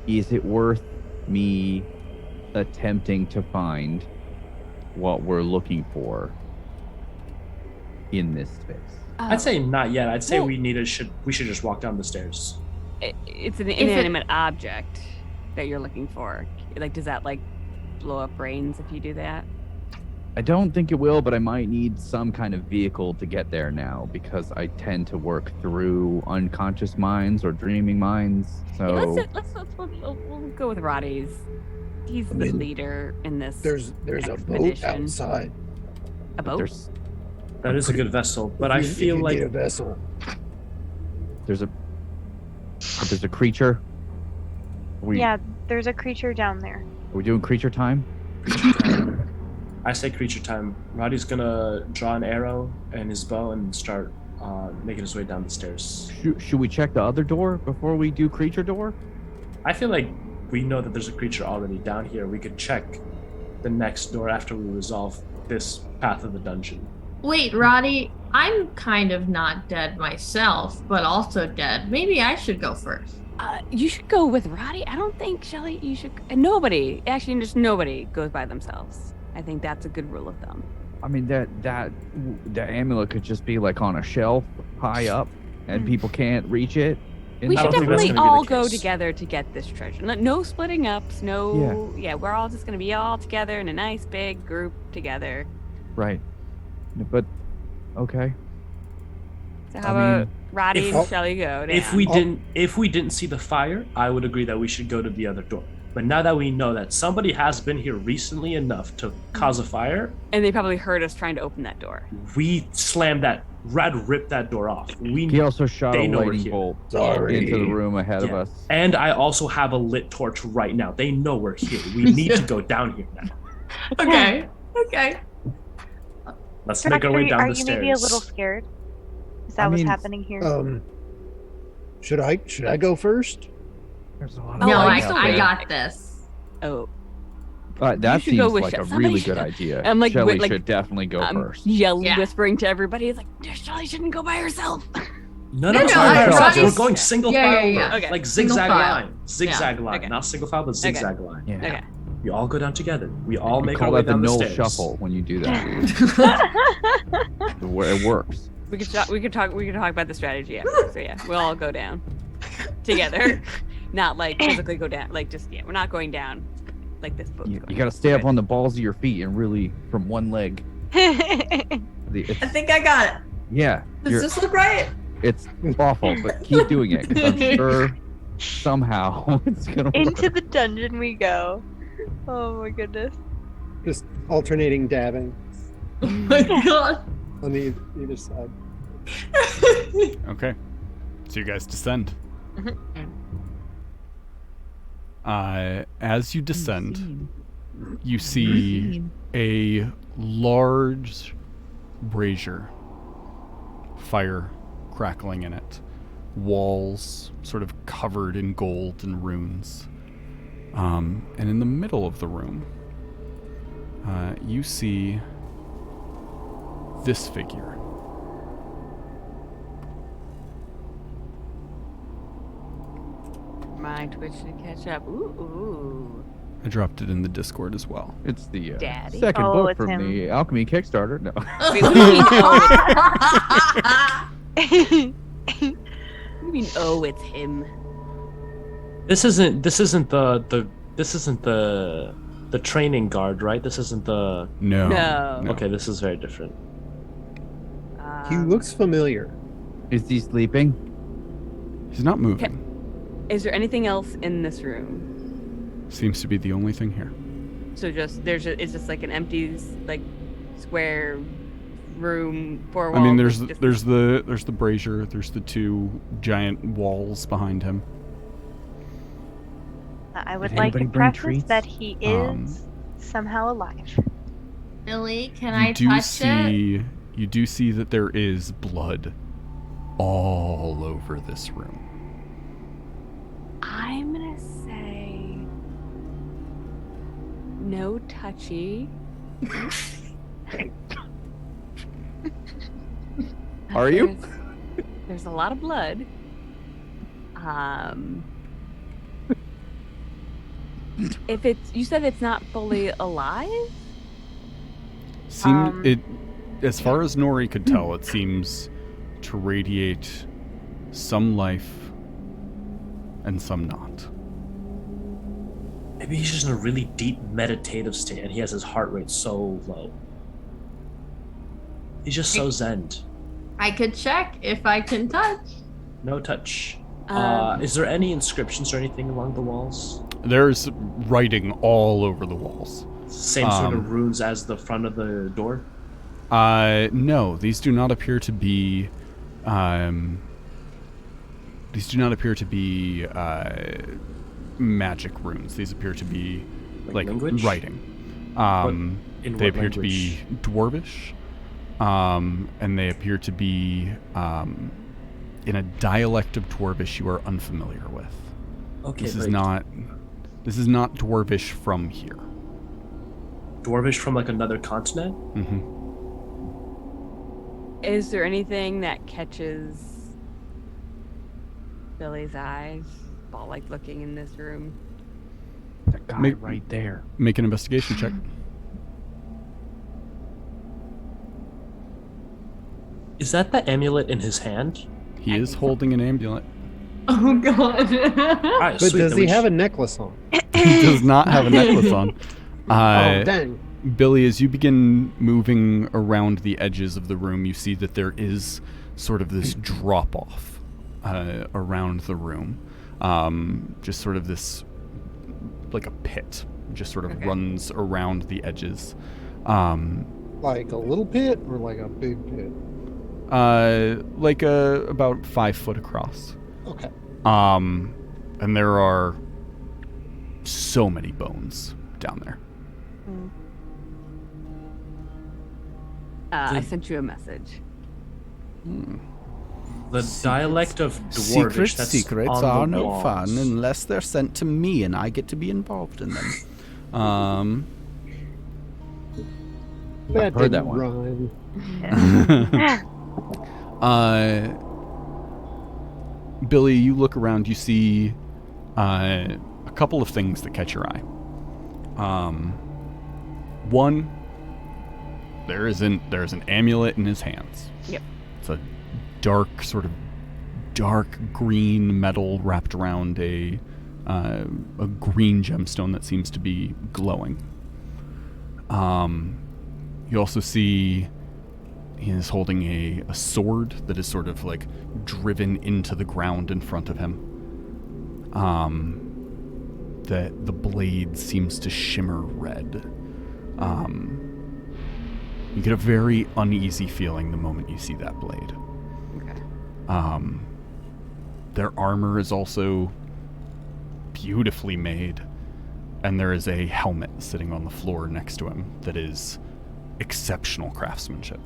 Is it worth me attempting to find what we're looking for in this space? I'd say not yet. I'd say Well- we should just walk down the stairs. It's an it- inanimate object that you're looking for. Like, does that like blow up brains if you do that? I don't think it will, but I might need some kind of vehicle to get there now because I tend to work through unconscious minds or dreaming minds. So Yeah, we'll go with Roddy's. He's the mean, leader in this. There's a boat expedition. outside. A boat? there's That is a good vessel, but I If you feel like need a vessel. there's a creature. Yeah, there's a creature down there. Are we doing creature time? I say creature time. Roddy's gonna draw an arrow and his bow and start making his way down the stairs. Should we check the other door before we do creature door? I feel like we know that there's a creature already down here. We could check the next door after we resolve this path of the dungeon. Wait, Roddy, I'm kind of not dead myself, but also dead. Maybe I should go first. You should go with Roddy. I don't think, Shelly, you should. Nobody, actually, just nobody goes by themselves. I think that's a good rule of thumb. I mean that amulet could just be like on a shelf high up, and people can't reach it. We I should don't think that's definitely gonna be the all go case. together to get this treasure. No splitting ups. No. Yeah, we're all just gonna be all together in a nice big group together. Right. But okay. So how I mean, about Roddy if- and Shelly go down? If we didn't see the fire, I would agree that we should go to the other door. But now that we know that somebody has been here recently enough to cause a fire, And they probably heard us trying to open that door. we slammed that. Rad ripped that door off. He also shot They a know we're lightning here. bolt Sorry. into the room ahead of Yeah. us. And I also have a lit torch right now. They know we're here. We need to go down here now. Okay. Okay. Let's make our way down are the you stairs. maybe a little scared? Is that I what's mean, happening here? Should I go first? There's a lot No, of I, lights out I there. got this. Oh, That should go seems with like a somebody really should- good idea. I'm like, Shelly wait, like, should definitely go first. yelling, Yeah. whispering to everybody. It's like, Shelly shouldn't go by herself. None No, of us no, are by I- ourselves. Roddy's- We're going single Yeah, file, yeah, yeah. Okay. like Single zigzag file. line, zigzag line, Okay. not single file, but zigzag line. Yeah. Okay. We all go down together. We all You make call our way that the down the Knoll stairs. shuffle when you do that. It works. We could talk about the strategy after. So yeah, we'll all go down together, not like physically go down. Like just we're not going down like this boat's You going. got to stay up Okay. on the balls of your feet and really from one leg. I think I got it. Yeah, Does this look right? it's awful, but keep doing it 'cause I'm sure somehow it's gonna Into work. the dungeon we go. Oh my goodness. Just alternating dabbing Oh my god. on the either side. Okay. So you guys descend. As you descend, you see a large brazier, fire crackling in it, walls sort of covered in gold and runes. And in the middle of the room, you see this figure. My Twitch to catch up. Ooh. I dropped it in the Discord as well. It's the Daddy. second Oh, book it's from him. the Alchemy Kickstarter. No. Wait, what do you mean? What do you mean? Oh, it's him. This isn't the the training guard, right? This isn't the. No. No. Okay, this is very different. He looks familiar. Is he sleeping? He's not moving. Is there anything else in this room? Seems to be the only thing here. So it's just like an empty, like, square room, four walls. I mean, there's just- the brazier. There's the two giant walls behind him. I would Did like to anybody bring preface treats? that he is Um, somehow alive. Billy, can You I do touch it? see you do see that there is blood all over this room. I'm gonna say no touchy. Are you? There's a lot of blood. If you said it's not fully alive? It, as far as Nori could tell, it seems to radiate some life and some not. Maybe he's just in a really deep meditative state and he has his heart rate so low. He's just so zen. I could check if I can touch. No touch. Um, Is there any inscriptions or anything along the walls? There's writing all over the walls. Same sort of runes as the front of the door? No, these do not appear to be. These do not appear to be magic runes. These appear to be like language? writing. In They what appear to be dwarvish, and they appear to be in a dialect of dwarvish you are unfamiliar with. Okay, This is not dwarvish from here. Dwarvish from like another continent? Mm-hmm. Is there anything that catches Billy's eyes while like looking in this room? The guy Make- right there. Make an investigation check. Is that the amulet in his hand? He is holding an amulet. Oh god. Alright, But sweet. does then he we have a necklace on? He does not have a necklace on. Oh, dang. Billy, as you begin moving around the edges of the room, you see that there is sort of this drop off around the room. Just sort of this, like a pit, just sort of runs around the edges. Like a little pit or like a big pit? Like about 5 foot across. Okay. And there are so many bones down there. I sent you a message. The dialect of Dwarvish that's secrets on are the no walls. fun unless they're sent to me and I get to be involved in them. That heard that didn't one. rhyme. Billy, you look around, you see a couple of things that catch your eye. One, there's an amulet in his hands. Yep. It's a sort of dark green metal wrapped around a green gemstone that seems to be glowing. You also see he is holding a sword that is sort of like driven into the ground in front of him. That the blade seems to shimmer red. You get a very uneasy feeling the moment you see that blade. Okay. Their armor is also beautifully made, and there is a helmet sitting on the floor next to him that is exceptional craftsmanship.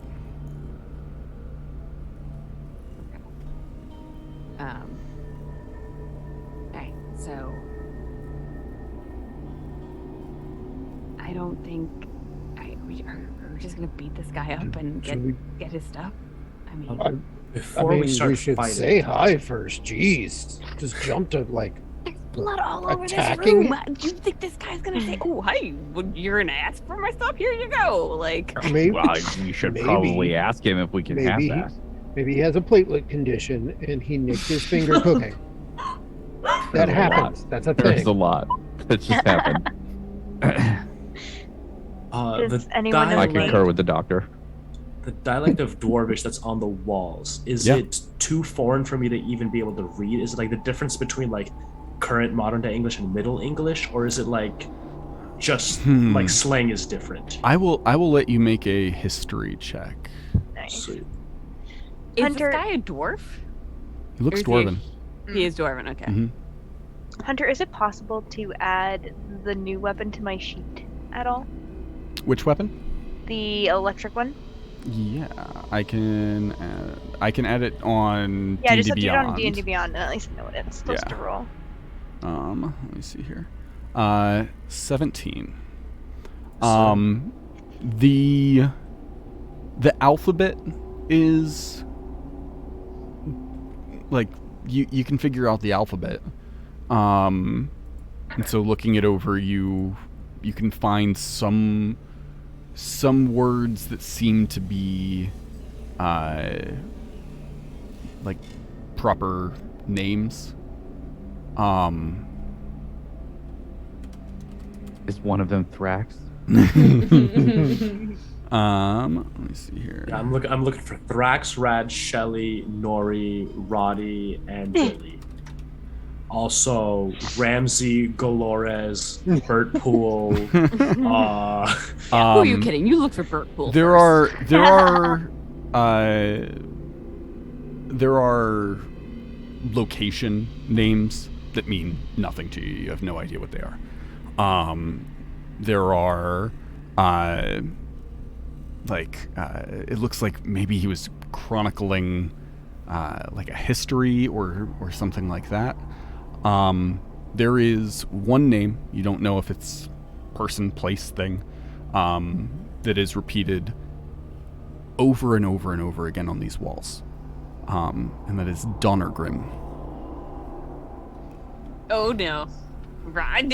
Okay, so I don't think are we just gonna beat this guy up and get his stuff. I mean, Before I mean, we start should fighting, say hi first. Jeez. Just jump to like. there's blood all over this attacking? room. Do you think this guy's gonna say, "Oh, hi, you're gonna ask for my stuff? Here you go." Like, Maybe, Well, we should Maybe. probably ask him if we can have Maybe that. maybe he has a platelet condition and he nicked his finger cooking. That There's a lot. happens. That's a There's thing. a lot that just happened. Does The anyone know? I dialect- concur with the doctor. The dialect of Dwarvish that's on the walls, is Yeah. it too foreign for me to even be able to read? Is it like the difference between like current modern day English and Middle English, or is it like just like slang is different? I will let you make a history check. Nice. Sweet. Is Hunter- this guy a dwarf? He looks Or is he- dwarven. He is dwarven. Okay. Mhm. Hunter, is it possible to add the new weapon to my sheet at all? Which weapon? The electric one? Yeah, I can add it on Yeah, D&D just have to do it Beyond. on D&D Beyond, and at least I know what it's supposed Yeah. to roll. Let me see here. 17. The alphabet is like you can figure out the alphabet. And so looking it over, you can find some words that seem to be like proper names. Is one of them Thrax? Let me see here. Yeah, I'm looking for Thrax, Rad, Shelly, Nori, Roddy, and Billy. Also, Ramsey, Golores, Bert Pool. Who are you kidding? You look for Burt Pool. There first. there are location names that mean nothing to you. You have no idea what they are. There are it looks like maybe he was chronicling like a history or something like that. There is one name, you don't know if it's person, place, thing, that is repeated over and over and over again on these walls. And that is Donnergrim. Oh no. Right.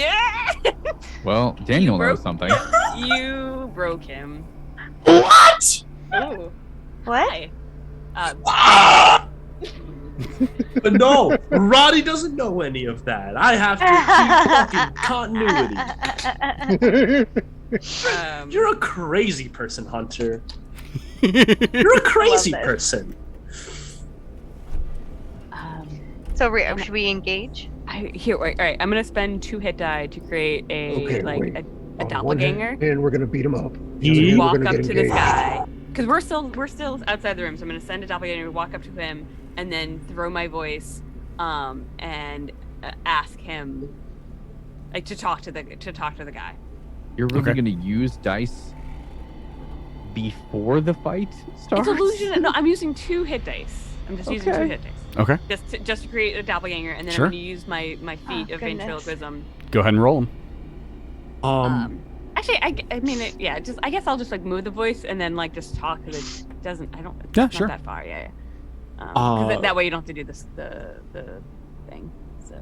Well, Daniel broke- knows something. You broke him. What? Oh. What? Hi. But no, Roddy doesn't know any of that. I have to keep fucking continuity. You're a crazy person, Hunter. You're a crazy this. person. So, should we engage? All right. I'm gonna spend 2 hit die to create a wait. a On one doppelganger. hand, we're gonna beat him up. You We're Walk gonna up get to this engaged. guy because we're still outside the room. So I'm gonna send a doppelganger, walk up to him, and then throw my voice, and ask him, like, to talk to the guy. You're really Okay. going to use dice before the fight starts? It's illusion. No, I'm using 2 hit dice. I'm just using 2 Okay. hit dice. Okay, Just to create a doppelganger, and then Sure. I'm gonna use my feat of goodness. ventriloquism. go ahead and roll them. Actually, I mean, I guess I'll just like move the voice and then like just talk because it doesn't. It's Yeah, not sure. that far. Yeah. 'Cause that way you don't have to do this the thing. So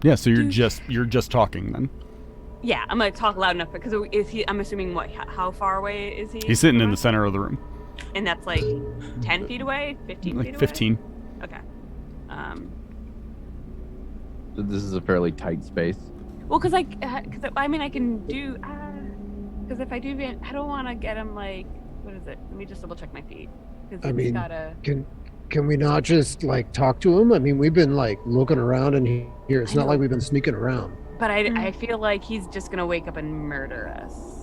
Yeah, so you're just talking then. yeah, I'm gonna talk loud enough because is he? I'm assuming how far away is he? He's sitting in from the us? center of the room, And that's like 10 feet away, 15 feet like away. 15. Okay. So this is a fairly tight space. Well, because I mean I can do because if I do I don't want to get him like what is it? Let me just double check my feet because I he's mean, gotta. Can we not just like talk to him? I mean, we've been like looking around in here. It's I not know. like we've been sneaking around. But I feel like he's just gonna wake up and murder us.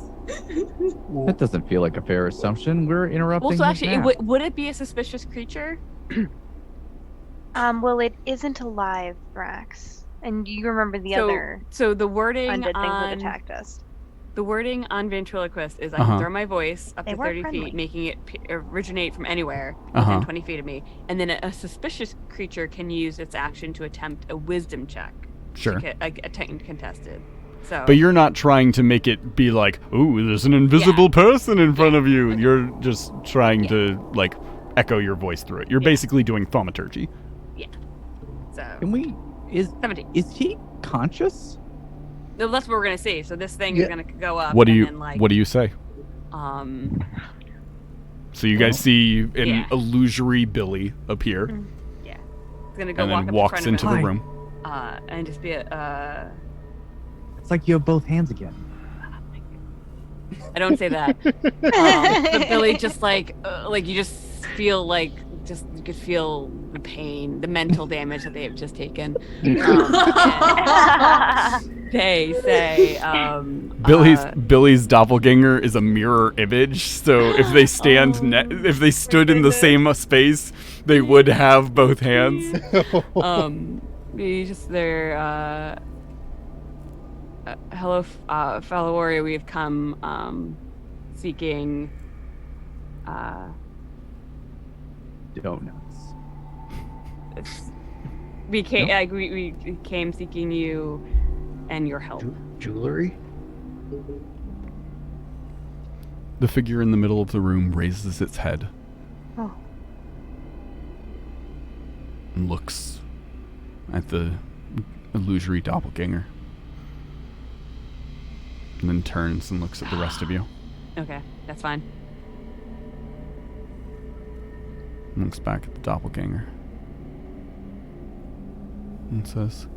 That doesn't feel like a fair assumption. We're interrupting. Well, so his actually, nap. would it be a suspicious creature? Well, it isn't alive, Brax. And you remember the other So the wording undead things that on attacked us. the wording on ventriloquist is I Uh-huh. can throw my voice up They to were 30 friendly. feet, making it originate from anywhere Uh-huh. within 20 feet of me, and then a suspicious creature can use its action to attempt a wisdom check. Sure. Attempt contested. So. But you're not trying to make it be like, ooh, there's an invisible person in front of you. You're just trying to like echo your voice through it. You're basically doing thaumaturgy. So. Can we? Is 17. he conscious? No, that's what we're gonna see. So this thing Yeah. is gonna go up. What do and you Then, like, What do you say? So you guys see an Yeah. illusory Billy appear, Yeah. It's gonna go and walk then up walks in into front the of him. room. And just be a. It's like you have both hands again. I don't say that. But Billy just like you just feel like you could feel the pain, the mental damage that they have just taken. They say Billy's doppelganger is a mirror image. So if they if they stood in the same space, they would have both hands. Hello, fellow warrior. We have come seeking Donuts. We came seeking you and your help. Jewelry? The figure in the middle of the room raises its head. Oh. And looks at the illusory doppelganger. And then turns and looks at the rest of you. Okay, that's fine. And looks back at the doppelganger. And says,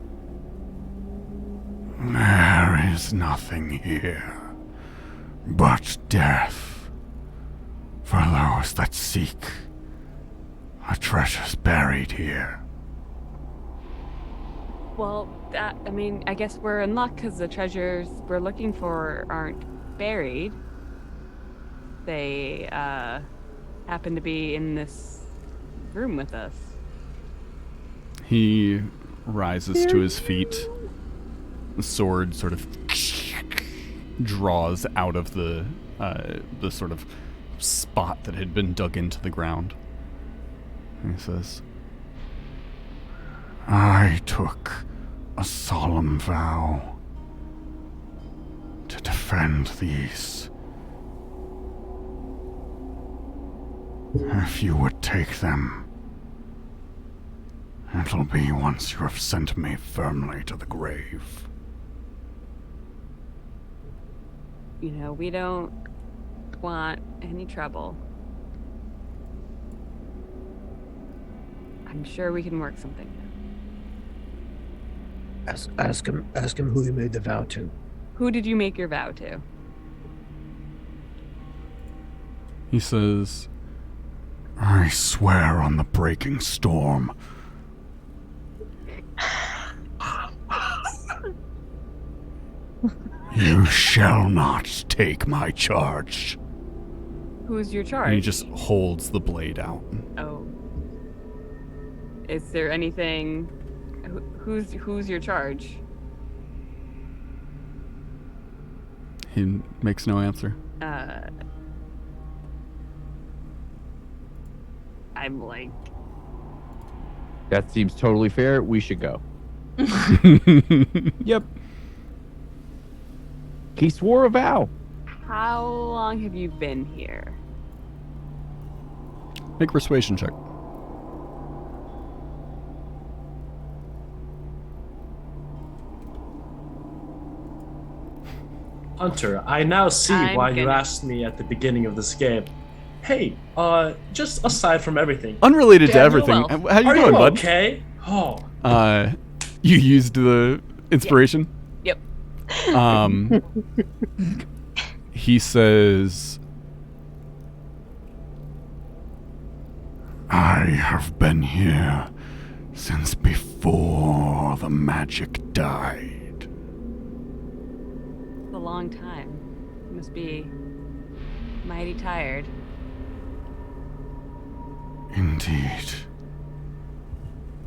"There is nothing here but death for those that seek the treasures buried here." Well, I guess we're in luck because the treasures we're looking for aren't buried. They happen to be in this room with us. He rises to his feet. The sword sort of draws out of the sort of spot that had been dug into the ground. And he says, "I took a solemn vow to defend these. If you would take them, it'll be once you have sent me firmly to the grave." You know, we don't want any trouble. I'm sure we can work something out. Ask him who he made the vow to. Who did you make your vow to? He says, "I swear on the breaking storm. You shall not take my charge." Who's your charge? And he just holds the blade out. Oh. Is there anything? Who's your charge? He makes no answer. I'm like, That seems totally fair. We should go. Yep. He swore a vow. how long have you been here? Make a persuasion check. Hunter, I now see I'm why you gonna- asked me at the beginning of this game. Hey, just aside from everything, Unrelated to Daniel, everything. well, How you are doing, you bud? okay? Oh, You used the inspiration? Yep. He says, "I have been here since before the magic died." It's a long time. You must be mighty tired. Indeed.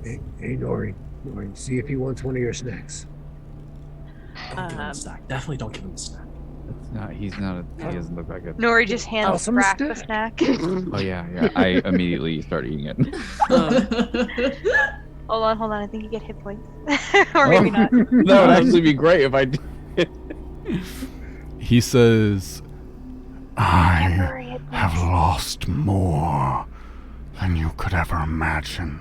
Hey, Nori, see if he wants one of your snacks. don't give him a snack. Definitely don't give him a snack. He doesn't look like it. Nori just hands Awesome Brack the snack. snack. Oh yeah. I immediately start eating it. Hold on. I think you get hit points. Or maybe not. That would actually be great if I did. He says, "I Temporary hit have points. lost more than you could ever imagine.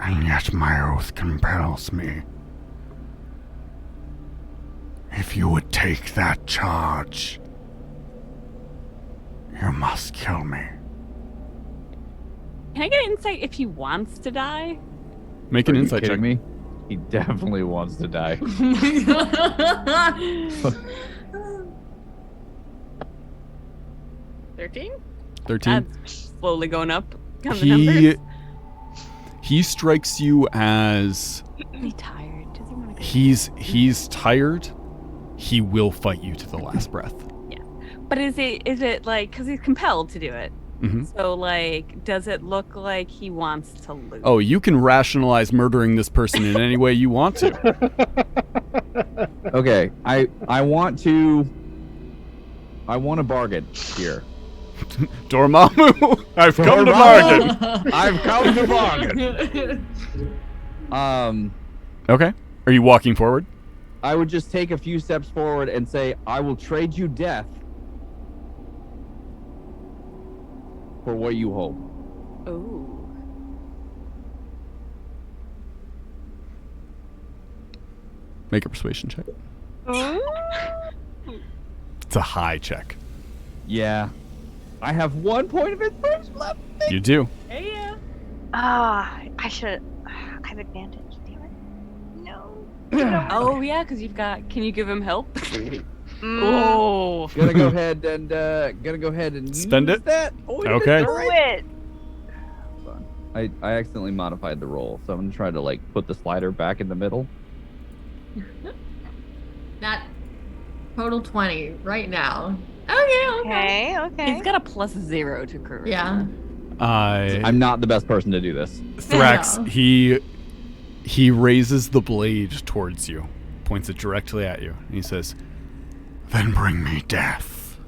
And yet my oath compels me. If you would take that charge, you must kill me." Can I get an insight if he wants to die? Make an Are you insight check. kidding me? He definitely wants to die. 13? 13. That's slowly going up on the numbers. He strikes you as He's tired. Does he want to he's tired. He will fight you to the last breath. Yeah. But is it like, because he's compelled to do it. Mm-hmm. So, like, does it look like he wants to lose? Oh, you can rationalize murdering this person in any way you want to. Okay, I want a bargain here. Dormammu, I've come to bargain. I've come to bargain. Okay. Are you walking forward? I would just take a few steps forward and say, I will trade you death for what you hold. Oh. Make a persuasion check. It's a high check. Yeah. I have 1 point of inspiration left. You do. Yeah. I have advantage. Damn it. No. Oh, yeah, because you've got. Can you give him help? Oh. Gonna go ahead and Spend use it? that. Okay. Do it. Hold on. I accidentally modified the roll, so I'm gonna try to like put the slider back in the middle. That total 20 right now. Okay. He's got a +0 to career. Yeah. I'm not the best person to do this. Thrax, Yeah. he raises the blade towards you, points it directly at you, and he says, "Then bring me death."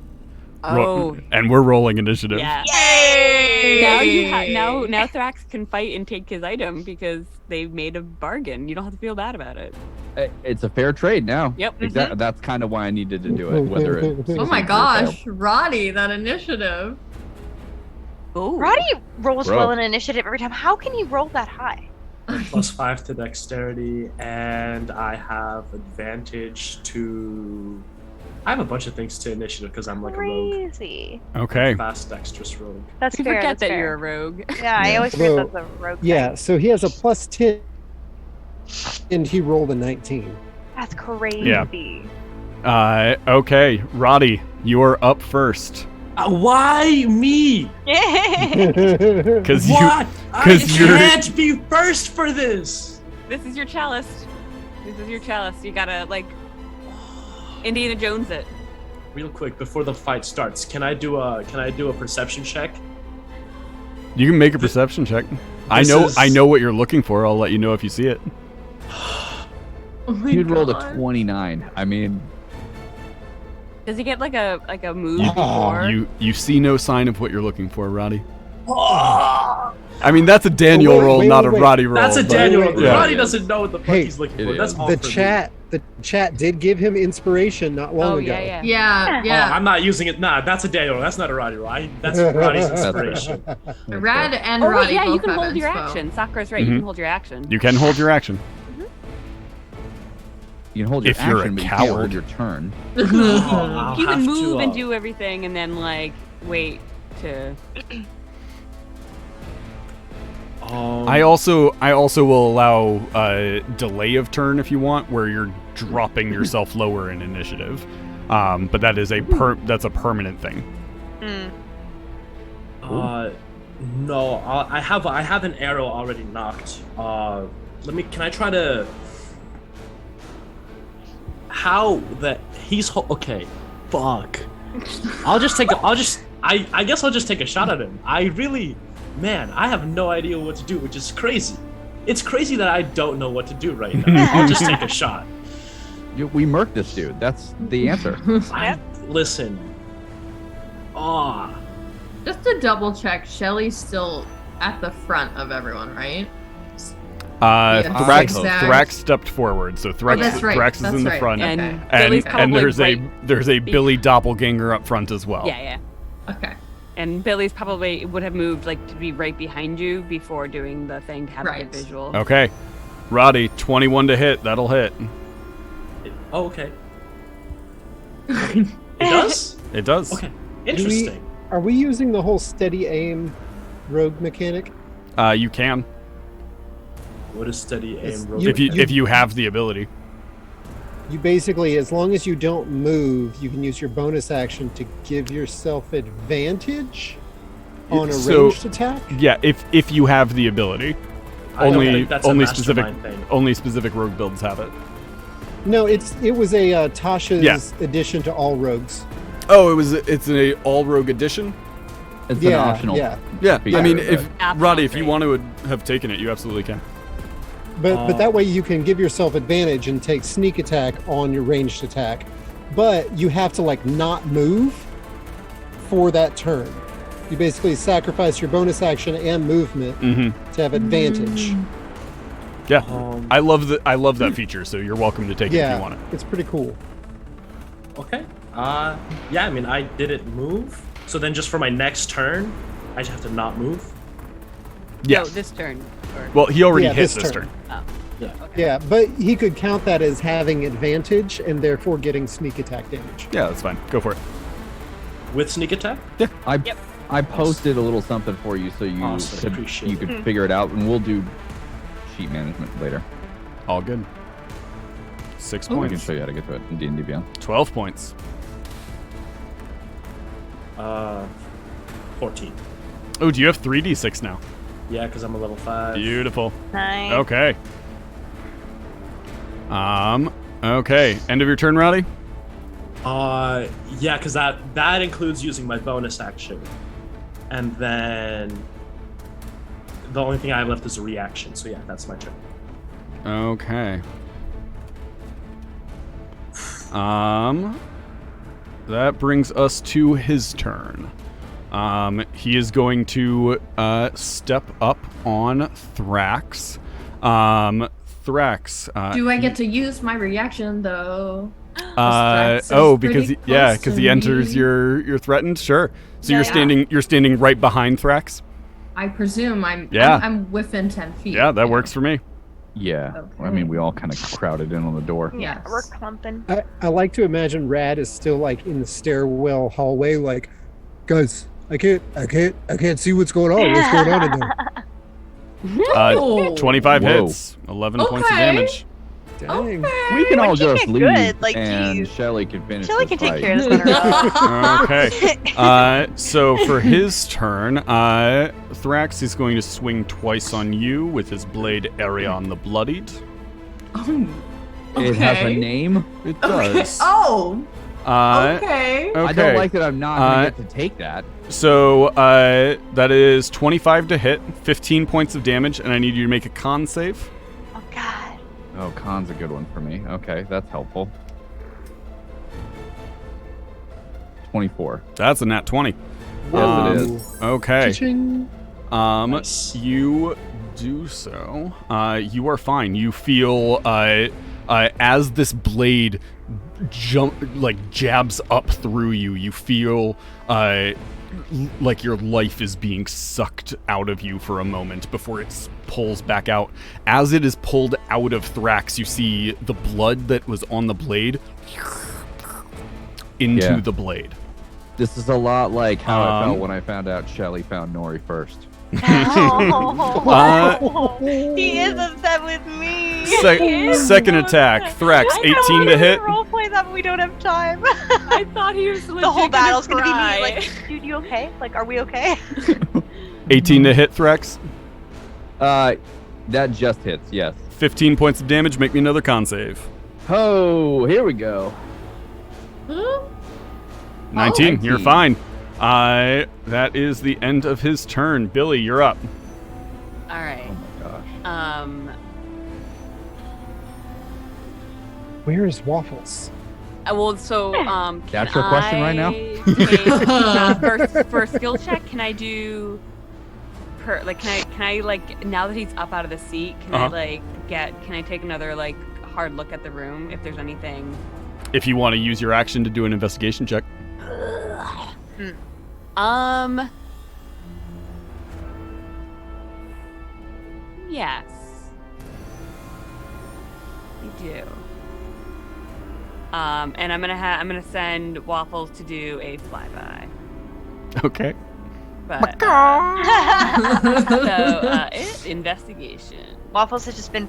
Oh. And we're rolling initiative. Yeah. Yay! Now Thrax can fight and take his item because they've made a bargain. You don't have to feel bad about it. It's a fair trade now. Yep. Exactly. That's kind of why I needed to do it. Whether it. Oh my gosh, Roddy, that initiative. Oh. Roddy rolls Bro. well in initiative every time. How can you roll that high? +5 to dexterity, and I have advantage to. I have a bunch of things to initiative because I'm like a rogue. Crazy. Okay. Fast, dexterous rogue. That's You fair. forget that's that fair. you're a rogue. Yeah, I always forget Although- that's a rogue. Yeah, thing. so he has a +10, and he rolled a 19. That's crazy. Yeah. Okay, Roddy, you are up first. Why me? Because you. What? I 'cause you're- can't be first for this. This is your chalice. You gotta, like, Indiana Jones it. Real quick before the fight starts, can I do a perception check? You can make a perception check. I This is- know what you're looking for. I'll let you know if you see it. Oh my You'd rolled a God. 29. I mean, Does he get like a move You- before? You see no sign of what you're looking for, Roddy. I mean, that's a Daniel wait, roll, wait, not wait, a wait. Roddy roll. That's a but- Daniel. Yeah. Roddy doesn't know what the fuck Hey, he's looking it for. That's is. all The for me. chat did give him inspiration not long Oh, ago. yeah. Yeah, Oh, yeah. I'm not using it. Nah, that's a Daniel roll. That's not a Roddy roll. That's Roddy's That's inspiration. Rad and Oh, Roddy wait, yeah, you both can have hold your inspo. action. Sakura's right, you Mhm. can hold your action. You can hold your action. you can hold your If you're a action, but you can't hold coward. your turn. I'll You can have move to, and do everything and then, like, wait to... I also will allow a delay of turn if you want, where you're dropping yourself lower in initiative. But that is that's a permanent thing. No, I have an arrow already knocked. Can I try to? How that he's okay? Fuck. I guess I'll just take a shot at him. I have no idea what to do, which is crazy. It's crazy that I don't know what to do right now. I'll just take a shot. We murked this dude. That's the answer. Listen. Just to double check, Shelly's still at the front of everyone, right? Thrax zigzag. Thrax stepped forward, so Thrax that's right, Thrax is that's in the right. front, And Okay. Billy's and probably there's a Billy doppelganger up front as well. Yeah. Okay. And Billy's probably would have moved, like, to be right behind you before doing the thing to have a Right. good visual. Okay, Roddy, 21 to hit. That'll hit. Oh, okay. It does? It does. Okay. Interesting. Are we using the whole steady aim rogue mechanic? You can What is steady aim roll? You- if you have the ability. You basically, as long as you don't move, you can use your bonus action to give yourself advantage on a So- ranged attack. Yeah, if you have the ability. I don't Only think that's a specific mastermind thing. only specific rogue builds have it. No, it was a Tasha's Yeah. addition to all rogues. Oh, it's an all rogue edition. It's an Yeah, optional. yeah. Yeah, feature, I mean, but- if Optional Roddy, if you trait. want to have taken it, you absolutely can. But that way you can give yourself advantage and take sneak attack on your ranged attack. But you have to like not move for that turn. You basically sacrifice your bonus action and movement Mm-hmm. to have advantage. Yeah, I love that feature. So you're welcome to take it if Yeah, you want it. it's pretty cool. Okay. Yeah, I mean, I didn't move. So then just for my next turn, I just have to not move. Yeah. No, this turn. Or, Well, he already Yeah, hit this this turn. turn. oh. Yeah. Okay. Yeah, but he could count that as having advantage and therefore getting sneak attack damage. Yeah, that's fine. Go for it. With sneak attack? I posted a little something for you so you Awesome, appreciate could it. figure it out, and we'll do sheet management later. All good. 6 We can points. show you how to get to it in D&D Beyond. 12 points. 14. Oh, do you have 3d6 now? Yeah, because I'm a level 5. Beautiful. Nice. Okay. Okay. End of your turn, Rowdy? Yeah, because that includes using my bonus action. And then the only thing I have left is a reaction. So yeah, that's my turn. Okay. That brings us to his turn. He is going to step up on Thrax. Thrax. Do I get to use my reaction though? Thrax is Because pretty because close he to enters me. you're threatened. Sure. So Yeah. you're standing right behind Thrax. I presume I'm Yeah. I'm within 10 feet. Yeah, that you works for me. Yeah. I Okay. mean, we all kind of crowded in on the door. Yeah, Yes. we're clumping. I like to imagine Rad is still like in the stairwell hallway, like, guys, I can't see what's going on. What's going on in there? Oh. 25 Whoa. hits, 11 points of Okay. damage. Dang. We can all keep just it leave, good, like, and geez. Shelly can finish. Shelly this can take fight. care of this on her own. Okay. So for his turn, Thrax is going to swing twice on you with his blade Arion the Bloodied. Oh. It has a Okay. name. It does. Oh. Okay. Okay. I don't like that. I'm not gonna get to take that. So that is 25 to hit, 15 points of damage, and I need you to make a con save. Oh God. Oh, con's a good one for me. Okay, that's helpful. 24. That's a nat 20. Yes, it is. Okay. Cha-ching. Nice. You do so. You are fine. You feel as this blade jabs up through you. You feel like your life is being sucked out of you for a moment before it pulls back out. As it is pulled out of Thrax, you see the blood that was on the blade into Yeah. the blade. This is a lot like how I felt Um, when I found out Shelly found Nori first. Oh, he is upset with me. Second attack, Thrax, I know, 18 we to hit. Roleplay that, but we don't have time. I thought he was The whole battle's gonna be me. Like, dude, you okay? Like, are we okay? 18 to hit, Thrax. That just hits. Yes. 15 points of damage. Make me another con save. Oh, here we go. 19. You're 19. fine. That is the end of his turn. Billy, you're up. All right. Oh my gosh. Where is Waffles? Well, so That's can your question right now? I take, for skill check, can I do can I like now that he's up out of the seat, can I like can I take another like hard look at the room if there's anything? If you want to use your action to do an investigation check. Yes. I do. And I'm gonna send Waffles to do a flyby. Okay. But it's investigation. Waffles has just been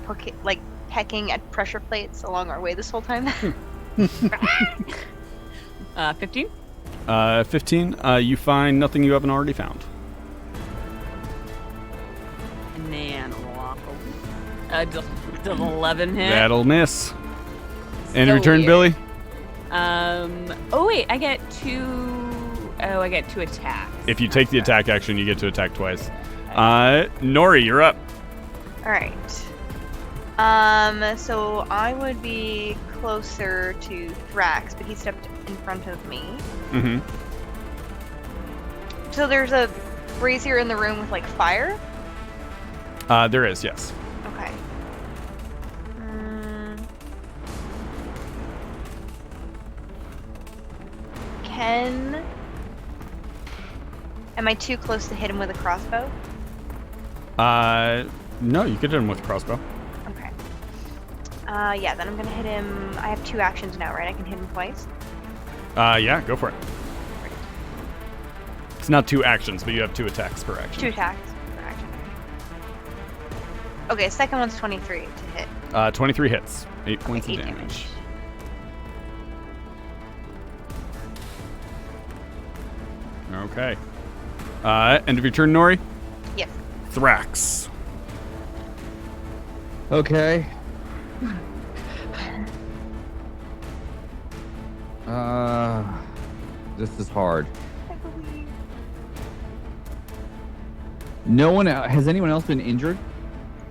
pecking at pressure plates along our way this whole time? 15. 15. You find nothing you haven't already found. And then does 11 hit? That'll miss. End of your So turn, weird. Billy. Oh wait, I get 2. Oh, I get 2 attacks. If you take the attack action, you get to attack twice. Nori, you're up. All right. So I would be closer to Thrax, but he stepped in front of me. Mm-hmm. So there's a brazier in the room with like fire. There is, yes. Okay. Am I too close to hit him with a crossbow? No, you could hit him with a crossbow. Okay. Yeah, then I'm gonna hit him. I have 2 actions now, right? I can hit him twice. Yeah, go for it. It's not 2 actions, but you have 2 attacks per action. 2 attacks per action. Okay, second one's 23 to hit. 23 hits. 8 points Okay, of 8 damage. Okay. End of your turn, Nori. Yes. Thrax. Okay. This is hard. I believe. No one has anyone else been injured?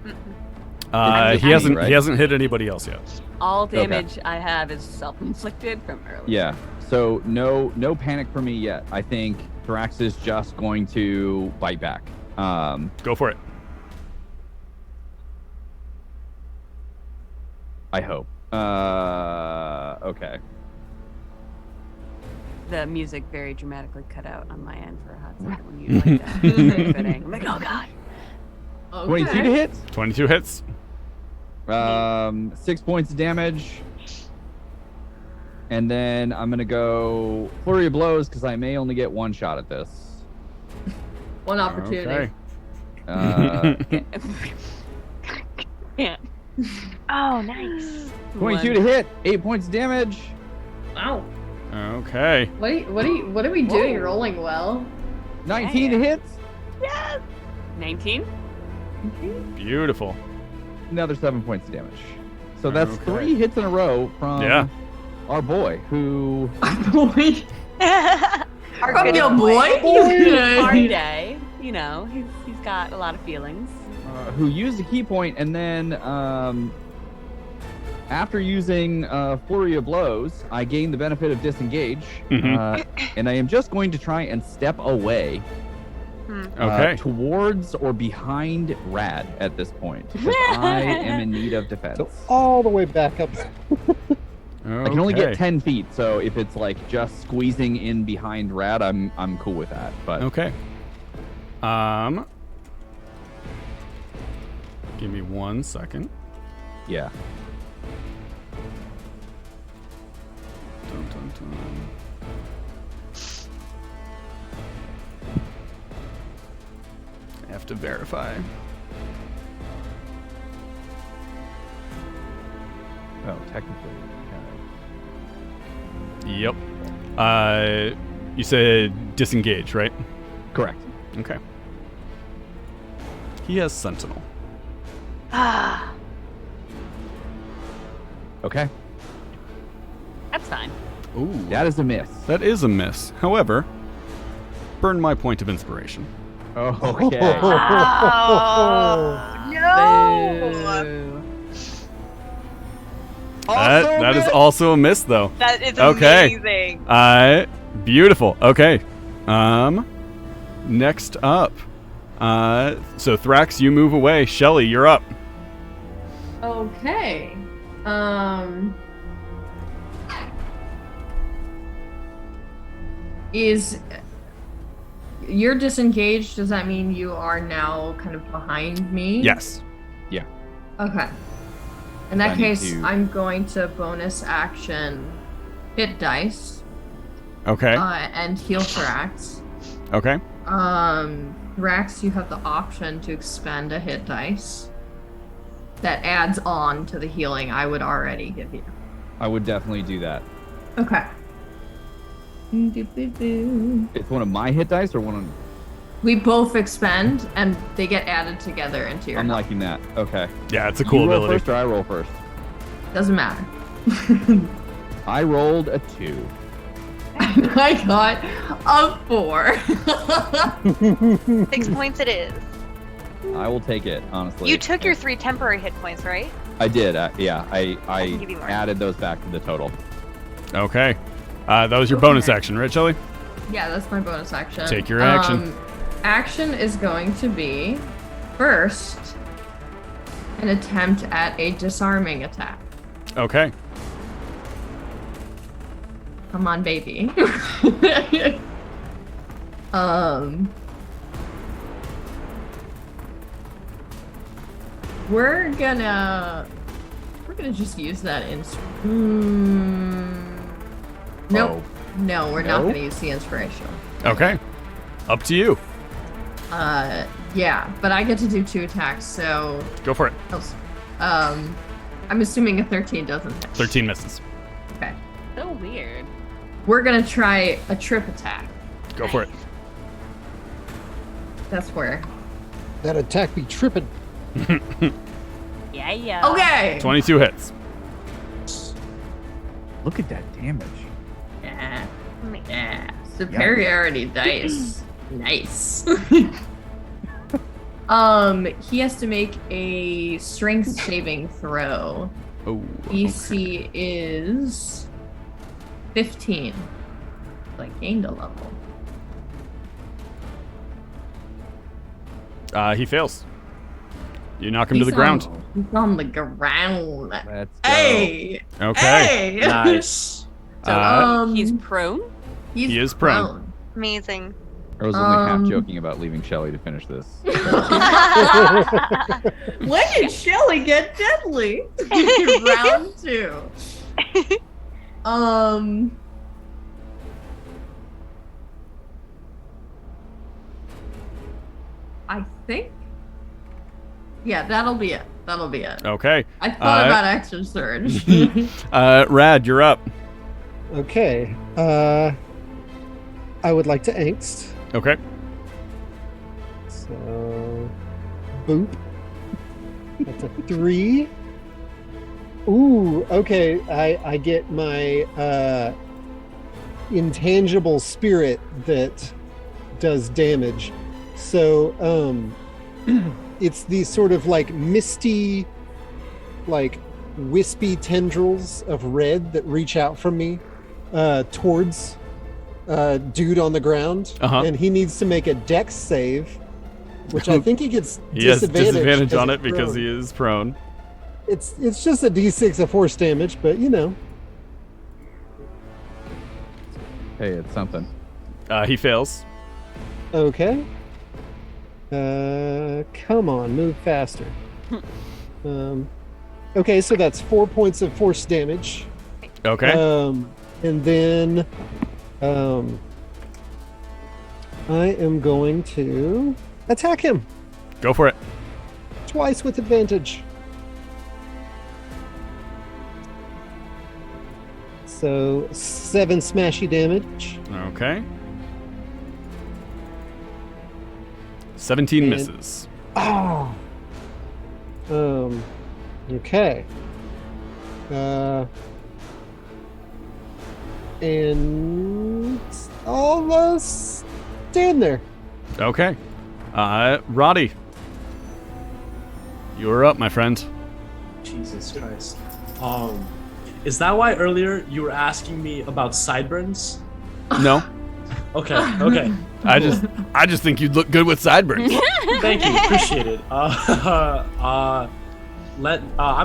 He hasn't. right? He hasn't hit anybody else yet. All damage I have is self-inflicted from earlier. Yeah. So no panic for me yet. I think Thrax is just going to bite back. Go for it. I hope. Okay. The music very dramatically cut out on my end for a hot second when you like that. It was very fitting. I'm like, oh god. 22 to hit. 22 hits. 6 points of damage. And then I'm gonna go flurry of blows because I may only get 1 shot at this. One opportunity. Okay. Yeah. Oh, nice. 22 to hit. 8 points of damage. Wow. Okay. What are we doing? Rolling well. 19 to hit. 19? Beautiful. Another 7 points of damage. So that's Okay. 3 hits in a row from Yeah. our boy, who Boy. Our From good your boy. Hard day. You know, he's got a lot of feelings. used a key point, and then after using flurry of blows, I gain the benefit of disengage, and I am just going to try and step away. Okay. Towards or behind Rad at this point, because I am in need of defense. So all the way back up. I can only get 10 feet, so if it's like just squeezing in behind Rad, I'm cool with that. But Okay. Give me 1 second. yeah, Dun, dun, dun. I have to verify. oh, technically, Yep. You said disengage, right? correct. Okay. He has Sentinel. Ah. Okay, That's fine. Ooh. that is a miss. That is a miss. However, burn my point of inspiration. Oh, okay. Oh, no. Boo. That is also a miss, though. That is Okay. amazing. Beautiful. Okay. Next up. So Thrax, you move away. Shelly, you're up. Okay. You're disengaged? Does that mean you are now kind of behind me? Yes. Okay. In that I need case, to- I'm going to bonus action hit dice Okay. and heal Thrax. Okay. Thrax, you have the option to expend a hit dice. that adds on to the healing I would already give you. I would definitely do that. Okay. It's one of my hit dice or one of... We both expend, and they get added together into your I'm health. liking that. Okay. Yeah, it's a cool You roll ability. first or I roll first? Doesn't matter. I rolled a 2. I got a 4. 6 points it is. I will take it, honestly. You took your 3 temporary hit points, right? I did. Yeah, can I give you more. added those back to the total. Okay. That was your bonus action, right, Shelly? Yeah, that's my bonus action. Take your action. Action is going to be, first, an attempt at a disarming attack. Okay. Come on, baby. We're gonna just use that Nope. Oh. No, we're not gonna use the inspirational. Okay. Up to you. Yeah, but I get to do 2 attacks, so Go for it. I'm assuming a 13 doesn't hit. 13 misses. Okay. So weird. We're gonna try a trip attack. Go for it. That's where. That attack be tripping. Yeah. Okay. 22 hits. Look at that damage. Yeah. Superiority dice. Nice. He has to make a strength saving throw. Oh. DC is 15. Like gained a level. He fails. You knock him to the ground. He's on the ground. Let's go. Hey. Okay. Hey. Nice. He's prone? He's He is prone. Amazing. I was only half joking about leaving Shelly to finish this. When did Shelly get deadly? Round 2. I think. Yeah, that'll be it. Okay. I thought about Action Surge. Rad, you're up. Okay. I would like to angst. Okay. So, boop. That's a 3. Ooh, okay. I get my intangible spirit that does damage. So, it's these sort of like misty, like wispy tendrils of red that reach out from me towards dude on the ground, and he needs to make a dex save, which I think he gets He has disadvantage disadvantage on he's it because prone. he is prone. It's just a d6 of force damage, but you know. Hey, it's something. He fails. Okay. Come on, move faster. Okay, so that's 4 points of force damage. Okay. And then I am going to attack him Go for it. twice with advantage. So 7 smashy damage. Okay. 17 And- misses. Oh. Okay. And almost stand there. Okay. Roddy. You're up, my friend. Jesus Christ. Is that why earlier you were asking me about sideburns? No. Okay. I just think you'd look good with sideburns. Thank you, appreciate it. I'm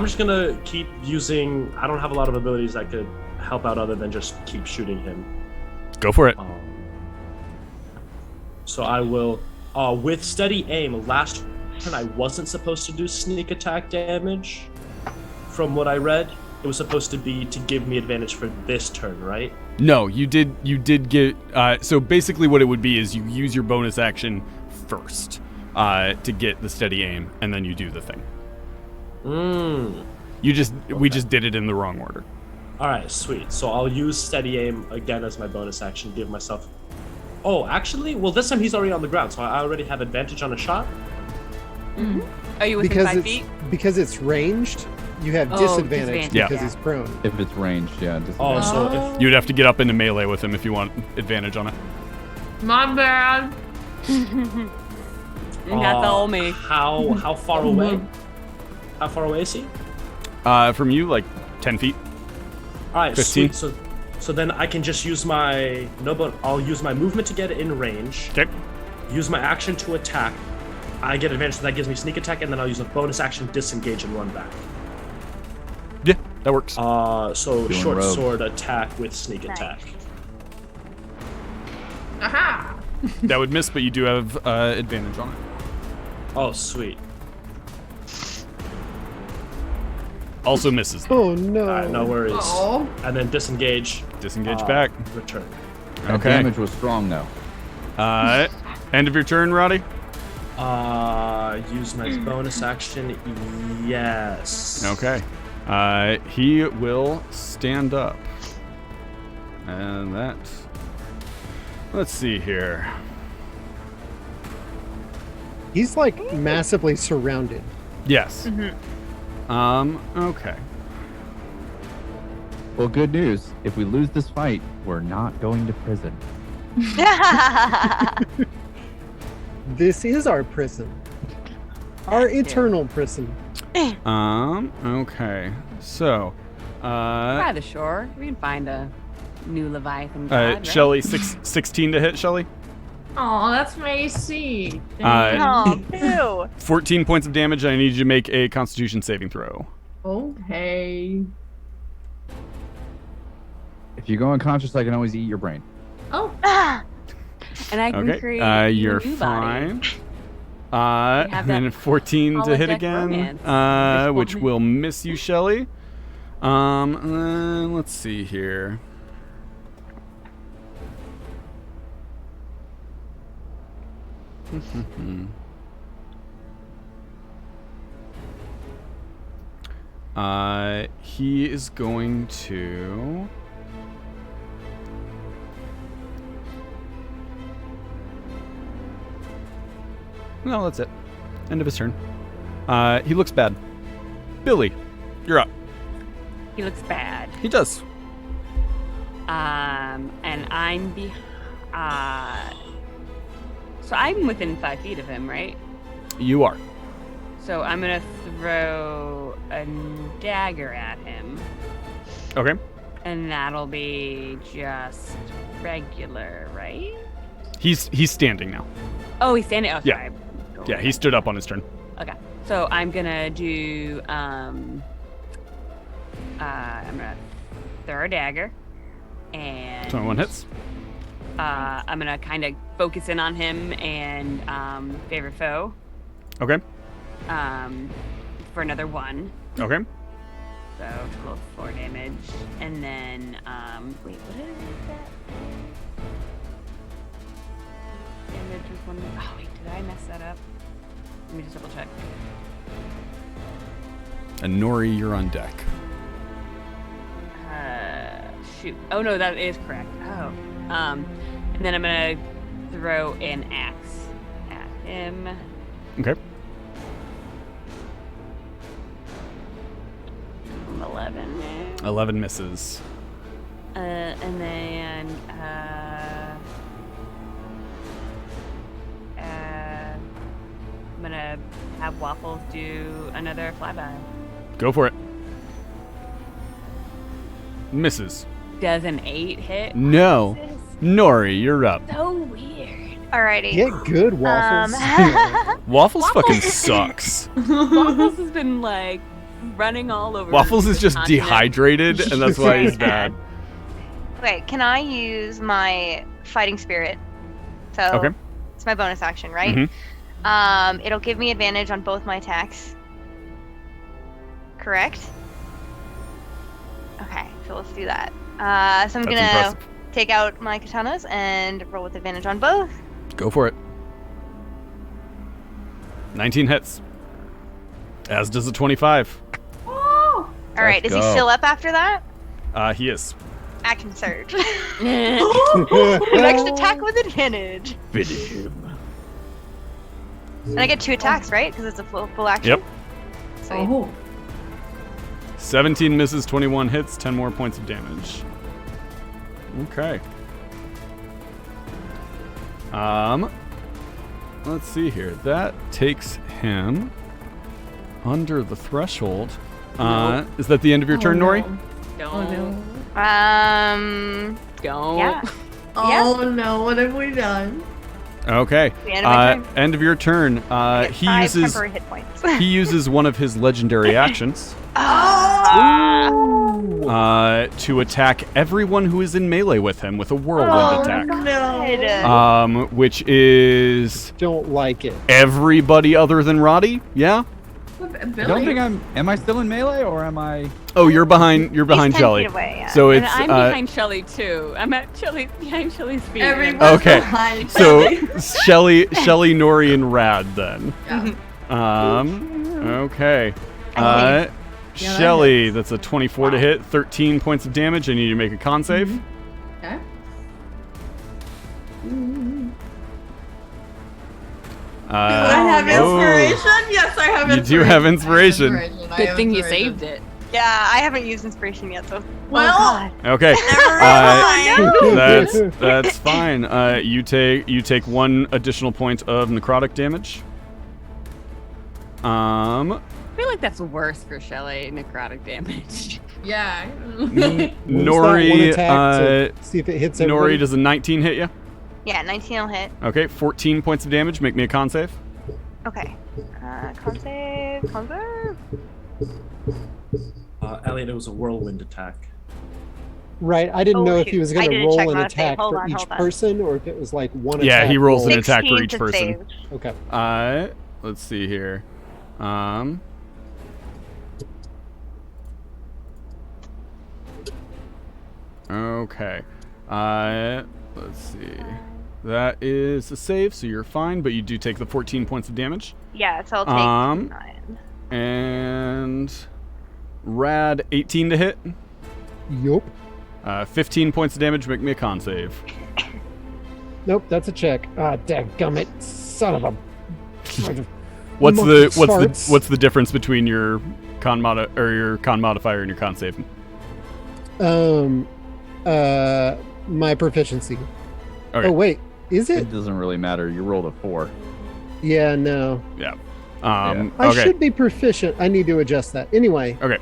just gonna keep using. I don't have a lot of abilities that could help out other than just keep shooting him. Go for it. So I will, with steady aim. Last turn I wasn't supposed to do sneak attack damage. From what I read, it was supposed to be to give me advantage for this turn, right? No, you did get. So basically, what it would be is you use your bonus action first to get the steady aim, and then you do the thing. We just did it in the wrong order. All right, sweet. So I'll use steady aim again as my bonus action. Give myself. Oh, actually, well, this time he's already on the ground, so I already have advantage on a shot. Mm-hmm. Are you within Because 5 it's feet? because it's ranged, you have disadvantage Yeah. because he's prone. If it's ranged, yeah. Oh, so if You'd have to get up into melee with him if you want advantage on it. My bad. That's all me. How far away? How far away is he? From you, like 10 feet. All right, 15. sweet. So then I can just use my I'll use my movement to get in range. Okay. Use my action to attack. I get advantage, so that gives me sneak attack, and then I'll use a bonus action, disengage, and run back. Yeah, that works. So Doing short rogue. sword attack with sneak Nice. attack. Aha! That would miss, but you do have advantage on it. Oh, sweet. Also misses. Oh no! All right, no worries. Oh. And then disengage. Disengage back. Return. That Okay. damage was strong, though. End of your turn, Roddy. Use my bonus action. Yes. Okay. He will stand up. And that... Let's see here. He's like massively surrounded. Yes. Okay. Well, good news. If we lose this fight, we're not going to prison. This is our prison. Our eternal prison. Okay. So, By the shore, we can find a new Leviathan god, right? Shelly, 16 to hit, Shelly. Oh, that's Macy. Oh, ew. 14 points of damage, and I need you to make a Constitution saving throw. Okay. If you go unconscious, I can always eat your brain. Oh. And I can Okay. create You're a new body. fine. have And then that 14 to hit holodeck again, romance. which will miss you, Shelly. Let's see here. He is going to... No, that's it. End of his turn. He looks bad. Billy, you're up. He looks bad. He does. And I'm so I'm within 5 feet of him, right? You are. So I'm gonna throw a dagger at him, Okay. and that'll be just regular, right? He's standing now. Oh, he's standing. Oh, Yeah. sorry. Yeah, he stood up on his turn. Okay. So I'm gonna do I'm gonna throw a dagger, and 21 hits. I'm gonna kind of focus in on him and favorite foe Okay. for another 1. Okay. So 12, 4 damage, and then wait, what is that? Damage was 1. Oh wait, did I mess that up? Let me just double check. And Nori, you're on deck. Shoot. Oh no, that is correct. Oh. And then I'm gonna throw an axe at him. Okay. 11. 11 misses. And then I'm gonna have Waffles do another flyby. Go for it. Misses. Does an 8 hit? No. Nori, you're up. So weird. Alrighty. Get good, Waffles. Waffles fucking sucks. Waffles has been like running all over. Waffles is the just continent. dehydrated, and that's why he's bad. Okay, can I use my fighting spirit? So Okay. it's my bonus action, right? Mhm. It'll give me advantage on both my attacks. Correct? Okay, so let's do that. So I'm That's gonna impressive. take out my katanas and roll with advantage on both. Go for it. 19 hits. As does a 25. All right, is he go. still up after that? He is. Action surge. Next attack with advantage. Finish him. And I get 2 attacks, right? Because it's a full action. Yep. Sweet. Oh. 17 misses, 21 hits, 10 more points of damage. Okay. Let's see here. That takes him under the threshold. Is that the end of your turn, Nori? Don't. Don't. Don't. Yeah. Oh no, what have we done? Okay. The end of my turn. End of your turn. I get He 5 uses temporary hit points. he uses one of his legendary actions to attack everyone who is in melee with him with a whirlwind attack. No. Which is Don't like it. everybody other than Roddy. Yeah. I don't think am I still in melee or am I? Oh, you're behind. You're behind He's 10 Jelly. feet away, yeah. So And it's I'm behind Shelly too. I'm at behind Shelly's feet. Everyone's Okay. behind so Shelly. Shelly, Nori, and Rad then. Yeah. Okay. Yeah, Shelly, that's a 24 to hit, 13 points of damage. I need you to make a con save. Okay. I have inspiration. Yes, I have You inspiration. do have inspiration. I Good have thing you inspiration. saved it. Yeah, I haven't used inspiration yet, so. Well, oh, God. Okay. Oh, That's fine. You take 1 additional point of necrotic damage. I feel like that's worse for Shelly, necrotic damage. yeah. Use that one Nori, attack to see if it hits everybody. Nori, does a 19 hit you? Yeah, 19 will hit. Okay, 14 points of damage. Make me a con save. Okay. Con save. Con save. Elliot, it was a whirlwind attack. Right. I didn't Oh, know if shoot. he was I going to didn't roll check an my save. attack Hold for on, each hold on. person, or if it was like one Yeah, attack. he rolls an roll. attack for 16 each to person. save. Okay. Let's see here. Okay. Let's see. That is a save, so you're fine, but you do take the 14 points of damage. Yeah, so I'll take 9. And Rad, 18 to hit. Yup. 15 points of damage. Make me a con save. Nope, that's a check. Ah, dadgummit. Son of a... What's Monkey the farts. what's the difference between your con modifier and your con save? My proficiency. Okay. Oh, wait. Is it? It doesn't really matter. You rolled a 4. Yeah, no. Yeah. I Okay. should be proficient. I need to adjust that. Anyway. Okay.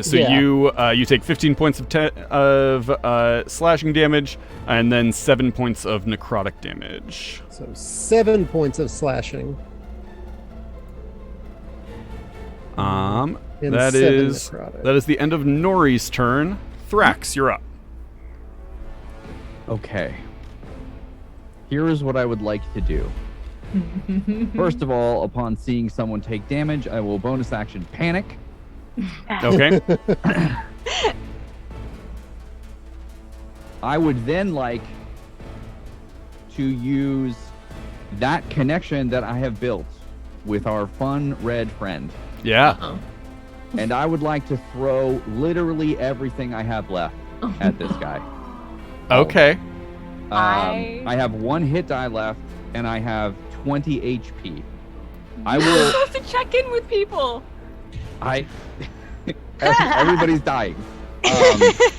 So Yeah. you take 15 points of slashing damage, and then 7 points of necrotic damage. So 7 points of slashing. And That 7 is necrotic. that is the end of Nori's turn. Thrax, you're up. Okay. Here is what I would like to do. First of all, upon seeing someone take damage, I will bonus action panic. Okay. I would then like to use that connection that I have built with our fun red friend. Yeah. And I would like to throw literally everything I have left at this guy. Okay. I have 1 hit die left, and I have 20 HP. I You're will. supposed to check in with people. Everybody's dying.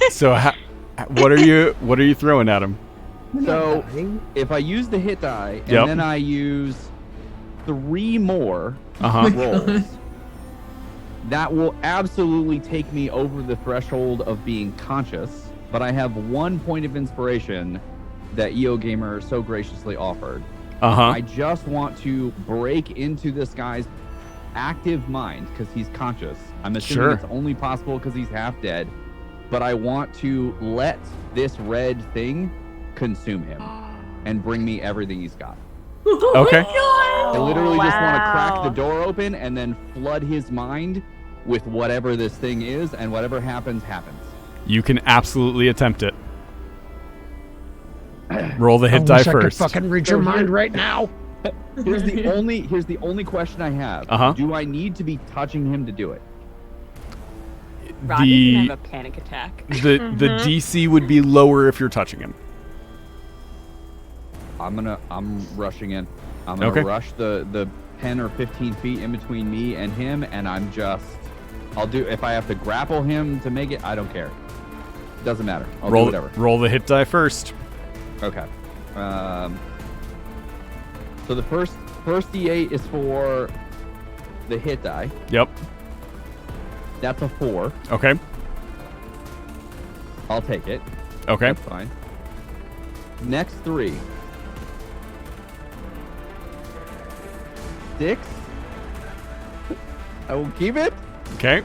So what are you throwing at him? So if I use the hit die and Yep. then I use 3 more Uh-huh. rolls, that will absolutely take me over the threshold of being conscious. But I have 1 point of inspiration that EO Gamer so graciously offered. Uh-huh. I just want to break into this guy's active mind because he's conscious. I'm assuming Sure. it's only possible because he's half dead. But I want to let this red thing consume him and bring me everything he's got. Okay. I literally just want to crack Wow. the door open and then flood his mind with whatever this thing is, and whatever happens, happens. You can absolutely attempt it. Roll the hit I die wish I could first. fucking read your mind right now. Here's the only question I have. Uh-huh. Do I need to be touching him to do it? Rodney's gonna have a panic attack. The DC would be lower if you're touching him. I'm rushing in. I'm gonna rush the 10 or 15 feet in between me and him, and I'll do, if I have to grapple him to make it, I don't care. Doesn't matter. I'll do whatever. Roll the hit die first. Okay. So the first D8 is for the hit die. Yep. That's a 4. Okay. I'll take it. Okay. That's fine. Next 3. 6. I will keep it. Okay.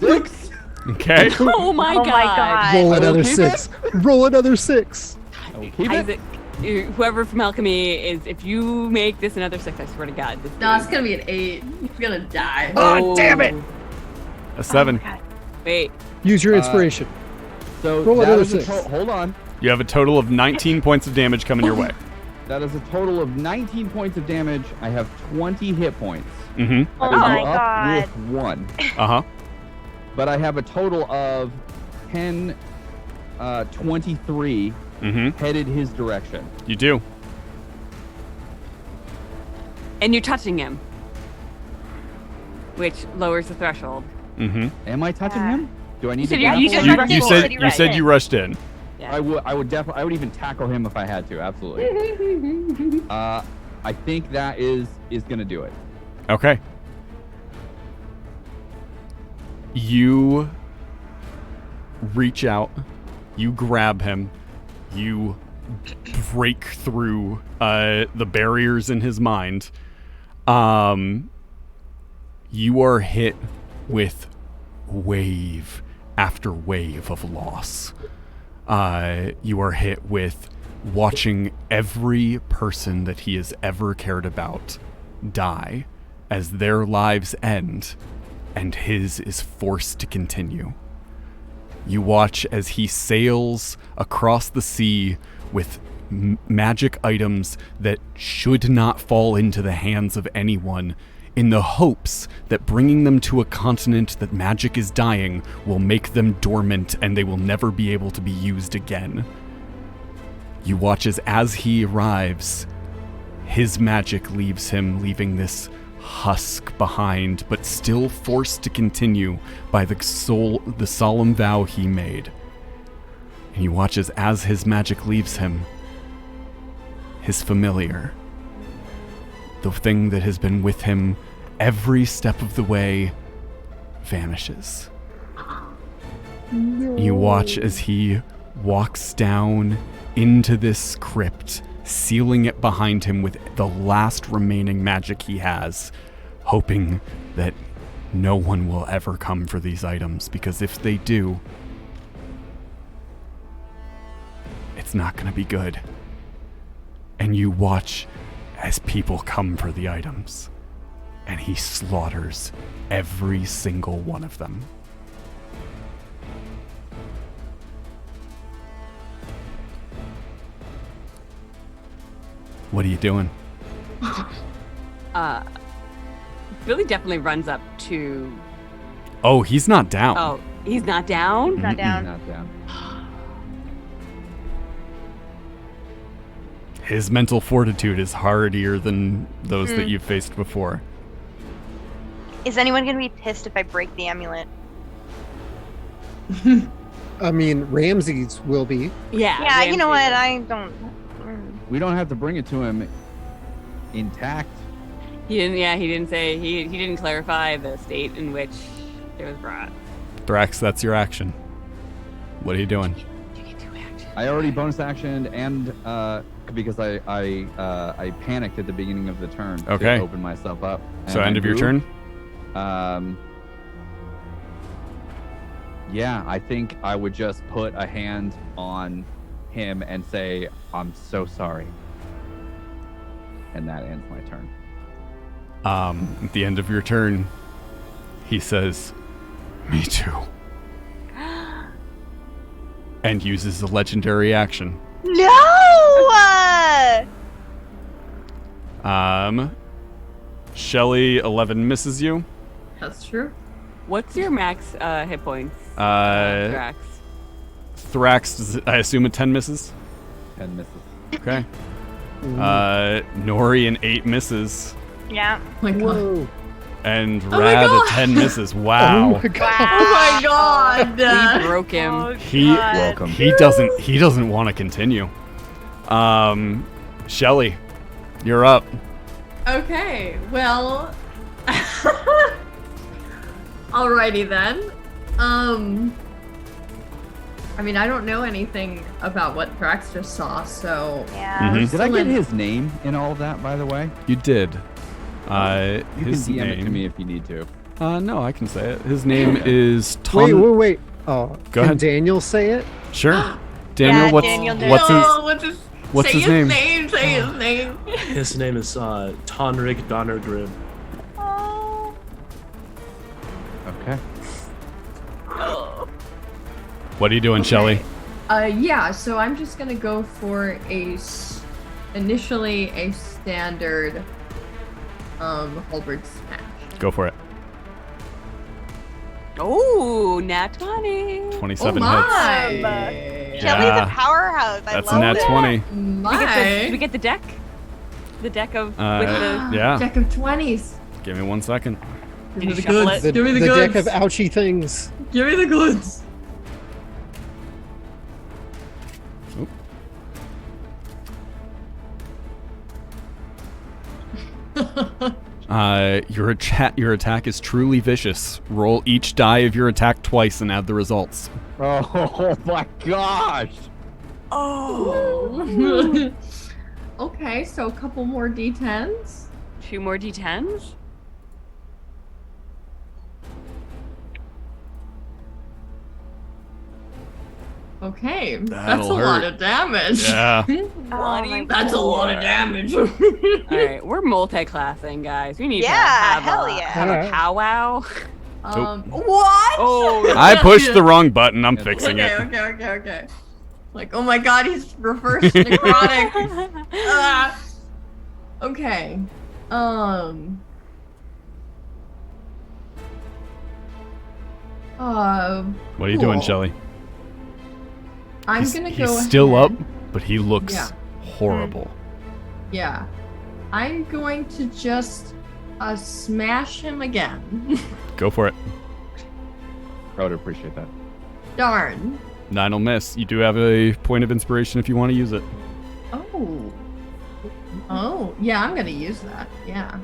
6. Okay. Oh my god. Roll I will another keep 6. Roll another 6. I will keep it. Isaac, whoever from alchemy is, if you make this another 6, I swear to God. This No, it's gonna be an 8. You're gonna die. Oh, damn it! A 7. Wait. Use your inspiration. So Roll that another is a 6. hold on. You have a total of 19 points of damage coming your way. That is a total of 19 points of damage. I have 20 hit points. Mm-hmm. I Oh will my go up god. with 1. Uh-huh. But I have a total of 10, 23 Mm-hmm. headed his direction. You do. And you're touching him, which lowers the threshold. Mm-hmm. Am I touching Yeah. him? Do I need You to said grapple you just him? rushed You in. said You you said you rushed in. Yeah. I would even tackle him if I had to. Absolutely. I think that is gonna do it. Okay. You reach out, you grab him, you break through the barriers in his mind. You are hit with wave after wave of loss. You are hit with watching every person that he has ever cared about die as their lives end and his is forced to continue. You watch as he sails across the sea with magic items that should not fall into the hands of anyone, in the hopes that bringing them to a continent that magic is dying will make them dormant and they will never be able to be used again. You watch as he arrives, his magic leaves him, leaving this husk behind, but still forced to continue by the solemn vow he made. And you watch as his magic leaves him, his familiar, the thing that has been with him every step of the way, vanishes. You watch as he walks down into this crypt, sealing it behind him with the last remaining magic he has, hoping that no one will ever come for these items, because if they do, it's not going to be good. And you watch as people come for the items, and he slaughters every single one of them. What are you doing? Billy definitely runs up to. Oh, he's not down. Oh, he's not down? Not down. Not down. His mental fortitude is hardier than those that you've faced before. Is anyone gonna be pissed if I break the amulet? I mean, Ramses will be. Yeah. Yeah, you know what? Ramsey. I don't. We don't have to bring it to him intact. He didn't. Yeah, he didn't say. He didn't clarify the state in which it was brought. Thrax, that's your action. What are you doing? You get 2 actions. I already bonus actioned and because I panicked at the beginning of the turn Okay. to open myself up. So And end I of your moved. turn? Yeah, I think I would just put a hand on him and say, "I'm so sorry," and that ends my turn. At the end of your turn, he says, "Me too." and uses a legendary action. No! Shelly, 11 misses you. That's true. What's your max hit points? Thrax, I assume a 10 misses. 10 misses. Okay. Nori, an 8 misses. Yeah. Oh my god. And my Rad, a God. 10 misses. Oh Wow. my god. Oh my god. We broke him. Oh, He God. Welcome. he doesn't want to continue. Shelly, you're up. Okay, well. Alrighty then. I mean, I don't know anything about what Thrax just saw, so. Yeah. Mhm. Did I get his name in all of that, by the way? You did. You His can DM name. it to me if you need to. No, I can say it. His name is Tom. Wait. Go Can ahead. Daniel say it? Sure. Daniel, Yeah, what's Daniel knows. what's say his name? Say his name. His name is Tonrig Donnergrim. Oh. Okay. What are you doing, Shelly? Yeah, so I'm just gonna go for initially a standard halberd smash. Go for it. Oh, nat 20. 27 hits. Shelly's Yeah. a powerhouse. I That's a love nat it. 20. Do we get the deck? The deck of with the Yeah. Deck of 20s. Give me 1 second. Give Did me you the shuffle goods. it? Give me the the goods. deck of ouchy things. Give me the goods. Your attack is truly vicious. Roll each die of your attack twice and add the results. Oh my gosh! Oh. Okay, so a couple more d10s. 2 more d10s. Okay, that's That'll a lot hurt. of damage. Yeah. Oh my That's a lot of damage. All right, we're multi-classing, guys. We need to Yeah, have hell a, yeah. have a Alright. powwow. What? Oh, I pushed the wrong button. I'm fixing Okay, it. okay. Like, oh my god, he's reverse necrotic. Okay. What are you doing, cool. Shelly? I'm He's, gonna he's go still ahead. up, but he looks Yeah. horrible. Yeah. I'm going to just smash him again. Go for it. I would appreciate that. Darn. 9 will miss. You do have a point of inspiration if you want to use it. Oh. Oh, yeah, I'm gonna use that. Yeah.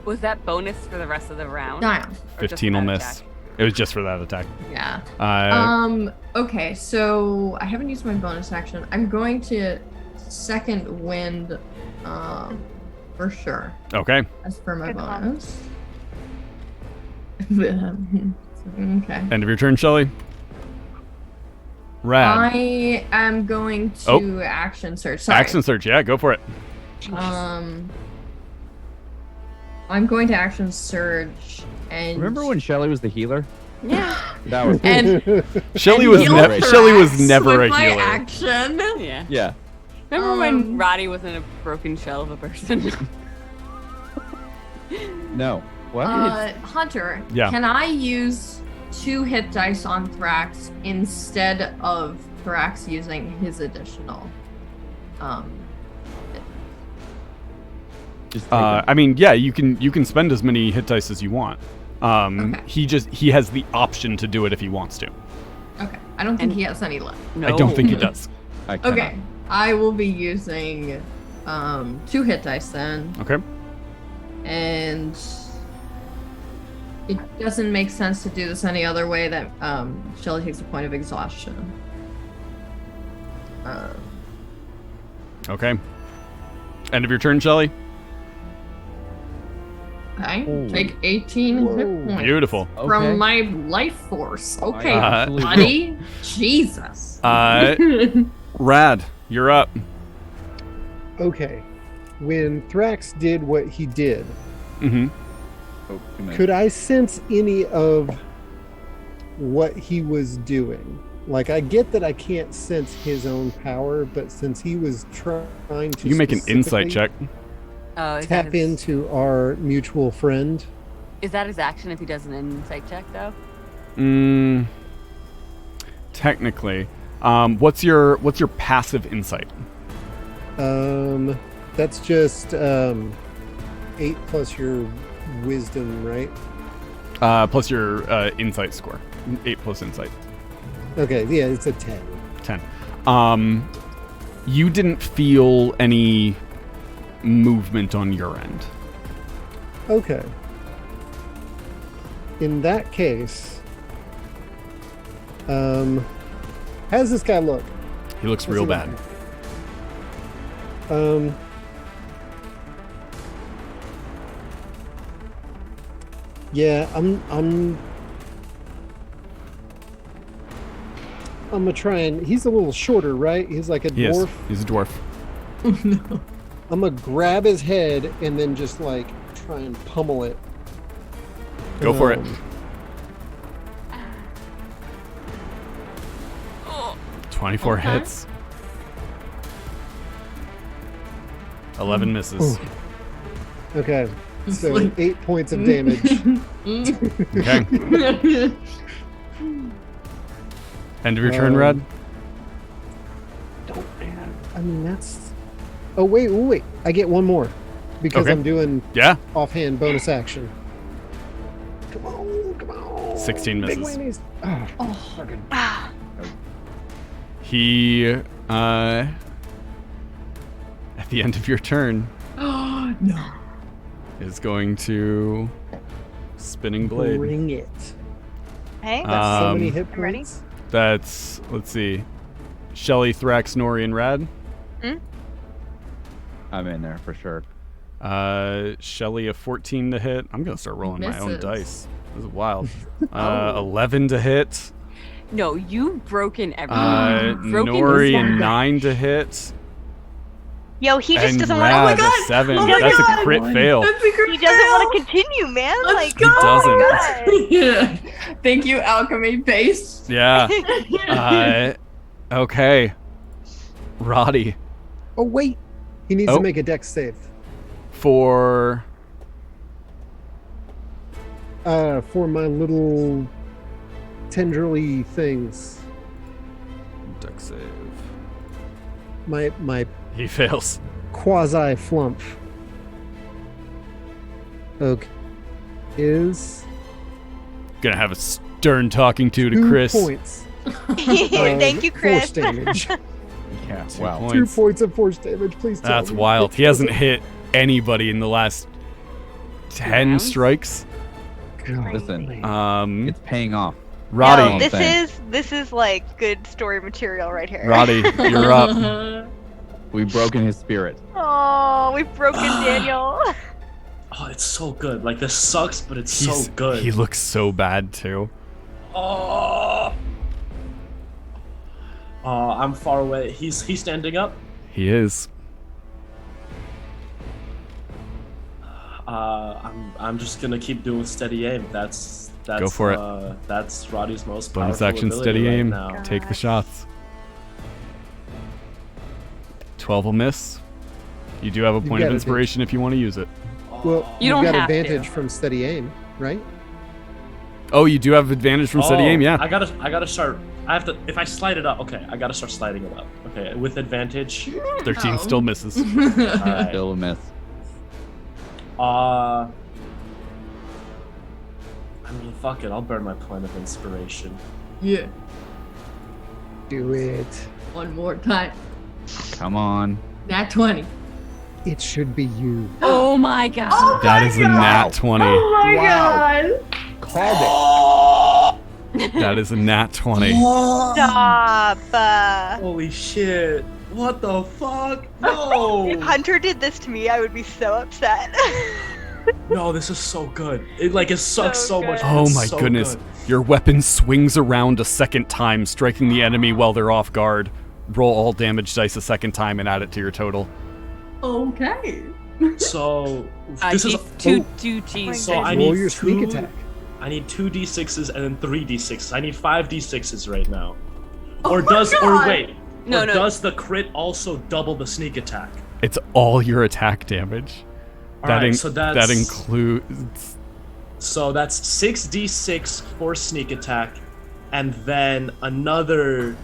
was that bonus for the rest of the round? Damn. Or just 15 will that miss. attack? It was just for that attack. Yeah. Uh, Okay, so I haven't used my bonus action. I'm going to second wind, for sure. Okay. As for my Good call. bonus. Okay. End of your turn, Shelly. Rad. I am going to Oh. action search. Sorry. Action search. Yeah, go for it. I'm going to action surge and Remember when Shelly was the healer? yeah. That was And Shelly and was heal never. Thrax Shelly was never with a my healer. action. Yeah. yeah. Remember when Roddy was in a broken shell of a person? No. What? Hunter, Yeah. can I use 2 hit dice on Thrax instead of Thrax using his additional? Just take I mean, yeah, you can spend as many hit dice as you want. Okay. He has the option to do it if he wants to. Okay, I don't think he has any left. No. I don't think he does. I cannot. Okay, I will be using 2 hit dice then, Okay. and it doesn't make sense to do this any other way. That Shelly takes a point of exhaustion. Okay. End of your turn, Shelly. Okay, Holy- take 18 Whoa. hit points Beautiful. Okay. from my life force. Okay, absolutely will. buddy. Jesus. Rad, you're up. Okay. When Thrax did what he did, Mm-hmm. Oh, 2 minutes. could I sense any of what he was doing? Like, I get that I can't sense his own power, but since he was trying to You can make an insight check. Oh, is tap that his, into our mutual friend. Is that his action if he does an insight check, though? Technically. What's your passive insight? That's just 8 plus your wisdom, right? Plus your insight score. 8 plus insight. Okay, yeah, it's a 10. 10. You didn't feel any movement on your end. Okay. In that case, how does this guy look? He looks What's real he bad. looking? Yeah, I'm gonna try and he's a little shorter, right? He's like a He is. dwarf. He's a dwarf. I'm gonna grab his head and then just like try and pummel it. Go for it. 24 Okay. hits. 11 misses. Okay, so like- 8 points of damage. Okay. End of your turn, Red. Don't have. I mean, that's. Oh wait! I get one more because Okay. I'm doing Yeah. offhand bonus action. Come on! 16 Big misses. whammies. Oh, fucking. He, at the end of your turn, Oh no. is going to spinning blade. Bring it. Hey, That's so many Um, hit I'm ready. points. That's, let's see, Shelly, Thrax, Nori, and Rad. I'm in there for sure. Shelly a 14 to hit. I'm gonna start rolling my own Misses. dice. This is wild. 11 to hit. No, you've broken everything. You've broken Nori his a back. 9 to hit. yo, he just And doesn't Rad want to. a 7. Oh my That's God. a crit fail. That's a great He doesn't want to continue, man. Let's Like go. He doesn't. Oh Yeah. Thank you, alchemy base. Yeah. Okay. Roddy Oh wait, he needs Oh. to make a dex save. for For my little tendrily things. dex save. My He fails. quasi flump. Okay. Is Gonna have a stern talking to 2 Chris. points. Thank you, Chris. Force damage. Yeah. 2 Wow. 2 points. points of force damage, please tell That's me. wild. He hasn't hit anybody in the last 10 rounds? strikes. Listen, It's it's paying off. Roddy. Yo, this Thing. is like good story material right here. Roddy, you're up. We've broken his spirit. Oh, we've broken Daniel. Oh, it's so good. Like, this sucks, but it's He's- so good. He looks so bad too. Oh. I'm far away. He's standing up. He is. I'm just gonna keep doing steady aim. That's Go for it. That's Roddy's most Bonus powerful action, ability steady right aim. now. Take the shots. 12 will miss. You do have a You've point of got inspiration if you want to use it. Well, You you've don't got have to. advantage from steady aim, right? Oh, you do have advantage from steady aim, yeah. I gotta start. I have to. If I slide it up, okay. I gotta start sliding it up. Okay, with advantage. 13 Oh. still misses. Alright. Still a miss. I mean, fuck it. I'll burn my point of inspiration. Yeah. Do it. One more time. Come on. Nat 20. It should be you. Oh my god. Oh That my is a God. nat 20. Oh my Wow. god. Called That is a nat 20. Stop. Holy shit! What the fuck? No! If Hunter did this to me, I would be so upset. No, this is so good. It sucks so much. good. but Oh it's my so goodness. good. Your weapon swings around a second time, striking the enemy while they're off guard. Roll all damage dice a second time and add it to your total. Okay. So I this is need two cheese. So I Roll need your sneak two- attack. I need 2 d6s and then 3 d6s. I need 5 d6s right now. Or does No. does the crit also double the sneak attack? It's all your attack damage. Alright, so that includes. So that's 6d6 for sneak attack, and then another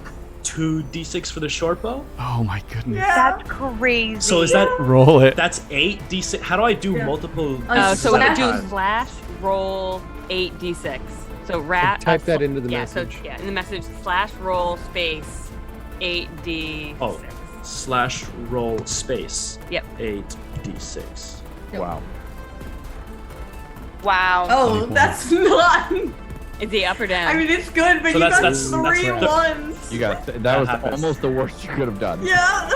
2d6 for the short bow. Oh my goodness. That's crazy. So is that Roll it. that's 8d6? How do I do multiple? So we do times? slash roll 8d6. So rat. Type that into the message. So in the message slash roll space 8d6. Oh, slash roll space. Yep. 8d6. Wow. Wow. Oh, that's not. Is he up or down? I mean, it's good, but So you got that's 3 right. ones. You got that was happens. almost the worst you could have done. Yeah.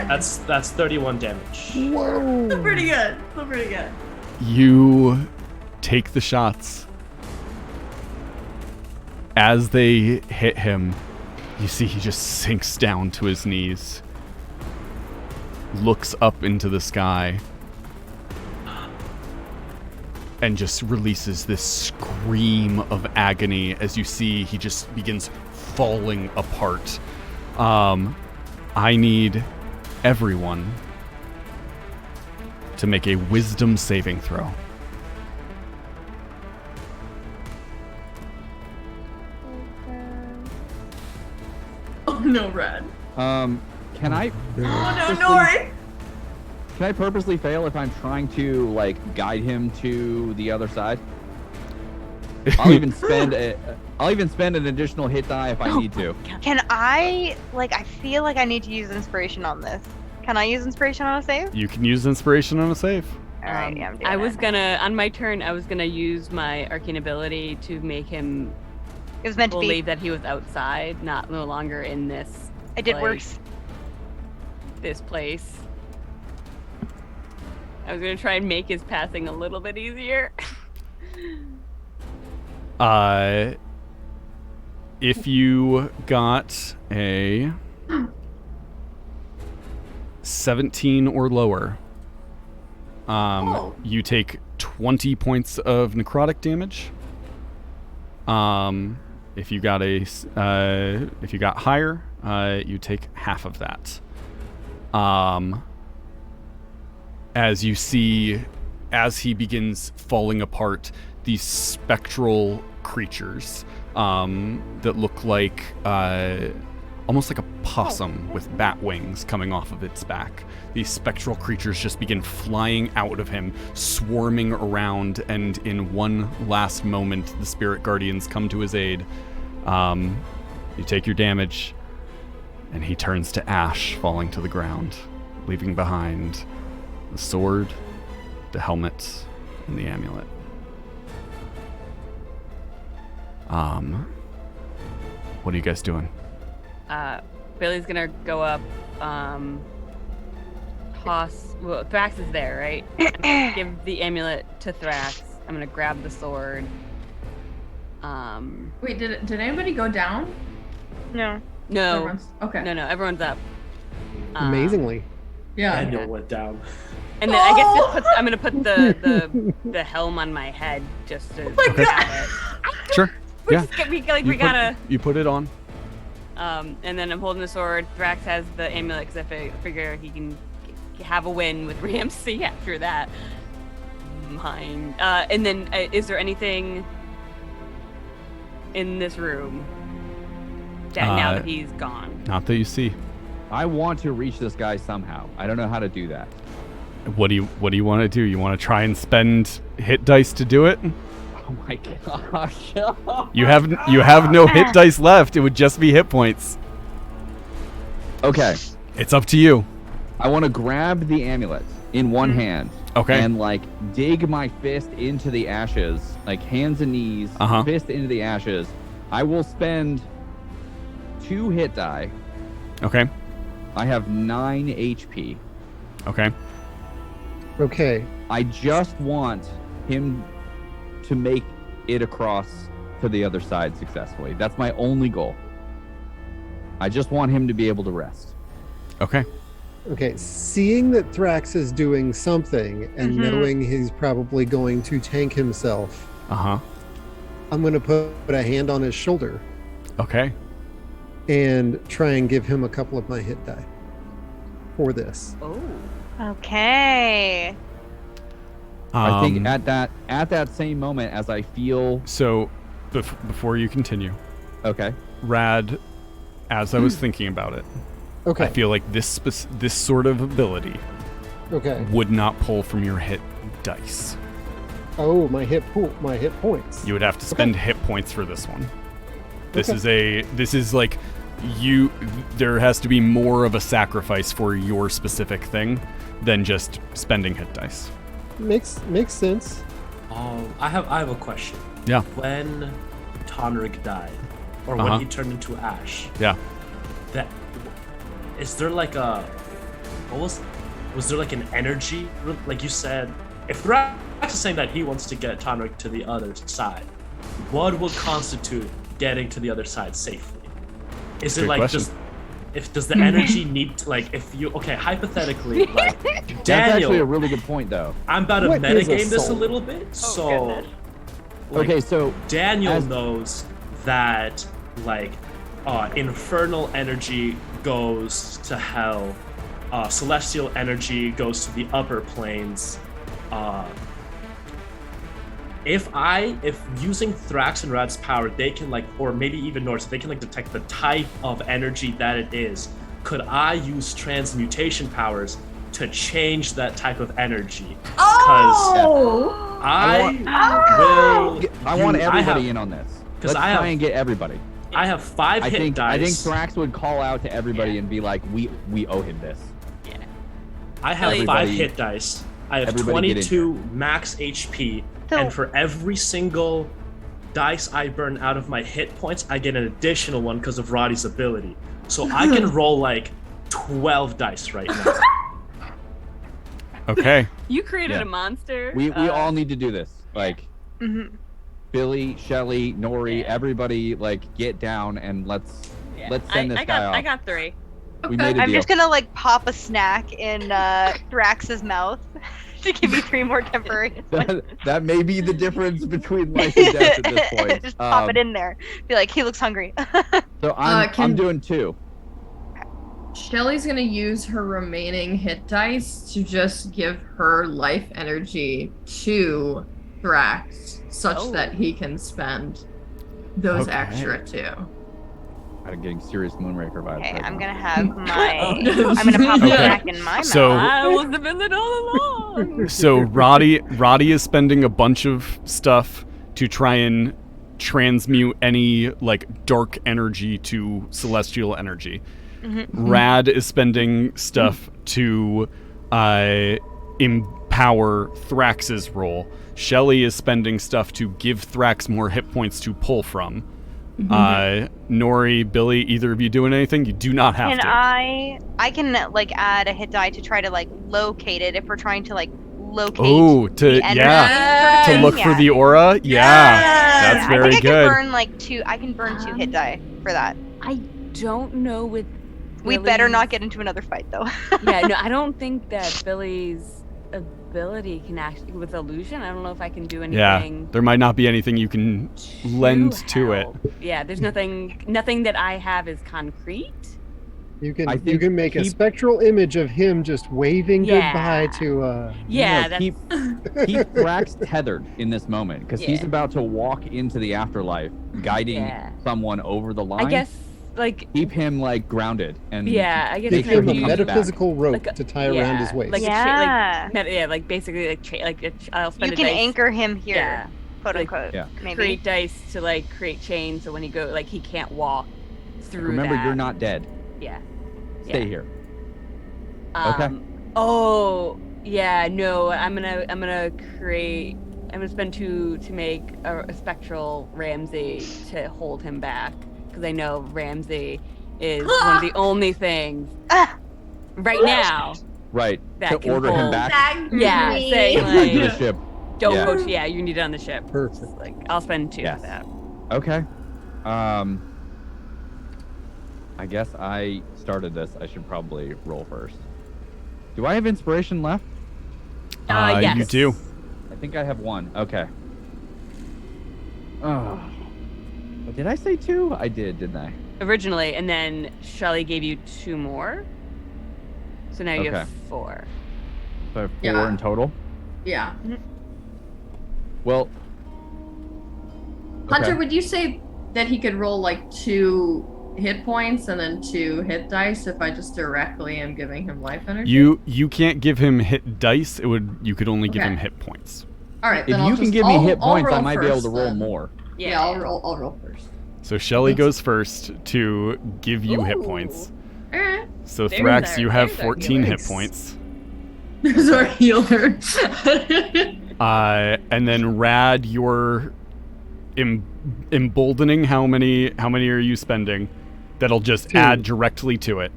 That's 31 damage. Whoa. Still pretty good. Still pretty good. You take the shots. As they hit him, you see he just sinks down to his knees, looks up into the sky, and just releases this scream of agony as you see he just begins falling apart. I need everyone to make a wisdom saving throw. Oh no, Red. Can I? Oh no, Nori. Can I purposely fail if I'm trying to like guide him to the other side? I'll even spend an additional hit die if I need to. Can I, I feel like I need to use inspiration on this. Can I use inspiration on a save? You can use inspiration on a save. All right, yeah, I'm doing I was it. on my turn, I was gonna use my arcane ability to make him It was meant to believe be. that he was outside, no longer in this. I did like, worse. This place. I was gonna try and make his passing a little bit easier. If you got a 17 or lower, you take 20 points of necrotic damage. If you got higher, you take half of that. As you see, as he begins falling apart, these spectral creatures that look like almost like a possum with bat wings coming off of its back. These spectral creatures just begin flying out of him, swarming around, and in one last moment, the spirit guardians come to his aid. You take your damage, and he turns to ash, falling to the ground, leaving behind the sword, the helmet, and the amulet. What are you guys doing? Billy's gonna go up, toss. Well, Thrax is there, right? I'm gonna give the amulet to Thrax. I'm gonna grab the sword. Wait, did anybody go down? No. No, Everyone's- Okay. no, everyone's up. Amazingly. Yeah. Daniel went down. And then I guess I'm gonna put the helm on my head just to. Oh my God. Sure. Yeah. We gotta. You put it on. And then I'm holding the sword. Thrax has the amulet because I figure he can have a win with Ramsey after that. Mine. And then is there anything in this room that now that he's gone? Not that you see. I want to reach this guy somehow. I don't know how to do that. What do you want to do? You want to try and spend hit dice to do it? Oh my gosh. You have no hit dice left. It would just be hit points. Okay. It's up to you. I want to grab the amulet in one hand. Okay. And dig my fist into the ashes, hands and knees, fist into the ashes. I will spend 2 hit die. Okay. I have 9 HP. Okay. Okay. I just want him to make it across to the other side successfully. That's my only goal. I just want him to be able to rest. Okay. Okay. Seeing that Thrax is doing something and knowing he's probably going to tank himself, Uh-huh. I'm going to put a hand on his shoulder. Okay. and try and give him a couple of my hit die for this. Oh. Okay. I think at that same moment, as I feel. So, before you continue, Okay. Rad, as I was thinking about it, Okay. I feel like this sort of ability Okay. would not pull from your hit dice. Oh, my hit points. You would have to spend hit points for this one. This Okay. is like there has to be more of a sacrifice for your specific thing than just spending hit dice. Makes sense. I have a question. Yeah. When Tonrig died, or Uh-huh. when he turned into ash, Yeah. that is there like a was there like an energy? Like you said, if Thrax is saying that he wants to get Tonrig to the other side, what will constitute getting to the other side safely? Is it Good like question. does the energy need to, like, if you hypothetically, like That's actually a Daniel, really good point, though. I'm about to What is a metagame this a soul? little bit, so goodness. like, Okay, so Daniel as- knows that like infernal energy goes to hell, celestial energy goes to the upper planes. If using Thrax and Rad's power, they can or maybe even Norse, they can detect the type of energy that it is. Could I use transmutation powers to change that type of energy? Oh! I want everybody have, in on this. 'cause Let's I have- try and get everybody. I have 5 I hit think dice. Thrax would call out to everybody and be like, "We owe him this." I have Everybody- 5 hit dice. I have everybody get in 22 max HP, So- and for every single dice I burn out of my hit points, I get an additional one because of Roddy's ability. So I can roll 12 dice right now. Okay. You created Yeah. a monster. We all need to do this. Like Mhm. Billy, Shelly, Nori, everybody, get down and let's send this I guy got, off. I got 3. We made a I'm deal. just gonna pop a snack in Thrax's mouth to give you 3 more temporary hit points. that may be the difference between life and death at this point. Just pop it in there. Be like, he looks hungry. So I'm can- doing 2. Shelly's gonna use her remaining hit dice to just give her life energy to Thrax, such that he can spend those Okay. extra 2. I'm getting serious Moonraker vibes. Okay, right I'm now. gonna have I'm gonna pop a Okay. snack in my So- mouth. I was the villain all along. So Roddy is spending a bunch of stuff to try and transmute any dark energy to celestial energy. Rad is spending stuff to empower Thrax's role. Shelly is spending stuff to give Thrax more hit points to pull from. Nori, Billy, either of you doing anything? You do not have Can to. I can add a hit die to try to locate it if we're trying to locate Oh, to the energy yeah, sort of to thing? look for the aura. Yeah, that's I very think good. I can burn 2 hit die for that. I don't know with We better Billy's- not get into another fight though. Yeah, no, I don't think that Billy's ability can actually with illusion. I don't know if I can do Yeah, anything. there might not be anything you can lend to it. help. Yeah, there's nothing that I have is concrete. You I can think make a keep- spectral image of him just waving Yeah. goodbye to Yeah, No, keep Thrax tethered in this moment because he's Yeah. about to walk into the afterlife, guiding Yeah. someone over the line. I guess Keep him grounded and yeah, I guess Make give sure him a he comes back. metaphysical rope Like a- to tie around his waist. like Yeah. basically I'll spend You a can dice, anchor him here, Yeah, quote like, unquote. yeah. Maybe. create dice to create chains so when he go he can't walk through. Remember, that. you're not dead. Yeah. Stay Yeah. here. Okay. Oh yeah, no. I'm gonna spend 2 to make a spectral Ramsey to hold him back because I know Ramsey is one of the only things right now Right. that To can order him hold- back Yeah, saying back to the like ship. don't Yeah. go. Yeah, you need it on the ship. Perfect. I'll spend 2 Yes. for that. Okay. I guess I started this. I should probably roll first. Do I have inspiration left? Yes. You do. I think I have 1. Okay. Oh. Did I say 2? I did, didn't I? originally, and then Shelly gave you 2 more. So now you have 4. So I have 4 Yeah. in total. Yeah. Well, Hunter, okay. would you say that he could roll like 2 hit points and then 2 hit dice if I just directly am giving him life energy? You can't give him hit dice. You could only give Okay. him hit points. All right. If then you I'll can just, give me I'll- hit I'll points, I roll might be able to first, roll then. more. Yeah, I'll roll first. So Shelly goes first to give you hit points. All right. So There's Thrax, our- you have there's our 14 hit healers. points. There's our healer. And then Rad, you're emboldening. How many are you spending? That'll just 2. add directly to it.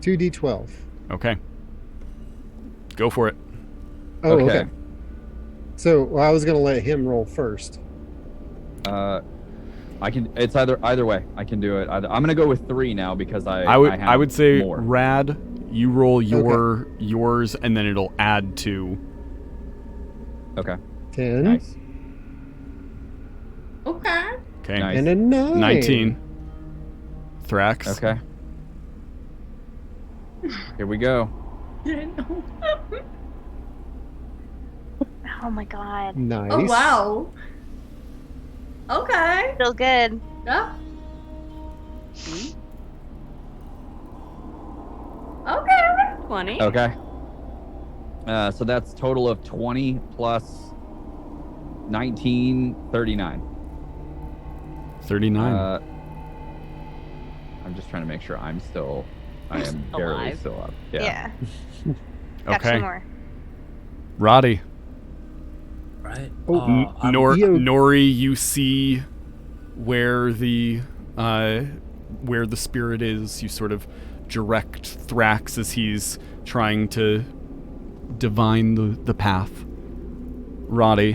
2d12. Okay. Go for it. Oh, Okay. okay. So I was going to let him roll first. I can. It's either way. I can do it. I'm gonna go with 3 now because I I would say more. Rad, you roll yours, and then it'll add to. Okay. 10 Nice. Okay. Okay. Nice. and a 9. 19. Thrax. Okay. Here we go. Oh my god. Nice. Oh wow. Okay. Still good. Yeah. Okay. 20. Okay. So that's total of 20 plus 19, 39. 39. I'm just trying to make sure I am barely Alive. still up. Yeah. Got 2 okay. more. Roddy. Right. Oh, I'm- Nori, you see where the spirit is. You sort of direct Thrax as he's trying to divine the path. Roddy,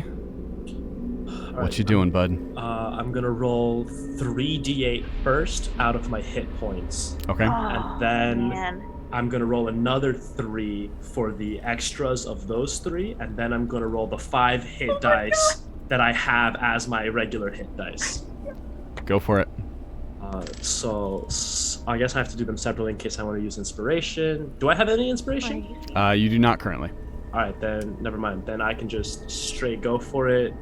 what you doing, bud? I'm gonna roll 3d8 first out of my hit points, Okay. and then Man. I'm gonna roll another 3 for the extras of those 3, and then I'm gonna roll the 5 hit dice that I have as my regular hit dice. Go for it. So I guess I have to do them separately in case I want to use inspiration. Do I have any inspiration? You do not currently. All right, then never mind. Then I can just straight go for it,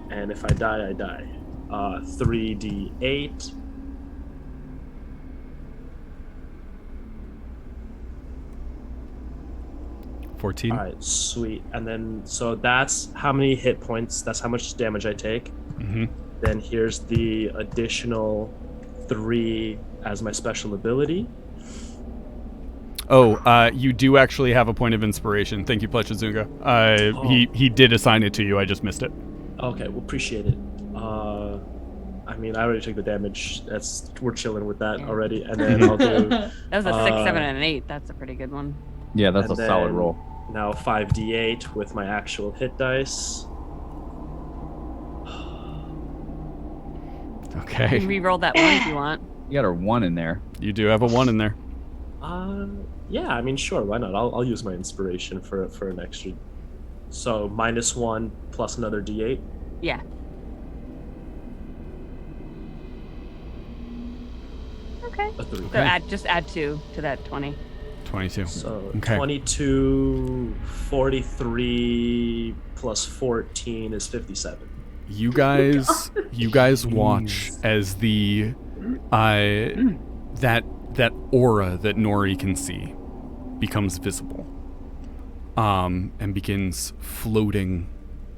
and if I die, I die. 3d8. Mm-hmm. 14. All right, sweet. And then so that's how many hit points. That's how much damage I take. Mm-hmm. Then here's the additional 3 as my special ability. Oh, you do actually have a point of inspiration. Thank you, Plechazunga. He did assign it to you. I just missed it. Okay, well, appreciate it. I mean, I already took the damage. We're chilling with that already. And then I'll do That was a 6, 7, and an 8. That's a pretty good one. Yeah, that's And a solid then roll. now 5d8 with my actual hit dice. You Okay. can re-roll that 1 if you want. You got a 1 in there. You do have a 1 in there. Yeah, I mean, sure, why not? I'll use my inspiration for an extra. So -1 plus another d8. Yeah. Okay. A 3. So just add 2 to that 20. 22. So Okay. 22, 43 plus 14 is 57. You guys watch as the that aura that Nori can see becomes visible, and begins floating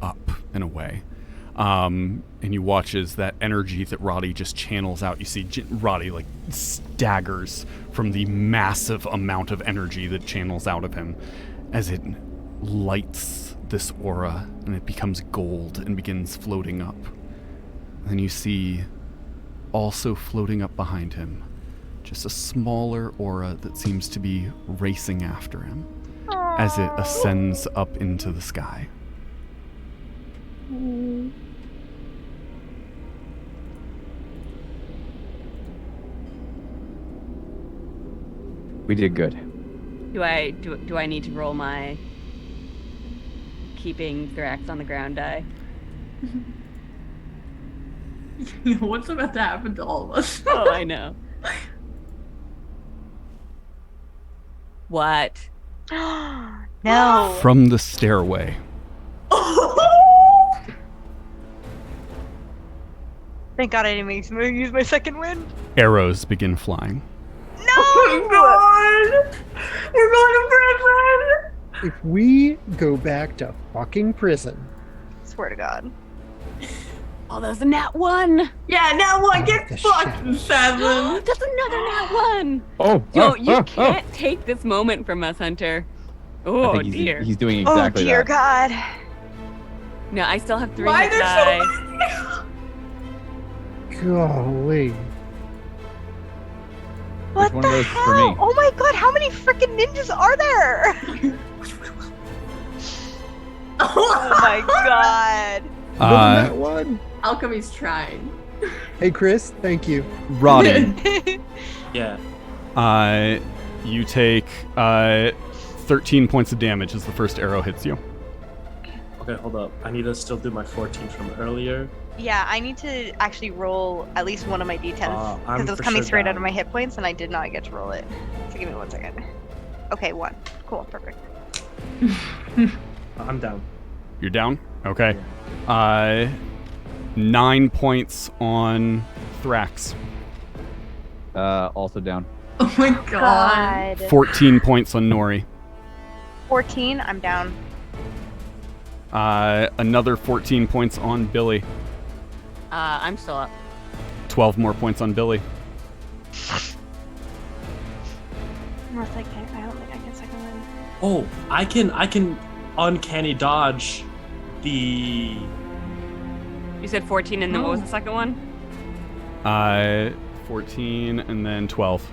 up and away. And you watch as that energy that Roddy just channels out. You see Roddy like staggers from the massive amount of energy that channels out of him as it lights this aura and it becomes gold and begins floating up. And then you see also floating up behind him just a smaller aura that seems to be racing after him as it ascends up into the sky. We did good. Do I need to roll my keeping Thrax on the ground die? What's about to happen to all of us? Oh, I know. What? No. From the stairway, Thank God I didn't use my second wind. arrows begin flying. No! God! We're going to prison! If we go back to fucking prison, Swear to God. Oh, there's a nat 1. Yeah, now what? Oh, Get the fucked, shadows. 7. There's another nat 1. Oh, Yo, you can't take this moment from us, Hunter. I Oh, think dear. he's doing exactly Oh dear that. God. No, I still have 3 Why hit there's die. so many? golly. What one the of those is hell? for me? Oh my God, how many freaking ninjas are there? Oh my God. That one. Alchemy's trying. Hey, Chris, thank you. Roddy, Yeah. you take 13 points of damage as the first arrow hits you. Okay, hold up. I need to still do my 14 from earlier. Yeah, I need to actually roll at least one of my d10s I'm because it was for coming sure straight out down. of my hit points and I did not get to roll it. So give me 1 second. Okay, 1. Cool, perfect. I'm down. You're down? Okay. 9 points on Thrax. Also down. Oh my God. 14 points on Nori. 14, I'm down. Another 14 points on Billy. I'm still up. 12 more points on Billy. Unless I don't think I can second win. Oh, I can uncanny dodge the. You said 14 and then what was the second one? 14 and then 12.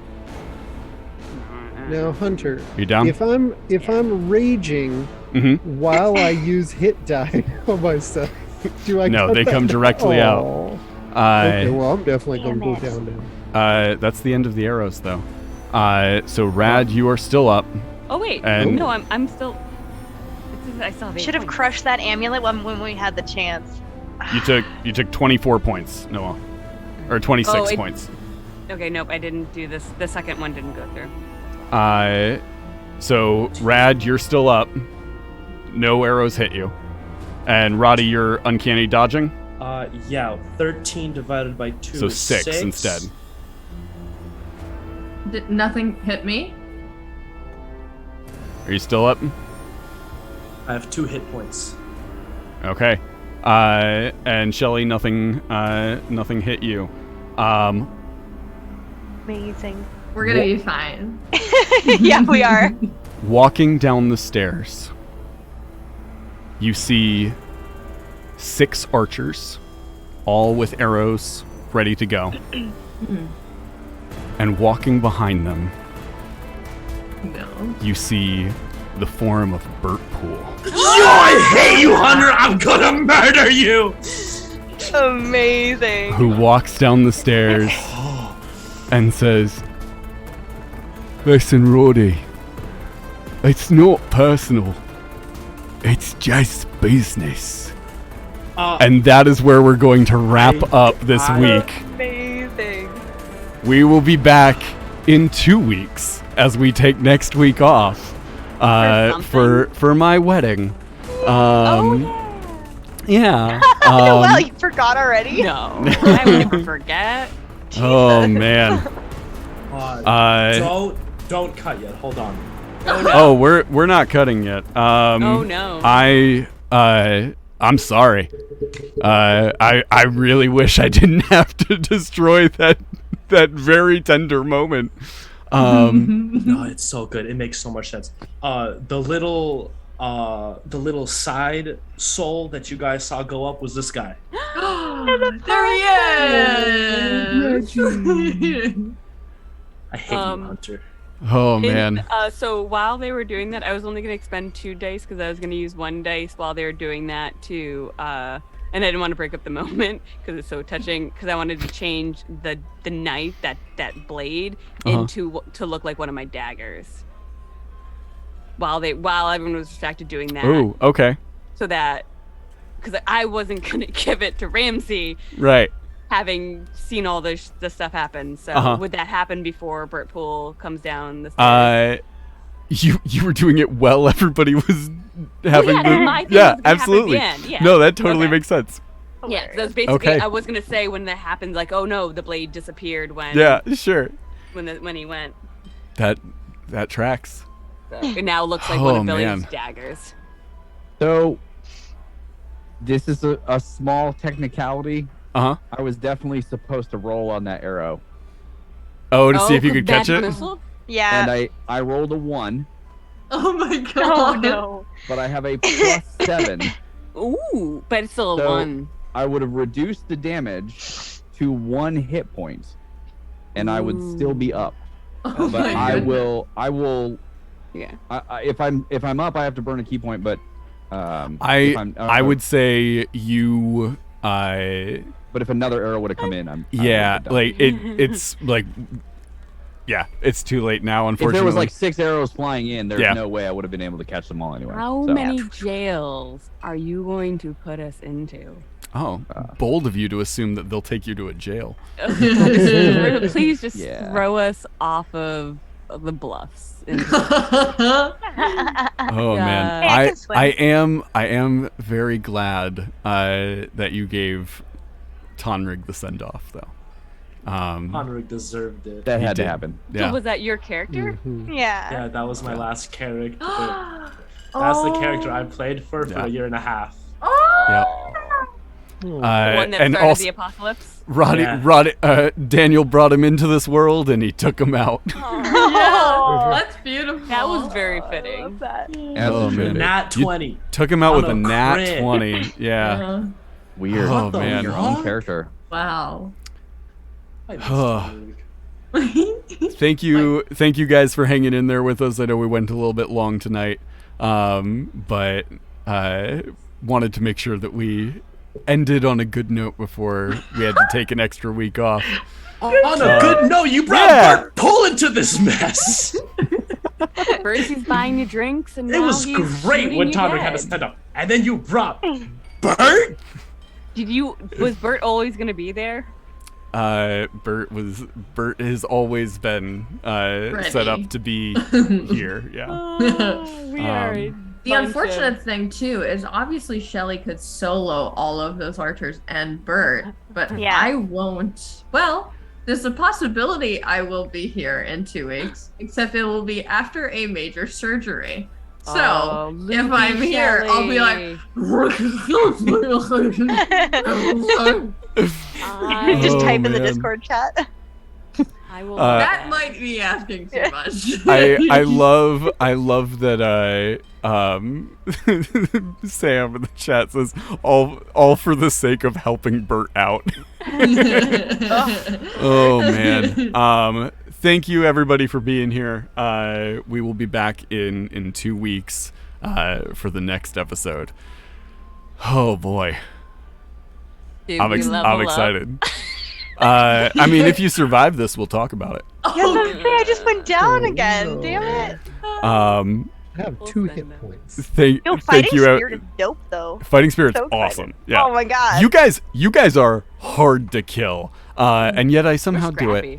Now, Hunter, You down? if I'm raging Mm-hmm. while I use hit die on myself, do I? No, cut they that come down? directly out. Aw. Okay, well, I'm definitely Damn gonna go it. down now. That's the end of the arrows, though. So Rad, you are still up. Oh wait, And- no, I'm still. I still have 8 Should have points. crushed that amulet when we had the chance. You took 24 points, Noah, or 26 Oh, points. Okay, nope, I didn't do this. The second one didn't go through. So Rad, you're still up. No arrows hit you. And Roddy, you're uncanny dodging. Yeah, 13 divided by 2 So is 6 instead. Did nothing hit me? Are you still up? I have 2 hit points. Okay. And Shelly, nothing hit you. Amazing. We're gonna be fine. Yeah, we are. Walking down the stairs, you see 6 archers, all with arrows ready to go. And walking behind them, No. you see the form of Burt Poole, I hate you, Hunter! I'm gonna murder you! Amazing. who walks down the stairs and says, "Listen, Roddy, it's not personal. It's just business." And that is where we're going to wrap up this week. Amazing. We will be back in 2 weeks as we take next week off for my wedding. Yeah. Wow, you forgot already? No, I would never forget. Oh man. Don't cut yet. Hold on. Oh, we're not cutting yet. Oh no. I'm sorry. I really wish I didn't have to destroy that very tender moment. No, it's so good. It makes so much sense. The little side soul that you guys saw go up was this guy. There he is. I hate you, Hunter. Oh man. So while they were doing that, I was only going to expend 2 dice because I was going to use 1 dice while they were doing that to, and I didn't want to break up the moment because it's so touching. Because I wanted to change the knife, that blade, into to look like one of my daggers. While everyone was distracted doing that. Ooh, okay. So that, because I wasn't going to give it to Ramsey. Right. having seen all the stuff happen. So Uh-huh. would that happen before Burt Pool comes down the stairs? You were doing it while everybody was having my thing was gonna happen at the absolutely. end, yeah. No, that totally Okay. makes sense. Yeah, so that's basically. Okay. I was gonna say when that happens, like, oh no, the blade disappeared when. Yeah, sure. When he went. That tracks. So it now looks like one Oh, of Billy's man. daggers. So this is a small technicality. Uh-huh. I was definitely supposed to roll on that arrow, Oh, to see if you could catch magic it? missile? Yeah. and I rolled a 1, Oh my god. Oh no. but I have a +7. Ooh, but it's still a So- 1. I would have reduced the damage to 1 hit point, and I would still be up. Oh But my I goodness. will. Yeah. If I'm up, I have to burn a key point. But if I would say you But if another arrow would have come in, I'm yeah, done. like it's like yeah, it's too late now, If unfortunately. there was like 6 arrows flying in, there's Yeah. no way I would have been able to catch them all anyway. How so. many jails are you going to put us into? Oh, bold of you to assume that they'll take you to a jail. Please just Yeah. throw us off of the bluffs. Oh Yeah. man, Hey, I can swim. I am very glad that you gave Tonrig the send off though. Honoric deserved it. That He had to did. happen. Yeah. So was that your character? Mhm. Yeah. Yeah, that was my last character. That's the character I played for Yeah. a year and a half. Yeah. The one that and started also the apocalypse? Yeah. Daniel brought him into this world and he took him out. Yeah, that's beautiful. That was very fitting. As Oh, it should man. be. Nat 20. Took him out On with a a nat crit. 20. Yeah. Uh, Weird. Oh, What the man. Your own fuck? character. wow. I miss Huh. Honoric. Thank you guys for hanging in there with us. I know we went a little bit long tonight, but wanted to make sure that we ended on a good note before we had to take an extra week off. On a good note, you brought Yeah. Bart Pool into this mess. First he's buying you drinks, and It now was he's great shooting when you Tonric had a dead. stand up. And then you brought Bert? Was Bert always gonna be there? Bert has always been set up to be here. Yeah. Oh, we are a The bunch unfortunate of- thing too is obviously Shelly could solo all of those archers and Bert, but Yeah. I won't. Well, there's a possibility I will be here in 2 weeks, except it will be after a major surgery. So Oh, if loopy I'm here, I'll be like, I, Just Oh, type in the man. Discord chat. I will. that might be asking too much. I love that Sam in the chat says all for the sake of helping Bert out. Oh man. Thank you everybody for being here. We will be back in 2 weeks for the next episode. Oh boy. Did I'm we level up? excited. I mean, if you survive this, we'll talk about it. Yeah, that's the I just went down Oh, again. no. Damn it. I have We'll 2 send hit them. points. Thank Yo, Fighting you. Spirit is dope though. Fighting Spirit's So excited. awesome. Yeah. Oh my god. You guys are hard to kill, and yet I somehow do it.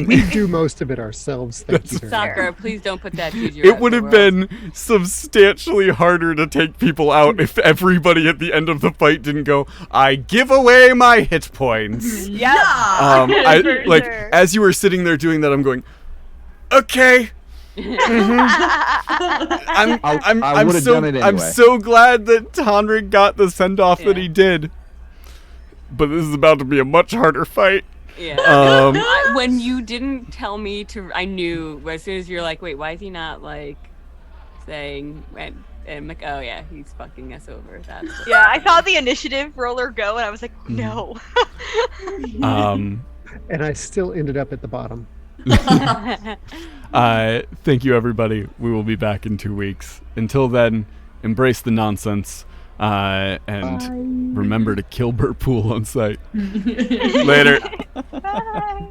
We do most of it ourselves. Thank you very much. Soccer, please don't put that to your It would have been substantially harder to take people out if everybody at the end of the fight didn't go, I give away my hit points. Yeah. I For like sure. as you were sitting there doing that, I'm going, okay. I'm would've so done it I'm anyway. so glad that Tonrig got the send off that Yeah. he did. But this is about to be a much harder fight. Yeah. Um, When you didn't tell me to, I knew as soon as you're like, wait, why is he not like saying? And I'm like, oh yeah, he's fucking us over. That's Yeah, I saw the initiative roller go and I was like, no. And I still ended up at the bottom. Thank you, everybody. We will be back in 2 weeks. Until then, embrace the nonsense and remember to kill Burt Pool on sight. Later. Bye.